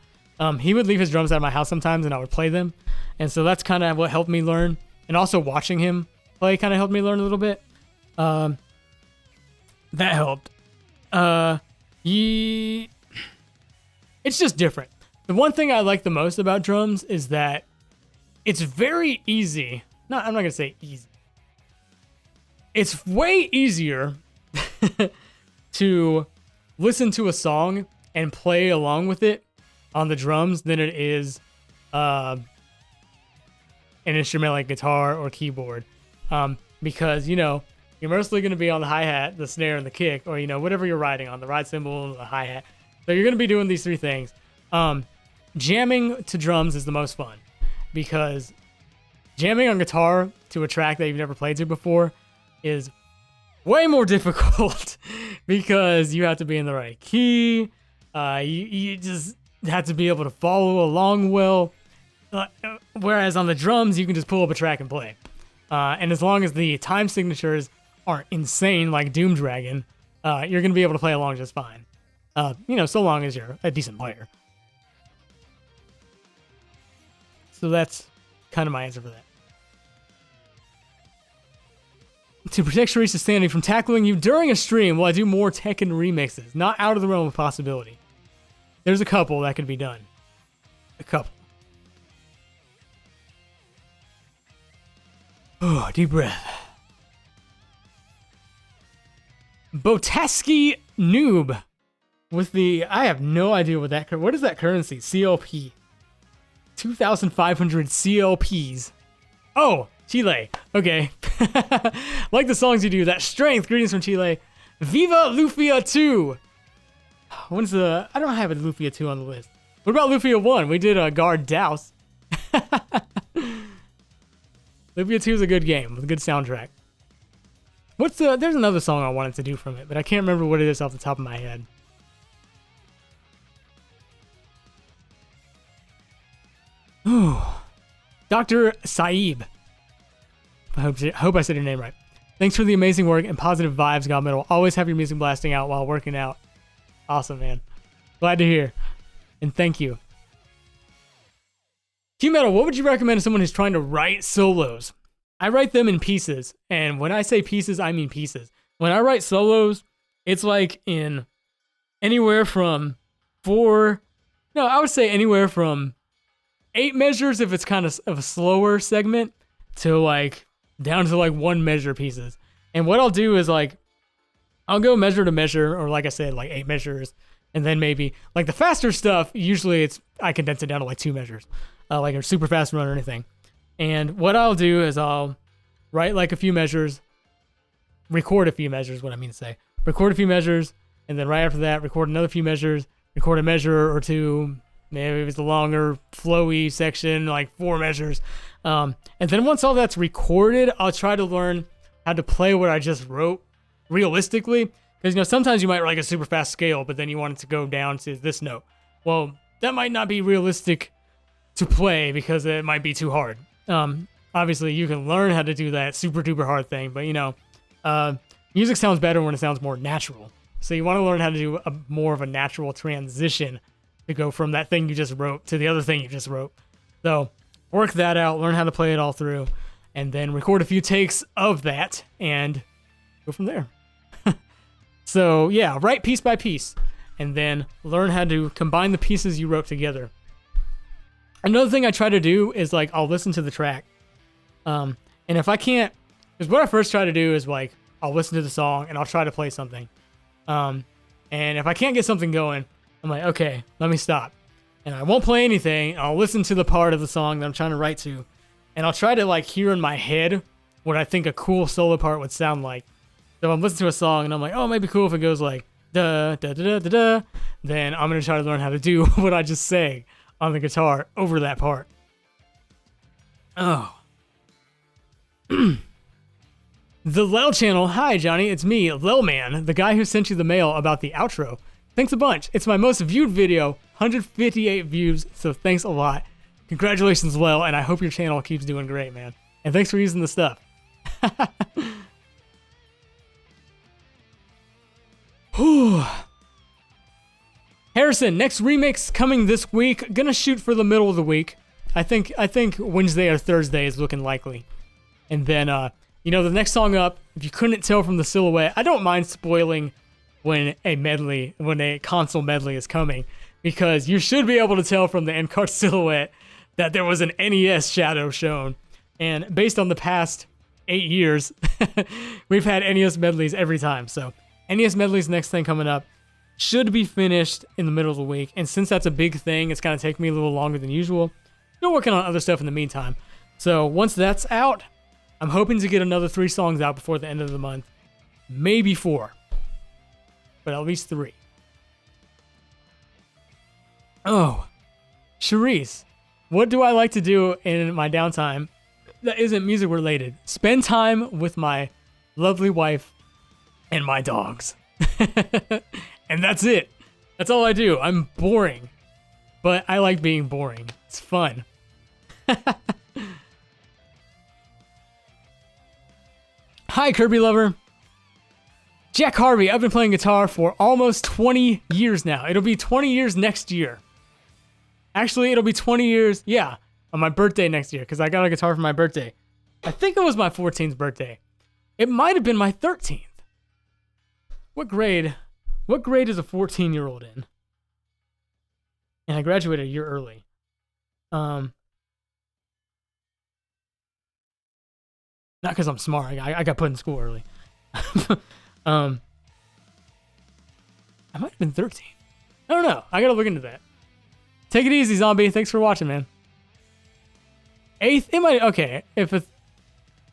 He would leave his drums at my house sometimes, and I would play them. And so that's kind of what helped me learn. And also watching him play kind of helped me learn a little bit. That helped. it's just different. The one thing I like the most about drums is that it's very easy. I'm not gonna say easy. It's way easier to listen to a song and play along with it on the drums than it is an instrument like guitar or keyboard. Because, you know, you're mostly going to be on the hi-hat, the snare, and the kick, or, you know, whatever you're riding on, the ride cymbal, the hi-hat. So you're going to be doing these three things. Jamming to drums is the most fun, because jamming on guitar to a track that you've never played to before is way more difficult because you have to be in the right key. You just have to be able to follow along well. Whereas on the drums, you can just pull up a track and play. And as long as the time signatures aren't insane like Doom Dragon, you're going to be able to play along just fine. You know, so long as you're a decent player. So that's kind of my answer for that. To protect Sharice's sanity from tackling you during a stream, will I do more Tekken remixes? Not out of the realm of possibility. There's a couple that could be done. A couple. Oh, deep breath. Botaski Noob with the... I have no idea what that... What is that currency? CLP. 2,500 CLPs. Oh, Chile. Okay. Like the songs you do. That strength. Greetings from Chile. Viva Lufia 2. When's the... I don't have a Lufia 2 on the list. What about Lufia 1? We did a Guard Douse. Lufia 2 is a good game with a good soundtrack. What's the... There's another song I wanted to do from it, but I can't remember what it is off the top of my head. Ooh. Dr. Saib. I hope I said your name right. Thanks for the amazing work and positive vibes, God Metal. Always have your music blasting out while working out. Awesome, man. Glad to hear. And thank you. Q-Metal, what would you recommend to someone who's trying to write solos? I write them in pieces. And when I say pieces, I mean pieces. When I write solos, it's like in anywhere from I would say anywhere from 8 measures if it's kind of a slower segment to like down to like 1 measure pieces. And what I'll do is like, I'll go measure to measure, or like I said, like 8 measures. And then maybe like the faster stuff, usually I condense it down to like 2 measures, like a super fast run or anything. And what I'll do is I'll write like a few measures, record a few measures, what I mean to say, record a few measures. And then right after that, record another few measures, record a measure or two. Maybe if it's a longer, flowy section, like 4 measures. And then once all that's recorded, I'll try to learn how to play what I just wrote realistically. Because, you know, sometimes you might write a super fast scale, but then you want it to go down to this note. Well, that might not be realistic to play because it might be too hard. Obviously, you can learn how to do that super duper hard thing, but, you know, music sounds better when it sounds more natural. So you want to learn how to do more of a natural transition to go from that thing you just wrote to the other thing you just wrote. So work that out, learn how to play it all through, and then record a few takes of that and go from there. So yeah, write piece by piece and then learn how to combine the pieces you wrote together. Another thing I try to do is like, I'll listen to the track. And if I can't, because what I first try to do is like, I'll listen to the song and I'll try to play something. And if I can't get something going, I'm like, okay, let me stop. And I won't play anything. I'll listen to the part of the song that I'm trying to write to. And I'll try to like hear in my head what I think a cool solo part would sound like. So I'm listening to a song and I'm like, oh, it might be cool if it goes like, da, da, da, da, da, da. Then I'm going to try to learn how to do what I just sang on the guitar over that part. Oh. The Lel channel. Hi, Johnny. It's me, Lel Man, the guy who sent you the mail about the outro. Thanks a bunch. It's my most viewed video, 158 views, so thanks a lot. Congratulations, Lel, and I hope your channel keeps doing great, man. And thanks for using the stuff. Whew. Harrison, next remix coming this week. Gonna shoot for the middle of the week. I think Wednesday or Thursday is looking likely. And then, you know, the next song up, if you couldn't tell from the silhouette, I don't mind spoiling when a console medley is coming. because you should be able to tell from the end card silhouette that there was an NES shadow shown. And based on the past 8 years, we've had NES medleys every time. So NES medleys next thing coming up. Should be finished in the middle of the week. And since that's a big thing, it's going to take me a little longer than usual. Still working on other stuff in the meantime. So once that's out, I'm hoping to get another 3 songs out before the end of the month. Maybe 4. But at least 3. Oh, Charisse, what do I like to do in my downtime that isn't music related? Spend time with my lovely wife and my dogs. And that's it. That's all I do. I'm boring, but I like being boring. It's fun. Hi, Kirby lover. Jack Harvey, I've been playing guitar for almost 20 years now. It'll be 20 years next year. Actually, it'll be 20 years, yeah, on my birthday next year, because I got a guitar for my birthday. I think it was my 14th birthday. It might have been my 13th. What grade is a 14-year-old in? And I graduated a year early. Not because I'm smart. I got put in school early. I might have been 13. I don't know. I gotta look into that. Take it easy, zombie. Thanks for watching, man. 8th? It might... Okay. If it's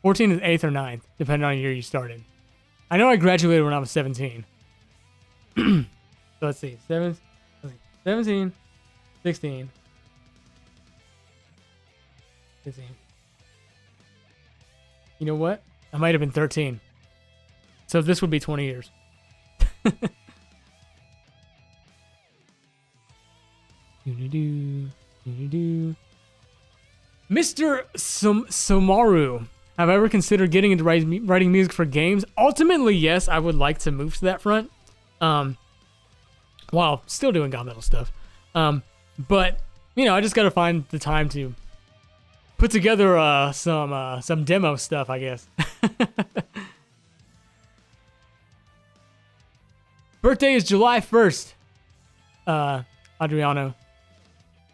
14 is 8th or 9th, depending on the year you started. I know I graduated when I was 17. So let's see. 17, 16, 15. You know what? I might have been 13. So this would be 20 years. Mr. Somaru, have I ever considered getting into writing music for games? Ultimately, yes, I would like to move to that front. While still doing GaMetal stuff. But, you know, I just gotta find the time to put together some demo stuff, I guess. Birthday is July 1st. Adriano.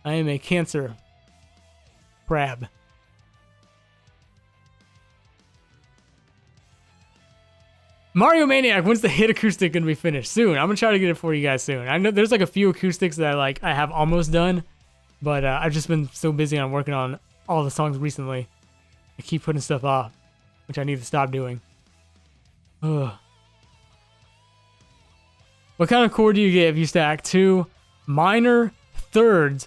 I am a Cancer crab. Mario Maniac, when's the hit acoustic gonna be finished? Soon. I'm gonna try to get it for you guys soon. I know there's like a few acoustics that I have almost done, but I've just been so busy on working on all the songs recently. I keep putting stuff off, which I need to stop doing. Ugh. What kind of chord do you get if you stack 2 minor thirds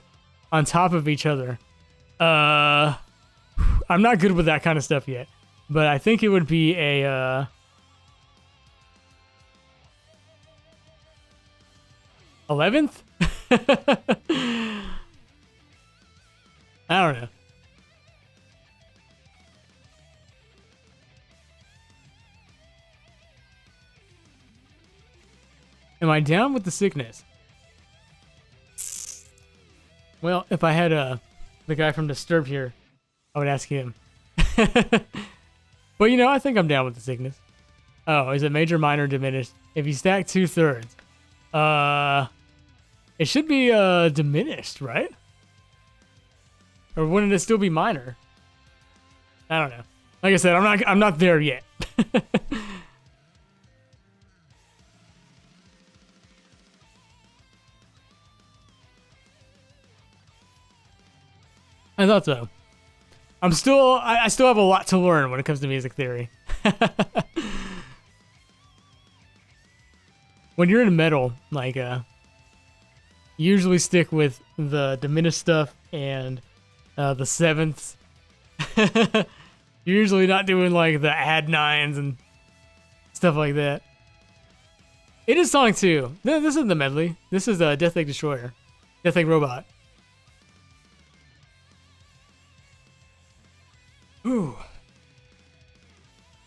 on top of each other? I'm not good with that kind of stuff yet, but I think it would be a 11th? I don't know. Am I down with the sickness? Well, if I had the guy from Disturbed here, I would ask him. But you know, I think I'm down with the sickness. Oh, is it major, minor, diminished? If you stack 2 thirds, it should be diminished, right? Or wouldn't it still be minor? I don't know. Like I said, I'm not there yet. I thought so. I still have a lot to learn when it comes to music theory. When you're in metal, like, you usually stick with the diminished stuff and the sevenths. You're usually not doing like the add 9s and stuff like that. It is Sonic 2. This isn't the medley. This is Death Egg Destroyer. Death Egg Robot. Ooh.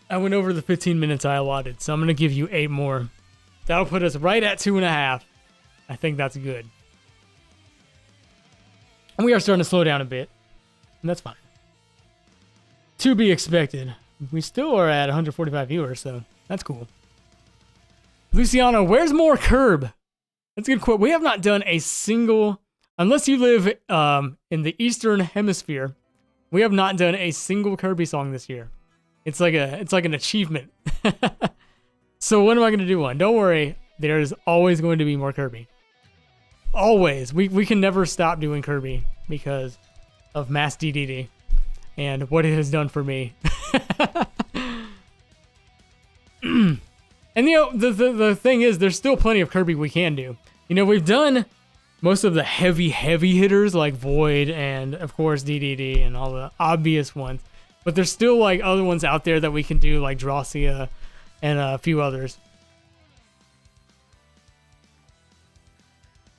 I went over the 15 minutes I allotted, so I'm going to give you 8 more. That'll put us right at 2.5. I think that's good. And we are starting to slow down a bit, and that's fine. To be expected. We still are at 145 viewers, so that's cool. Luciano, where's more Curb? That's a good quote. We have not done a single, unless you live in the Eastern Hemisphere, we have not done a single Kirby song this year. It's like an achievement. So when am I going to do one? Don't worry, there's always going to be more Kirby. Always. We can never stop doing Kirby because of Mass DDD and what it has done for me. And the thing is, there's still plenty of Kirby we can do. We've done most of the heavy hitters like Void and of course DDD and all the obvious ones, but there's still like other ones out there that we can do, like Drossia and a few others.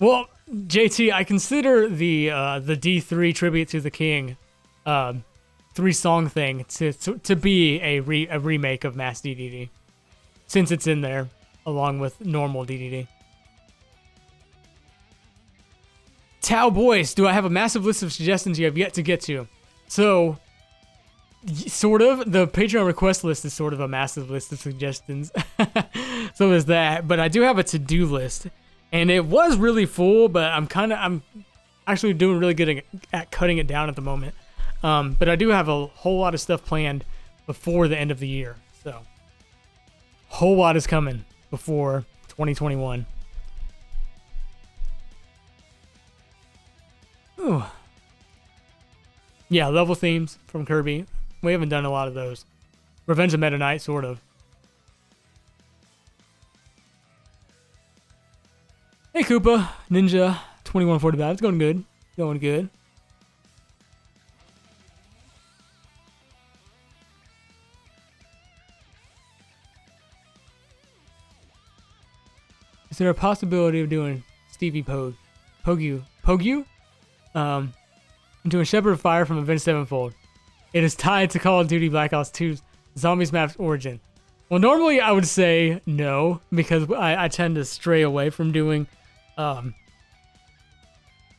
Well, JT, I consider the D3 Tribute to the King 3-song thing to be a remake of Mass DDD, since it's in there along with normal DDD. Tao Boys, do I have a massive list of suggestions you have yet to get to? So, sort of. The Patreon request list is sort of a massive list of suggestions. So there's that. But I do have a to-do list. And it was really full, but I'm actually doing really good at cutting it down at the moment. But I do have a whole lot of stuff planned before the end of the year. So, a whole lot is coming before 2021. Ooh. Yeah, level themes from Kirby. We haven't done a lot of those. Revenge of Meta Knight, sort of. Hey, Koopa, Ninja, 2145. It's going good. Going good. Is there a possibility of doing Stevie Pogu? I'm doing Shepherd of Fire from Avenged Sevenfold. It is tied to Call of Duty Black Ops 2's Zombies Map's origin. Well, normally I would say no, because I tend to stray away from doing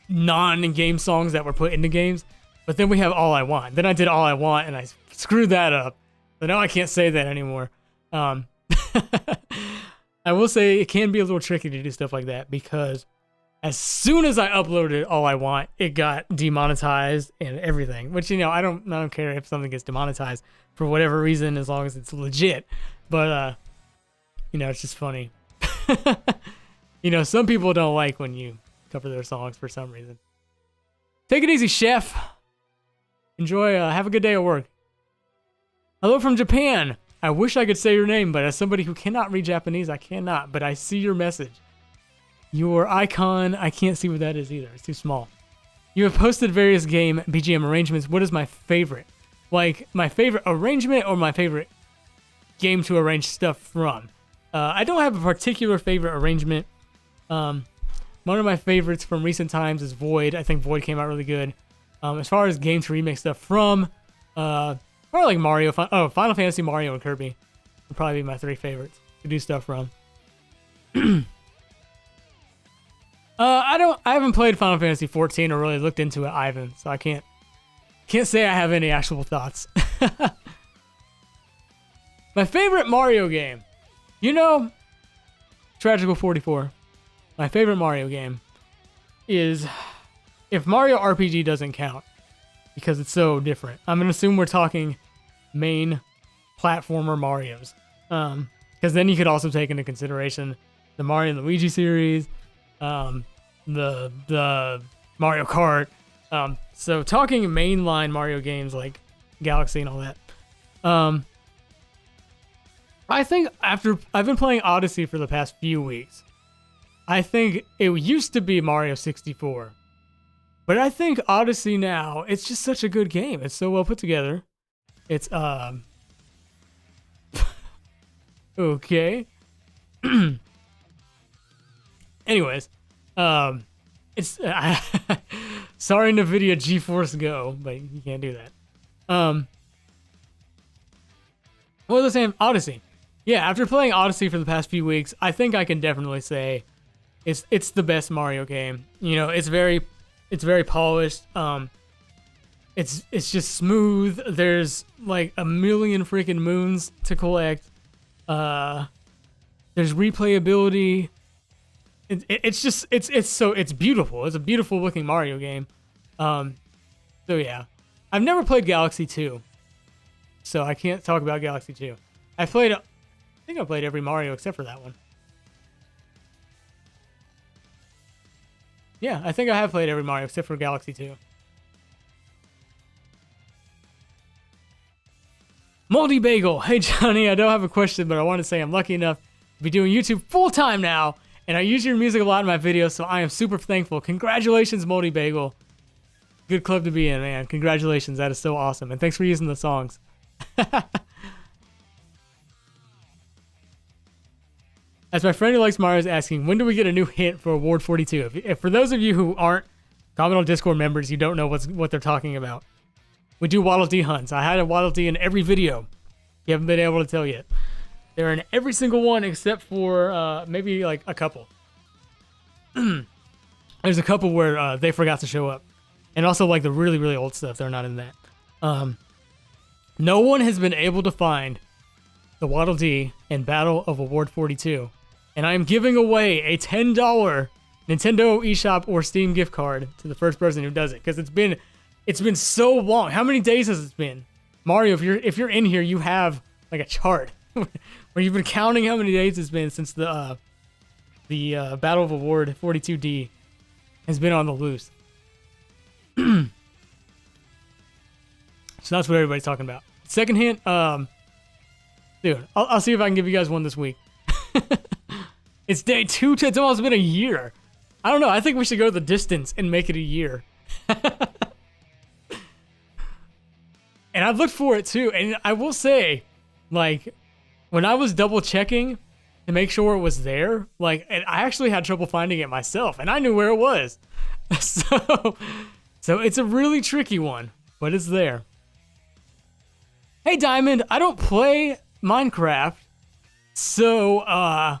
non-game songs that were put into games. But then we have All I Want. Then I did All I Want, and I screwed that up. So now I can't say that anymore. I will say it can be a little tricky to do stuff like that, because as soon as I uploaded All I Want, it got demonetized and everything. Which, I don't care if something gets demonetized for whatever reason, as long as it's legit. But it's just funny. Some people don't like when you cover their songs for some reason. Take it easy, chef. Enjoy. Have a good day at work. Hello from Japan. I wish I could say your name, but as somebody who cannot read Japanese, I cannot. But I see your message. Your icon, I can't see what that is either. It's too small. You have posted various game BGM arrangements. What is my favorite? Like, my favorite arrangement or my favorite game to arrange stuff from? I don't have a particular favorite arrangement. One of my favorites from recent times is Void. I think Void came out really good. As far as game to remix stuff from, probably like Mario. Final Fantasy, Mario, and Kirby would probably be my 3 favorites to do stuff from. I haven't played Final Fantasy 14 or really looked into it, Ivan, so I can't say I have any actual thoughts. My favorite Mario game. Tragical 44. My favorite Mario game is, if Mario RPG doesn't count, because it's so different. I'm going to assume we're talking main platformer Marios. Because then you could also take into consideration the Mario and Luigi series, the Mario Kart. So talking mainline Mario games like Galaxy and all that. I think after I've been playing Odyssey for the past few weeks, I think it used to be Mario 64. But I think Odyssey now, it's just such a good game. It's so well put together. It's okay. Anyways, it's sorry NVIDIA GeForce Go, but you can't do that. What was I saying? Odyssey. Yeah, after playing Odyssey for the past few weeks, I think I can definitely say it's the best Mario game. It's very polished. It's just smooth. There's like a million freaking moons to collect. There's replayability. it's beautiful. It's a beautiful looking Mario game. So yeah, I've never played Galaxy 2, so I can't talk about Galaxy 2. I think I played every Mario except for that one. Yeah, I think I have played every Mario except for Galaxy 2. Moldy Bagel. Hey, Johnny, I don't have a question, but I want to say I'm lucky enough to be doing YouTube full-time now, and I use your music a lot in my videos, so I am super thankful. Congratulations, Moldy Bagel. Good club to be in, man. Congratulations. That is so awesome, and thanks for using the songs. As my friend who likes Mario is asking, when do we get a new hint for Award 42? If for those of you who aren't GaMetalheads Discord members, you don't know what they're talking about. We do Waddle Dee hunts. I had a Waddle Dee in every video. You haven't been able to tell yet. They're in every single one except for maybe like a couple. There's a couple where they forgot to show up. And also like the really, really old stuff. They're not in that. No one has been able to find the Waddle Dee in Battle of Award 42. And I am giving away a $10 Nintendo eShop or Steam gift card to the first person who does it. Because it's been so long. How many days has it been? Mario, if you're in here, you have like a chart where you've been counting how many days it's been since the Battle of Award 42D has been on the loose. So that's what everybody's talking about. Second hint, dude, I'll see if I can give you guys one this week. It's day 2. It's almost been a year. I don't know. I think we should go the distance and make it a year. And I've looked for it too. And I will say, like, when I was double checking to make sure it was there, like, and I actually had trouble finding it myself, and I knew where it was. So it's a really tricky one, but it's there. Hey, Diamond, I don't play Minecraft, so,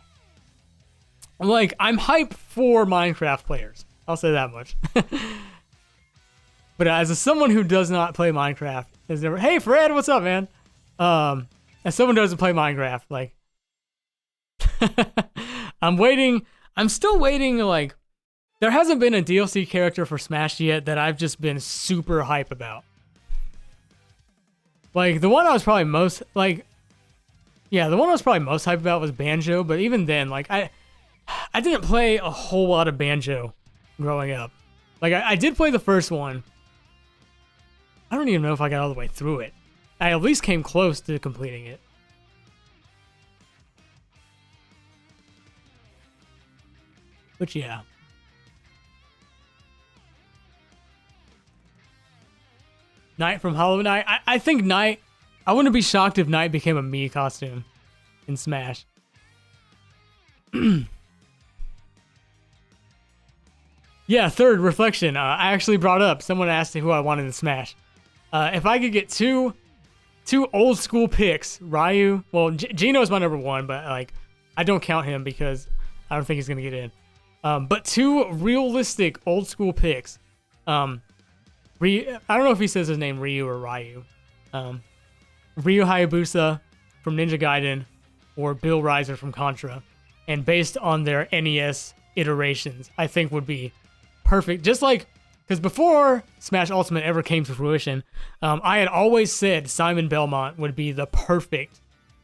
like, I'm hyped for Minecraft players. I'll say that much. But as someone who does not play Minecraft, has never. Hey, Fred, what's up, man? As someone who doesn't play Minecraft, like, I'm still waiting. Like, there hasn't been a DLC character for Smash yet that I've just been super hype about. Like, the one I was probably most hype about was Banjo. But even then, like, I didn't play a whole lot of Banjo growing up. Like, I did play the first one. I don't even know if I got all the way through it. I at least came close to completing it. But yeah. Knight from Hollow Knight. I think Knight... I wouldn't be shocked if Knight became a Mii costume in Smash. Yeah, third, Reflection. I actually brought up, someone asked me who I wanted to Smash. If I could get two old school picks, Ryu. Well, Gino's my number 1, but like I don't count him because I don't think he's gonna get in. But 2 realistic old school picks. I don't know if he says his name Ryu or Ryu. Ryu Hayabusa from Ninja Gaiden or Bill Riser from Contra. And based on their NES iterations, I think would be perfect. Just like, because before Smash Ultimate ever came to fruition, I had always said Simon Belmont would be the perfect,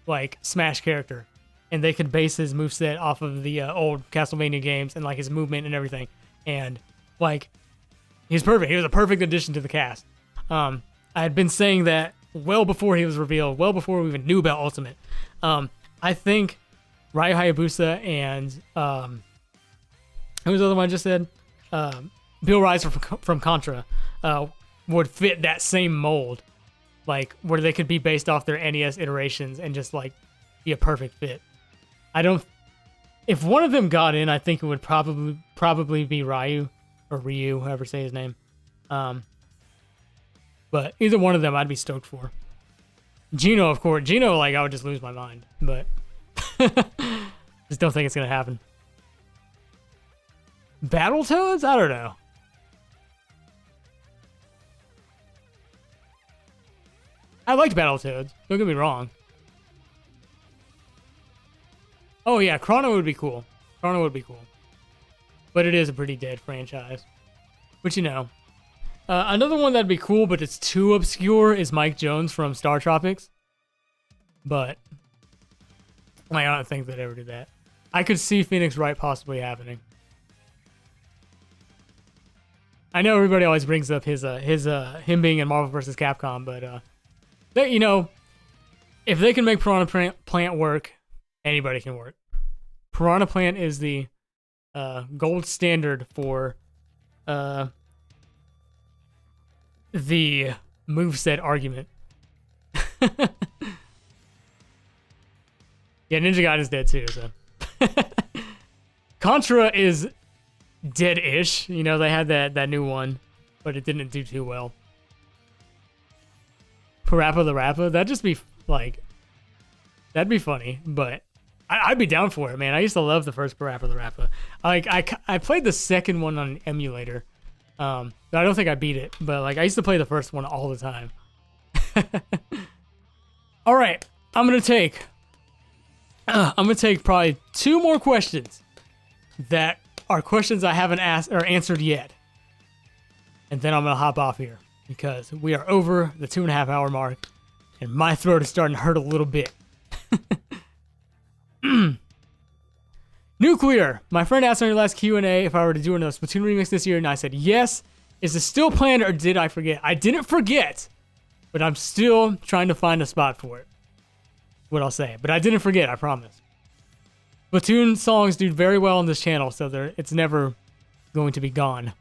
like, Smash character. And they could base his moveset off of the old Castlevania games and, like, his movement and everything. And, like, he's perfect. He was a perfect addition to the cast. I had been saying that well before he was revealed, well before we even knew about Ultimate. I think Ryu Hayabusa and, who was the other one I just said? Bill Riser from Contra would fit that same mold, like where they could be based off their NES iterations and just like be a perfect fit. If one of them got in, I think it would probably be Ryu or Ryu, however say his name. But either one of them, I'd be stoked for. Gino, of course. Gino, like, I would just lose my mind, but just don't think it's gonna happen. Battletoads? I don't know. I liked Battletoads. Don't get me wrong. Oh yeah, Chrono would be cool. Chrono would be cool. but it is a pretty dead franchise. But you know, another one that'd be cool, but it's too obscure, is Mike Jones from Star Tropics. But I don't think they'd ever do that. I could see Phoenix Wright possibly happening. I know everybody always brings up his him being in Marvel vs. Capcom, but they, you know, if they can make Piranha Plant work, anybody can work. Piranha Plant is the gold standard for the moveset argument. Yeah, Ninja Gaiden's dead too, so. Contra is dead-ish. You know, they had that new one, but it didn't do too well. Parappa the Rappa, that'd just be, like, that'd be funny, but I'd be down for it, man. I used to love the first Parappa the Rappa. Like, I played the second one on an emulator. I don't think I beat it, but, like, I used to play the first one all the time. All right, I'm gonna take probably 2 more questions that are questions I haven't asked or answered yet. And then I'm going to hop off here because we are over the 2.5 hour mark and my throat is starting to hurt a little bit. Nuclear. My friend asked on your last Q&A if I were to do another Splatoon remix this year, and I said yes. Is it still planned or did I forget? I didn't forget, but I'm still trying to find a spot for it. What I'll say, but I didn't forget, I promise. Splatoon songs do very well on this channel, so it's never going to be gone.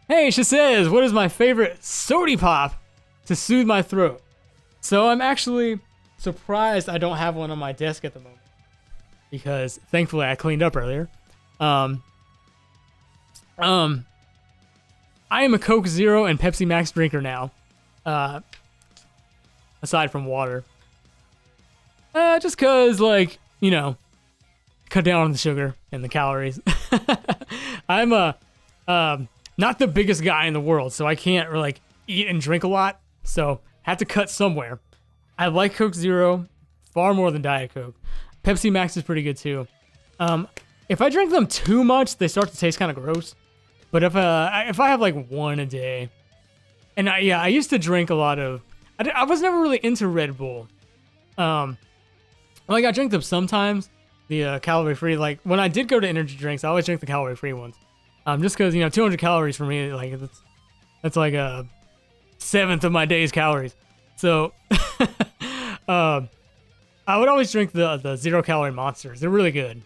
Hey, she says, what is my favorite sody pop to soothe my throat? So I'm actually surprised I don't have one on my desk at the moment, because thankfully I cleaned up earlier. I am a Coke Zero and Pepsi Max drinker now, aside from water. Just cause, like, you know, cut down on the sugar and the calories. I'm not the biggest guy in the world, so I can't like eat and drink a lot, so have to cut somewhere. I like Coke Zero far more than Diet Coke. Pepsi Max is pretty good too. If I drink them too much, they start to taste kind of gross. But if I have like one a day, and I used to drink a lot of, I was never really into Red Bull. Like I drink them sometimes, the calorie free. Like when I did go to energy drinks, I always drink the calorie free ones. Just because, you know, 200 calories for me, like that's like a 1/7 of my day's calories. So I would always drink the 0 calorie monsters. They're really good.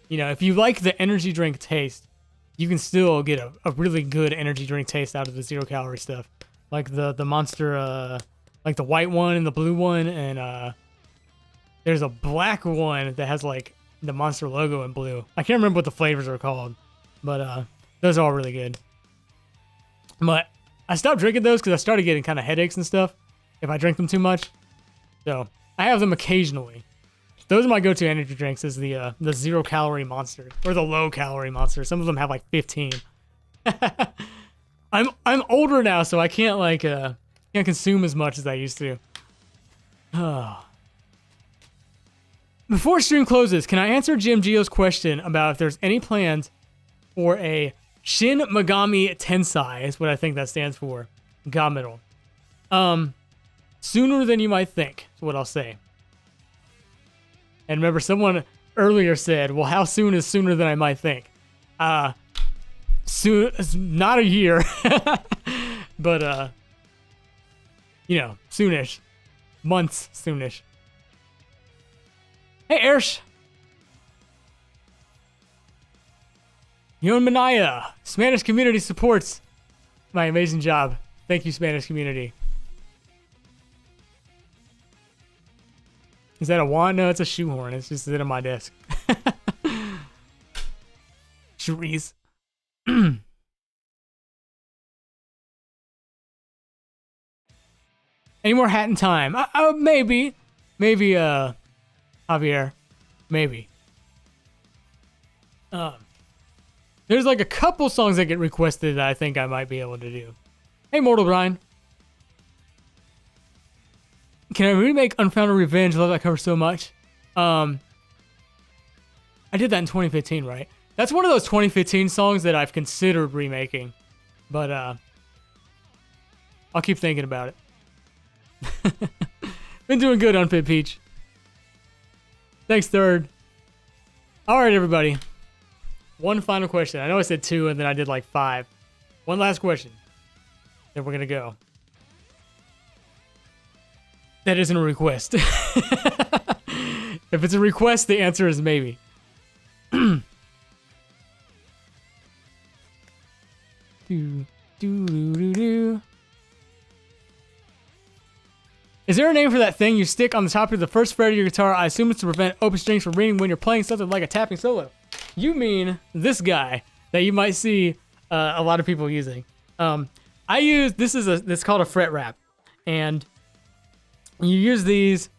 You know, if you like the energy drink taste, you can still get a really good energy drink taste out of the 0 calorie stuff. Like the monster, like the white one and the blue one, and there's a black one that has like the monster logo in blue. I can't remember what the flavors are called, but those are all really good. But I stopped drinking those because I started getting kind of headaches and stuff if I drink them too much. So I have them occasionally. Those are my go-to energy drinks, is the 0 calorie monster or the low calorie monster. Some of them have like 15. I'm older now, so I can't like can't consume as much as I used to. Before stream closes, can I answer Jim Gio's question about if there's any plans for a Shin Megami Tensei? Is what I think that stands for. GaMetal. Sooner than you might think is what I'll say. And remember, someone earlier said, well, how soon is sooner than I might think? Soon, not a year, but, you know, soonish. Months soonish. Hey, Ersh. Yon Manaya. Spanish community supports my amazing job. Thank you, Spanish community. Is that a wand? No, it's a shoehorn. It's just sitting on my desk. Cherise. Any more hat in time? Maybe. Maybe, Javier. Maybe. There's like a couple songs that get requested that I think I might be able to do. Hey, Mortal Brian. Can I remake Unfounded Revenge? Love that cover so much. I did that in 2015, right? That's one of those 2015 songs that I've considered remaking, but I'll keep thinking about it. Been doing good, Unfit Peach. Thanks, Third. All right, everybody. One final question. I know I said 2, and then I did like 5. One last question. Then we're gonna go. That isn't a request. If it's a request, the answer is maybe. Is there a name for that thing you stick on the top of the first fret of your guitar? I assume it's to prevent open strings from ringing when you're playing something like a tapping solo. You mean this guy that you might see a lot of people using. I use, this is called a fret wrap, and you use these.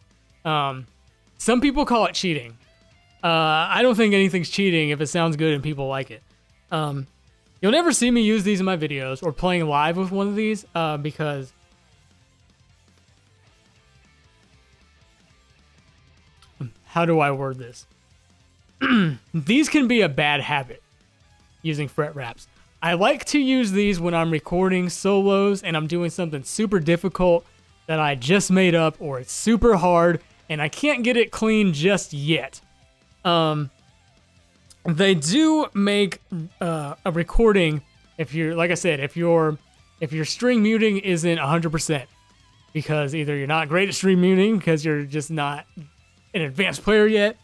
Some people call it cheating. I don't think anything's cheating if it sounds good and people like it. You'll never see me use these in my videos or playing live with one of these because how do I word this? These can be a bad habit, using fret wraps. I like to use these when I'm recording solos and I'm doing something super difficult that I just made up, or it's super hard and I can't get it clean just yet. They do make a recording, if you're, like I said, if your string muting isn't 100%, because either you're not great at string muting because you're just not an advanced player yet,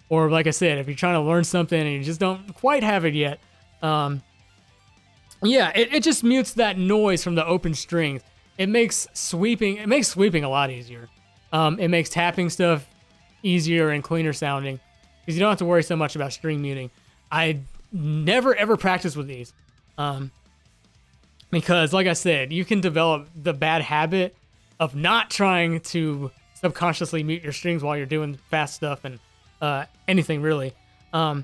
or like I said, if you're trying to learn something and you just don't quite have it yet, yeah, it just mutes that noise from the open strings. It makes sweeping a lot easier. It makes tapping stuff easier and cleaner sounding because you don't have to worry so much about string muting. I never ever practice with these because, like I said, you can develop the bad habit of not trying to subconsciously mute your strings while you're doing fast stuff and anything really. But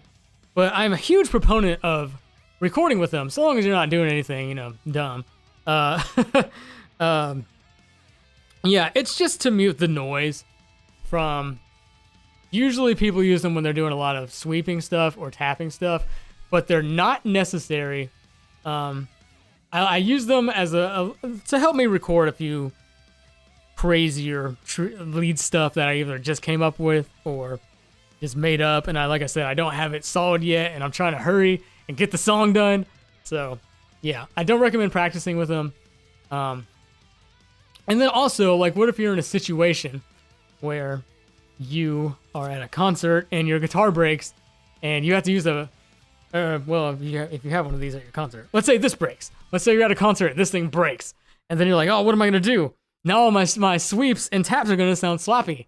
I'm a huge proponent of recording with them, so long as you're not doing anything, dumb. Yeah, it's just to mute the noise from. Usually people use them when they're doing a lot of sweeping stuff or tapping stuff, but they're not necessary. I use them as to help me record a few crazier lead stuff that I either just came up with or just made up, and like I said, I don't have it solid yet, and I'm trying to hurry and get the song done. So, yeah, I don't recommend practicing with them. And then also, like, what if you're in a situation where you are at a concert and your guitar breaks and you have to use well, if you have one of these at your concert, let's say this breaks. Let's say you're at a concert and this thing breaks, and then you're like, oh, what am I going to do? Now all my sweeps and taps are going to sound sloppy.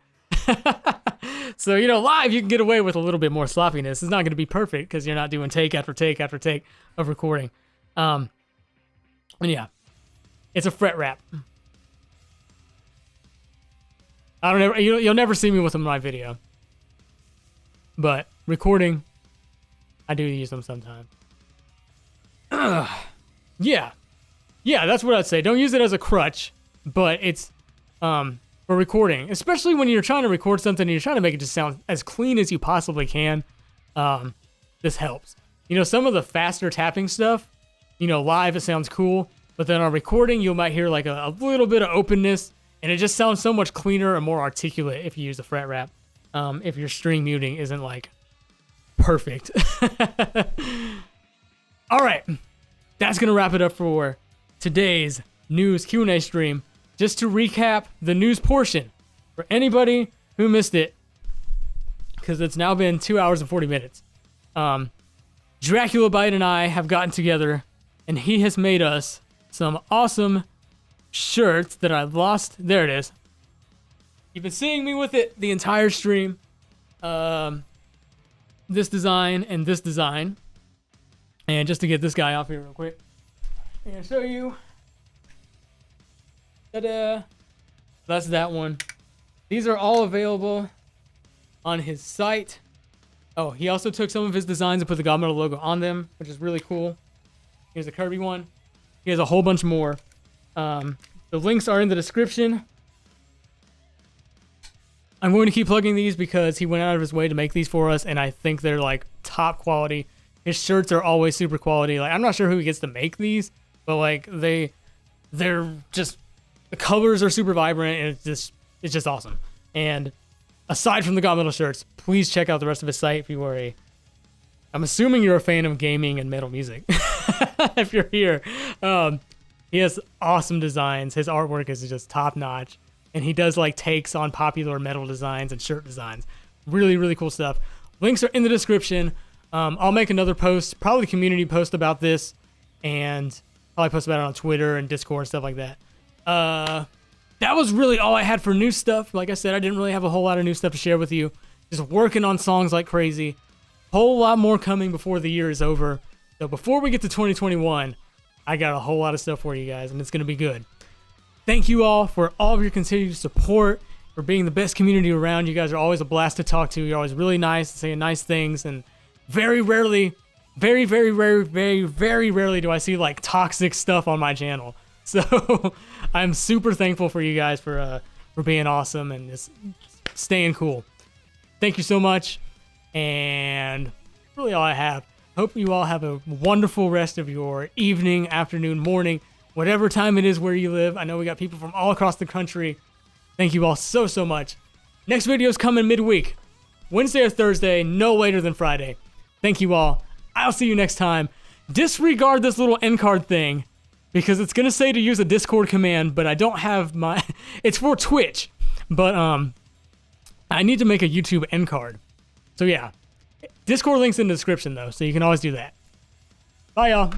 So, live you can get away with a little bit more sloppiness. It's not going to be perfect because you're not doing take after take after take of recording. And yeah, it's a fret wrap. You'll never see me with them in my video, but recording, I do use them sometimes. Yeah, that's what I'd say. Don't use it as a crutch, but it's for recording, especially when you're trying to record something and you're trying to make it just sound as clean as you possibly can. This helps. Some of the faster tapping stuff, live it sounds cool, but then on recording you might hear like a little bit of openness. And it just sounds so much cleaner and more articulate if you use a fret wrap. If your string muting isn't like perfect. All right, that's gonna wrap it up for today's news Q&A stream. Just to recap the news portion for anybody who missed it, because it's now been 2 hours and 40 minutes. Dracula Bite and I have gotten together, and he has made us some awesome shirts that I lost. There it is. You've been seeing me with it the entire stream. This design and this design. And just to get this guy off here real quick, I'm gonna show you. Ta-da! That's that one. These are all available on his site. Oh, he also took some of his designs and put the GaMetalheads logo on them, which is really cool. Here's a Kirby one. He has a whole bunch more. The links are in the description. I'm going to keep plugging these because he went out of his way to make these for us, and I think they're like top quality. His shirts are always super quality. Like, I'm not sure who he gets to make these, but like they're just, the colors are super vibrant, and it's just awesome. And aside from the God Metal shirts, please check out the rest of his site if you are I'm assuming you're a fan of gaming and metal music. If you're here, he has awesome designs. His artwork is just top notch, and he does like takes on popular metal designs and shirt designs. Really, really cool stuff. Links are in the description. I'll make another post, probably community post about this, and probably post about it on Twitter and Discord and stuff like that. That was really all I had for new stuff. Like I said, I didn't really have a whole lot of new stuff to share with you. Just working on songs like crazy. Whole lot more coming before the year is over. So before we get to 2021, I got a whole lot of stuff for you guys, and it's going to be good. Thank you all for all of your continued support, for being the best community around. You guys are always a blast to talk to. You're always really nice, saying nice things, and very rarely, very, very, very, very, very rarely do I see like toxic stuff on my channel. So I'm super thankful for you guys for being awesome and just staying cool. Thank you so much, and really all I have. Hope you all have a wonderful rest of your evening, afternoon, morning, whatever time it is where you live. I know we got people from all across the country. Thank you all so, so much. Next video is coming midweek. Wednesday or Thursday, no later than Friday. Thank you all. I'll see you next time. Disregard this little end card thing because it's going to say to use a Discord command, but I don't have my... It's for Twitch, but I need to make a YouTube end card. So yeah, Discord link's in the description though, so you can always do that. Bye y'all.